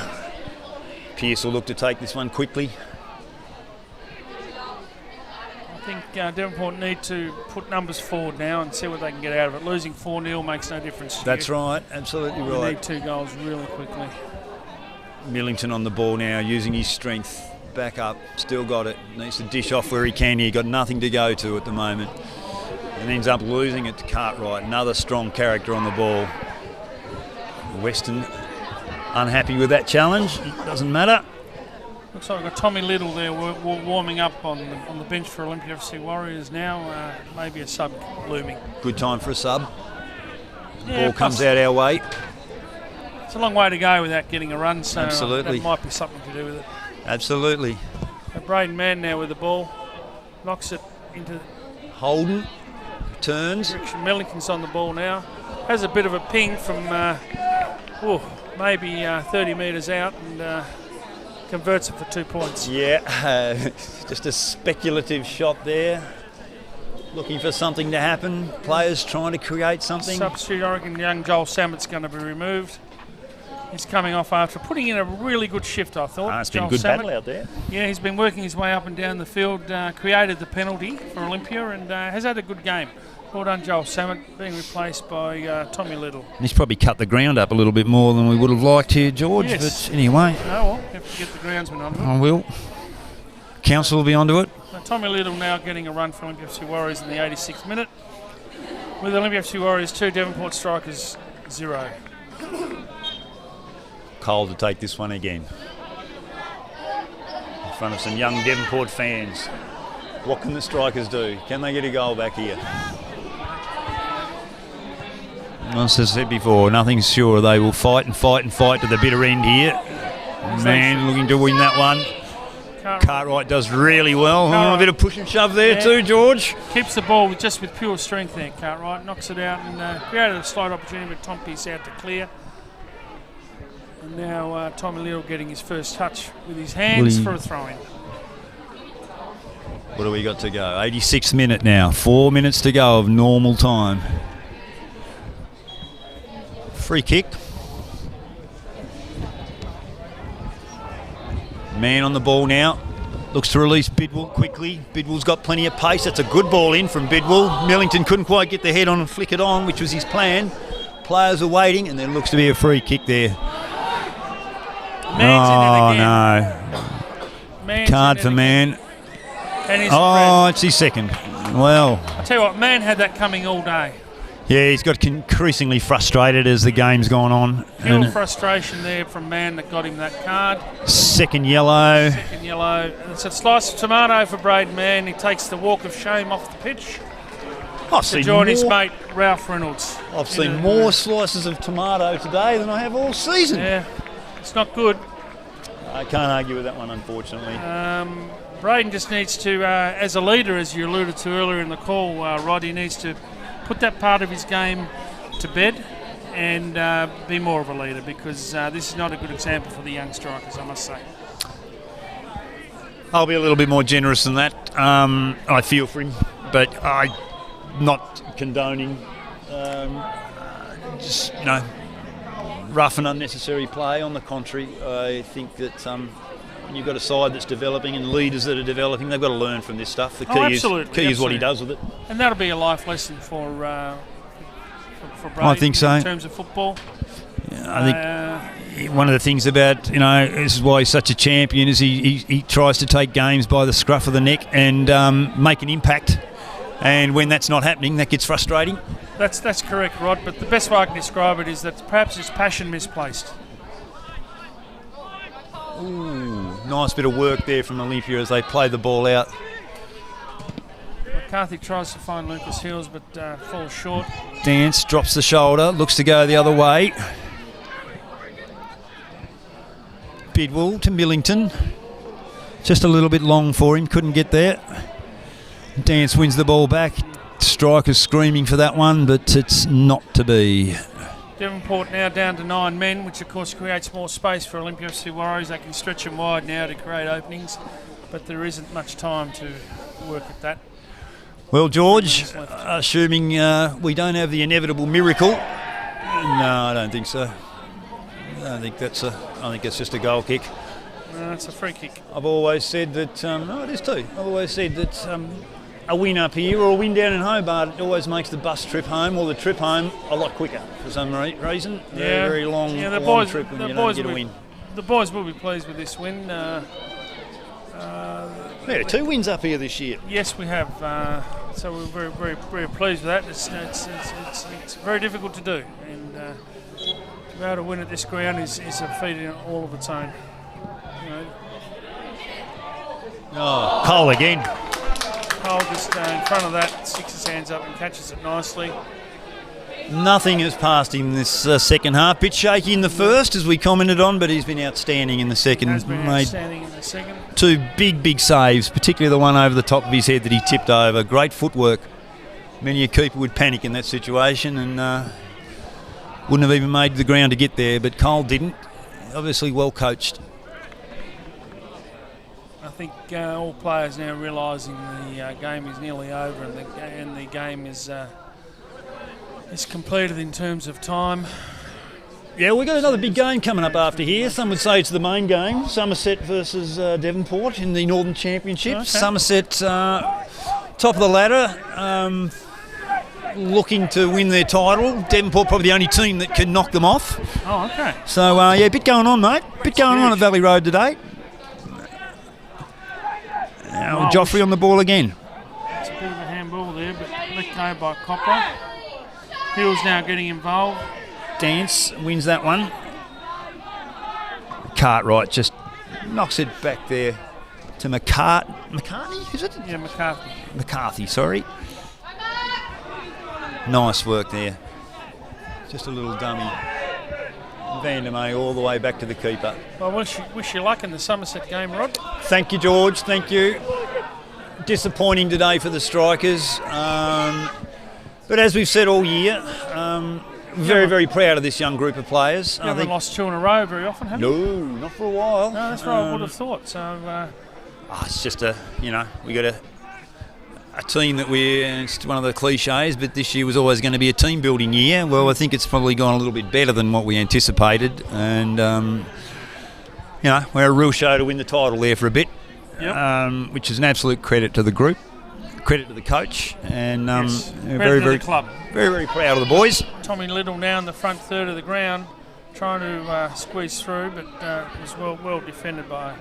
Speaker 3: Pearce will look to take this one quickly.
Speaker 2: I think Devonport need to put numbers forward now and see what they can get out of it. Losing 4-0 makes no difference.
Speaker 3: That's right, absolutely
Speaker 2: We
Speaker 3: right.
Speaker 2: need 2 goals really quickly.
Speaker 3: Millington on the ball now, using his strength. Back up, still got it. Needs to dish off where he can here. Got nothing to go to at the moment. And ends up losing it to Cartwright. Another strong character on the ball. Weston unhappy with that challenge. Doesn't matter.
Speaker 2: Looks like we've got Tommy Little there warming up on the bench for Olympia FC Warriors now. Maybe a sub looming.
Speaker 3: Good time for a sub.
Speaker 2: Yeah,
Speaker 3: Ball comes
Speaker 2: plus
Speaker 3: out our way.
Speaker 2: It's a long way to go without getting a run, so
Speaker 3: Absolutely.
Speaker 2: that might be something to do with it.
Speaker 3: Absolutely.
Speaker 2: Braden Mann now with the ball. Knocks it into
Speaker 3: Holden turns.
Speaker 2: direction. Millington's on the ball now. Has a bit of a ping from maybe 30 metres out and converts it for 2 points.
Speaker 3: Yeah, just a speculative shot there. Looking for something to happen. Players trying to create something.
Speaker 2: Substitute, I reckon young Joel Samet's going to be removed. He's coming off after putting in a really good shift, I thought.
Speaker 3: It's been a
Speaker 2: Joel
Speaker 3: good
Speaker 2: Samet.
Speaker 3: battle out there.
Speaker 2: Yeah, he's been working his way up and down the field, created the penalty for Olympia and has had a good game. Well done, Joel Samet, being replaced by Tommy Little.
Speaker 1: He's probably cut the ground up a little bit more than we would have liked here, George.
Speaker 2: Yes.
Speaker 1: But anyway,
Speaker 2: Oh well, have to get the groundsman onto it.
Speaker 1: I will. Council will be onto it.
Speaker 2: Now, Tommy Little now getting a run for Olympia FC Warriors in the 86th minute. With Olympia FC Warriors 2, Devonport Strikers 0.
Speaker 3: Cole to take this one again. In front of some young Devonport fans. What can the Strikers do? Can they get a goal back here? As I said before, nothing's sure. They will fight and fight and fight to the bitter end here. Man looking to win that one. Cartwright does really well. A bit of push and shove there too, George.
Speaker 2: Keeps the ball just with pure strength there, Cartwright. Knocks it out and created a slight opportunity, but Tom Pearce out to clear. And now Tommy Little getting his first touch with his hands for a throw-in.
Speaker 3: What do we got to go? 86th minute now. 4 minutes to go of normal time. Free kick. Man on the ball now. Looks to release Bidwell quickly. Bidwell's got plenty of pace. That's a good ball in from Bidwell. Millington couldn't quite get the head on and flick it on, which was his plan. Players are waiting, and there looks to be a free kick there.
Speaker 2: Man's in it again.
Speaker 3: No.
Speaker 2: Man's
Speaker 3: Card
Speaker 2: in
Speaker 3: for
Speaker 2: it
Speaker 3: Man.
Speaker 2: And he's
Speaker 3: Oh, it's his second. Well,
Speaker 2: I tell you what, man had that coming all day.
Speaker 3: yeah, he's got increasingly frustrated as the game's gone on.
Speaker 2: Pure
Speaker 3: And
Speaker 2: frustration there from man that got him that card.
Speaker 3: second yellow.
Speaker 2: Second yellow. It's a slice of tomato for Braden Mann. He takes the walk of shame off the pitch
Speaker 3: I've
Speaker 2: to
Speaker 3: seen
Speaker 2: join his
Speaker 3: more,
Speaker 2: mate Ralph Reynolds.
Speaker 3: I've seen more slices of tomato today than I have all season.
Speaker 2: Yeah, it's not good.
Speaker 3: I can't argue with that one, unfortunately.
Speaker 2: Braden just needs to, as a leader, as you alluded to earlier in the call, Rod, he needs to put that part of his game to bed and be more of a leader, because this is not a good example for the young strikers, I must say.
Speaker 3: I'll be a little bit more generous than that. I feel for him, but I'm not condoning just, rough and unnecessary play. On the contrary, I think that when you've got a side that's developing and leaders that are developing, they've got to learn from this stuff. The key is what he does with it.
Speaker 2: And that'll be a life lesson for Braden,
Speaker 3: I think so.
Speaker 2: In terms of football.
Speaker 3: I think one of the things about, this is why he's such a champion, is he tries to take games by the scruff of the neck and make an impact. And when that's not happening, that gets frustrating.
Speaker 2: That's correct, Rod. But the best way I can describe it is that perhaps his passion misplaced.
Speaker 3: Ooh, nice bit of work there from Olympia as they play the ball out.
Speaker 2: McCarthy tries to find Lucas Hills, but falls short.
Speaker 3: Dance, drops the shoulder, looks to go the other way. Bidwell to Millington. Just a little bit long for him, couldn't get there. Dance wins the ball back. Striker's screaming for that one, but it's not to be.
Speaker 2: Devonport now down to 9 men, which of course creates more space for Olympia FC Warriors. They can stretch them wide now to create openings, but there isn't much time to work at that.
Speaker 3: Well, George, assuming we don't have the inevitable miracle, no, I don't think so. I think that's just a goal kick.
Speaker 2: No, it's a free kick.
Speaker 3: I've always said that. No, it is too. I've always said that a win up here or a win down in Hobart, it always makes the bus trip home or the trip home a lot quicker for some reason.
Speaker 2: Yeah,
Speaker 3: very long,
Speaker 2: the
Speaker 3: long
Speaker 2: boys,
Speaker 3: trip when
Speaker 2: the
Speaker 3: you
Speaker 2: boys
Speaker 3: don't get a
Speaker 2: will
Speaker 3: win.
Speaker 2: The boys will be pleased with this win.
Speaker 3: Yeah, 2 wins up here this year.
Speaker 2: Yes, we have. So we're very, very, very pleased with that. It's very difficult to do, and to be able to win at this ground is a feat in all of its own.
Speaker 3: Oh, Cole again.
Speaker 2: Cole just in front of that, sticks his hands up and catches it nicely.
Speaker 3: Nothing has passed him this second half. Bit shaky in the first, as we commented on, but he's been outstanding in the second.
Speaker 2: Has been
Speaker 3: Made
Speaker 2: outstanding in the second.
Speaker 3: 2 big saves, particularly the one over the top of his head that he tipped over. Great footwork. Many a keeper would panic in that situation and wouldn't have even made the ground to get there, but Cole didn't. Obviously well coached.
Speaker 2: I think all players now realising the game is nearly over and the game is completed in terms of time.
Speaker 3: Yeah, we've got another big game coming up after here. Some would say it's the main game, Somerset versus Devonport in the Northern Championship.
Speaker 2: Okay.
Speaker 3: Somerset top of the ladder, looking to win their title. Devonport probably the only team that can knock them off.
Speaker 2: Oh, okay.
Speaker 3: So, yeah, a bit going on, mate. Bit going on at Valley Road today. Now, Joffrey on the ball again.
Speaker 2: It's a bit of a handball there, but let go by Copper. Hill's now getting involved.
Speaker 3: Dance wins that one. Cartwright just knocks it back there to McCartney, is it?
Speaker 2: Yeah, McCarthy.
Speaker 3: McCarthy, sorry. Nice work there. Just a little dummy. Vandermeer all the way back to the keeper.
Speaker 2: Well, wish you luck in the Somerset game, Rod.
Speaker 3: Thank you, George. Thank you. Disappointing today for the Strikers. But as we've said all year, very, very proud of this young group of players.
Speaker 2: You haven't lost 2 in a row very often, have you?
Speaker 3: No, not for a while.
Speaker 2: No, that's what I would have thought. So,
Speaker 3: it's just we got a team that it's one of the cliches, but this year was always going to be a team building year. Well, I think it's probably gone a little bit better than what we anticipated, and we're a real show to win the title there for a bit, which is an absolute credit to the group, credit to the coach, and very, very,
Speaker 2: club.
Speaker 3: Very, very proud of the boys.
Speaker 2: Tommy Little now in the front third of the ground, trying to squeeze through, but was well defended by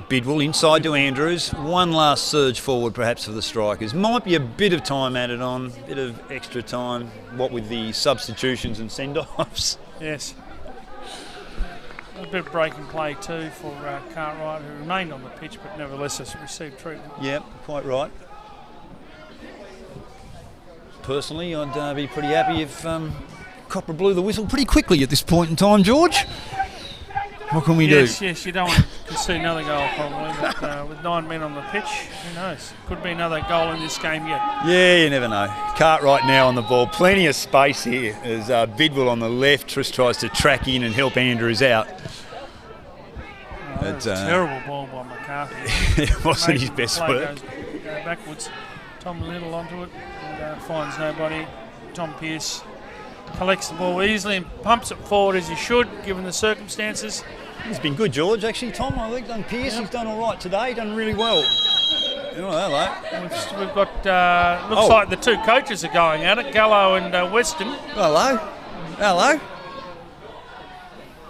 Speaker 3: Bidwell, inside to Andrews. One last surge forward perhaps for the strikers. Might be a bit of time added on, a bit of extra time, what with the substitutions and send-offs.
Speaker 2: Yes. A bit of break and play too for Cartwright, who remained on the pitch but nevertheless has received treatment.
Speaker 3: Yep, quite right. Personally, I'd be pretty happy if Copper blew the whistle pretty quickly at this point in time, George. What can we do?
Speaker 2: Yes, you don't want to concede another goal probably, but with 9 men on the pitch, who knows? Could be another goal in this game yet.
Speaker 3: Yeah, you never know. Cartwright now on the ball. Plenty of space here as Bidwell on the left just tries to track in and help Andrews out.
Speaker 2: It's a terrible ball by McCarthy.
Speaker 3: It wasn't his best work.
Speaker 2: Goes backwards. Tom Little onto it and finds nobody. Tom Pearce collects the ball easily and pumps it forward as he should, given the circumstances.
Speaker 3: He's been good, George. Actually, Tom, I think, done Pearce. Yep. He's done all right today. Done really well. Oh, hello.
Speaker 2: We've got, looks like the two coaches are going at it, Gallo and Weston.
Speaker 3: Hello. Hello.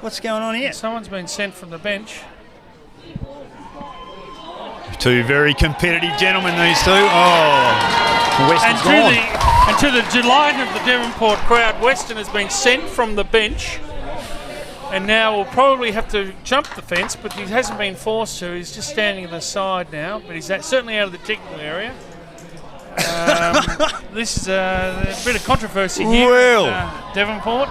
Speaker 3: What's going on here?
Speaker 2: Someone's been sent from the bench.
Speaker 3: Two very competitive gentlemen, these two. Oh, Weston's gone.
Speaker 2: And to the delight of the Devonport crowd, Weston has been sent from the bench and now will probably have to jump the fence, but he hasn't been forced to. He's just standing at the side now, but he's certainly out of the technical area. This is a bit of controversy here at Devonport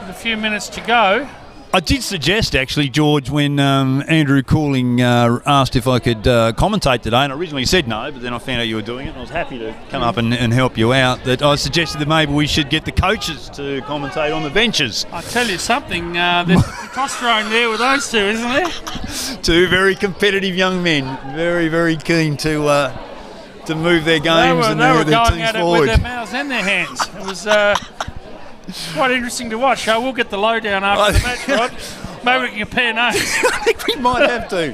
Speaker 2: with a few minutes to go.
Speaker 3: I did suggest, actually, George, when Andrew Cooling asked if I could commentate today, and I originally said no, but then I found out you were doing it, and I was happy to come up and help you out, that I suggested that maybe we should get the coaches to commentate on the benches.
Speaker 2: I tell you something, there's testosterone there with those two, isn't there?
Speaker 3: Two very competitive young men, very, very keen to move their games and their teams forward.
Speaker 2: They were going at it with their mouths and their hands. It was quite interesting to watch. We'll get the lowdown after the match, Rod. Maybe we can compare notes.
Speaker 3: I think we might have to.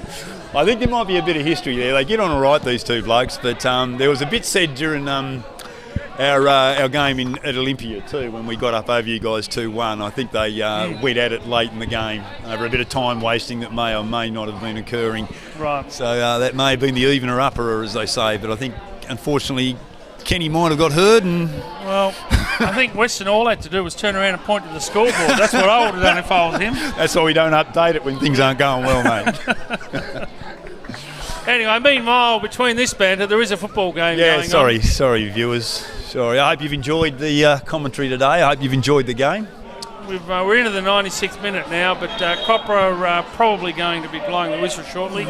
Speaker 3: I think there might be a bit of history there. They get on all right, these two blokes, but there was a bit said during our game at Olympia too, when we got up over you guys 2-1. I think they went at it late in the game over a bit of time wasting that may or may not have been occurring.
Speaker 2: Right.
Speaker 3: So that may have been the evener upper, as they say, but I think unfortunately Kenny might have got hurt and...
Speaker 2: Well, I think Weston all had to do was turn around and point to the scoreboard. That's what I would have done if I was him.
Speaker 3: That's why we don't update it when things aren't going well, mate.
Speaker 2: Anyway, meanwhile, between this banter, there is a football game going on.
Speaker 3: Sorry, viewers. Sorry. I hope you've enjoyed the commentary today. I hope you've enjoyed the game.
Speaker 2: We're into the 96th minute now, but Copper are probably going to be blowing the whistle shortly.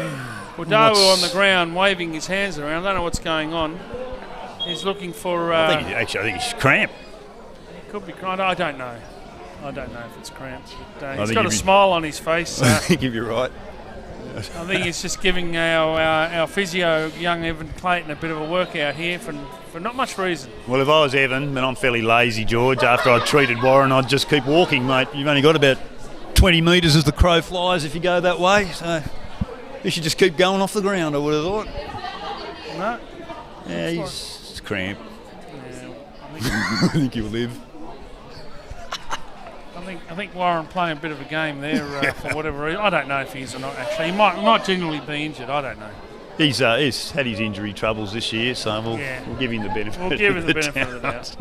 Speaker 2: Wadawu on the ground waving his hands around. I don't know what's going on. He's looking for...
Speaker 3: I think he's cramped.
Speaker 2: He could be cramped. I don't know. I don't know if it's cramped. But, he's got a smile on his face.
Speaker 3: I think you're right.
Speaker 2: I think he's just giving our physio, young Evan Clayton, a bit of a workout here for not much reason.
Speaker 3: Well, if I was Evan, and I'm fairly lazy, George, after I treated Warren, I'd just keep walking, mate. You've only got about 20 metres as the crow flies if you go that way. So you should just keep going off the ground, I would have thought.
Speaker 2: No.
Speaker 3: Yeah, he's cramped.
Speaker 2: Yeah,
Speaker 3: I think he'll live.
Speaker 2: I think Warren playing a bit of a game there for whatever reason. I don't know if he is or not, actually. He might genuinely be injured. I don't know.
Speaker 3: He's had his injury troubles this year, so we'll give him the benefit of the doubt.
Speaker 2: We'll give him the benefit of the doubt.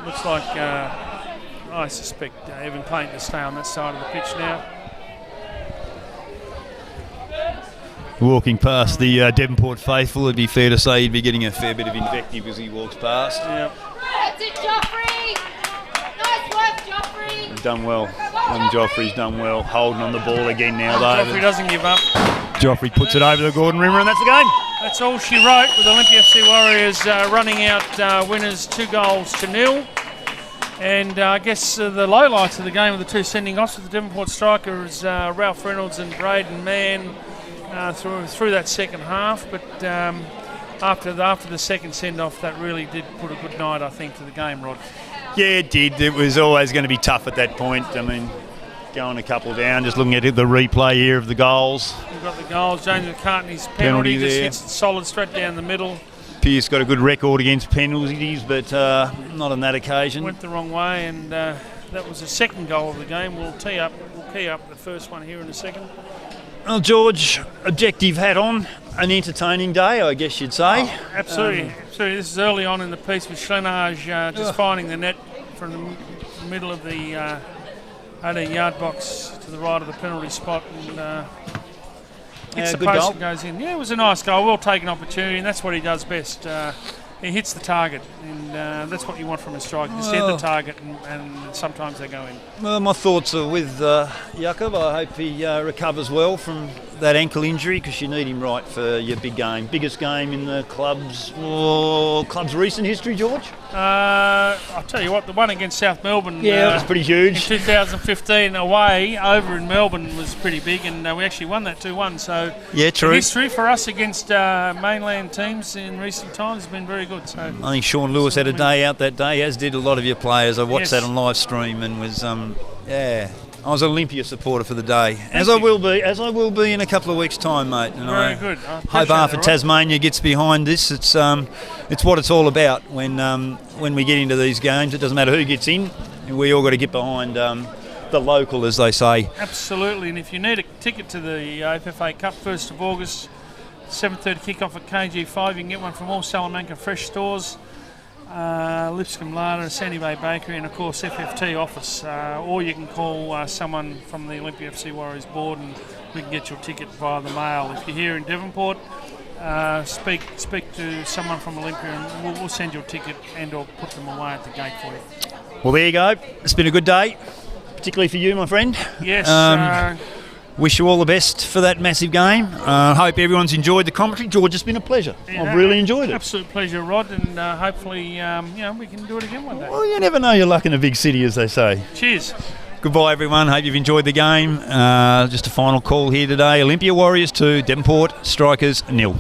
Speaker 2: Looks like, I suspect Evan Clayton to stay on that side of the pitch now.
Speaker 3: Walking past the Devonport faithful, it'd be fair to say he'd be getting a fair bit of invective as he walks past.
Speaker 2: Yep.
Speaker 4: That's it, Joffrey! Nice work, Joffrey!
Speaker 3: He's done well. Young Joffrey's done well. Holding on the ball again now, though.
Speaker 2: Joffrey doesn't give up.
Speaker 3: Joffrey puts it over the Gordon Rimmer, and that's the game.
Speaker 2: That's all she wrote, with Olympia FC Warriors running out winners 2-0. And I guess the lowlights of the game of the two sending offs of the Devonport strikers, Ralph Reynolds and Braden Mann, through that second half. But after the second send-off, that really did put a good night, I think, to the game, Rod.
Speaker 3: Yeah, it did. It was always going to be tough at that point. I mean, going a couple down, just looking at the replay here of the goals.
Speaker 2: We've got the goals. James McCartney's penalty just hits it solid straight down the middle.
Speaker 3: Pearce got a good record against penalties, but not on that occasion.
Speaker 2: Went the wrong way, and that was the second goal of the game. We'll key up the first one here in a second.
Speaker 3: Well, George, objective hat on, an entertaining day, I guess you'd say.
Speaker 2: Absolutely. This is early on in the piece with Schlenage just finding the net from the middle of the 18-yard box to the right of the penalty spot, and hits the
Speaker 3: good
Speaker 2: post
Speaker 3: goal.
Speaker 2: and goes in. Yeah, it was a nice goal. Well taken opportunity, and that's what he does best. He hits the target, and that's what you want from a striker. Just hit the target, and sometimes they go in.
Speaker 3: Well, my thoughts are with Jakob. I hope he recovers well from that ankle injury, because you need him right for your big game. Biggest game in the club's recent history, George?
Speaker 2: I'll tell you what, the one against South Melbourne
Speaker 3: Yeah, that was pretty huge.
Speaker 2: in 2015 away over in Melbourne was pretty big, and we actually won that 2-1. So
Speaker 3: Yeah, true.
Speaker 2: history for us against mainland teams in recent times has been very good. So
Speaker 3: I think Sean Lewis had a day out that day, as did a lot of your players. I watched
Speaker 2: Yes.
Speaker 3: that on live stream and was, I was an Olympia supporter for the day, as I will be in a couple of weeks' time, mate. And
Speaker 2: very
Speaker 3: I
Speaker 2: good. I
Speaker 3: hope
Speaker 2: appreciate
Speaker 3: half
Speaker 2: that,
Speaker 3: of
Speaker 2: Rod.
Speaker 3: Tasmania gets behind this. It's what it's all about when we get into these games. It doesn't matter who gets in, we all got to get behind the local, as they say.
Speaker 2: Absolutely, and if you need a ticket to the FFA Cup, 1st of August, 7:30 kick-off at KG5, you can get one from all Salamanca Fresh stores, Lipscomb Larder, Sandy Bay Bakery, and of course FFT office, or you can call someone from the Olympia FC Warriors board, and we can get your ticket via the mail. If you're here in Devonport, speak to someone from Olympia, and we'll send your ticket and or put them away at the gate for you.
Speaker 3: Well, there you go. It's been a good day, particularly for you, my friend.
Speaker 2: Yes.
Speaker 3: Wish you all the best for that massive game. Hope everyone's enjoyed the commentary. George, it's been a pleasure. I've really enjoyed it.
Speaker 2: Absolute pleasure, Rod, and hopefully we can do it again one day.
Speaker 3: Well, you never know your luck in a big city, as they say.
Speaker 2: Cheers.
Speaker 3: Goodbye, everyone. Hope you've enjoyed the game. Just a final call here today. Olympia Warriors 2, Devonport Strikers 0.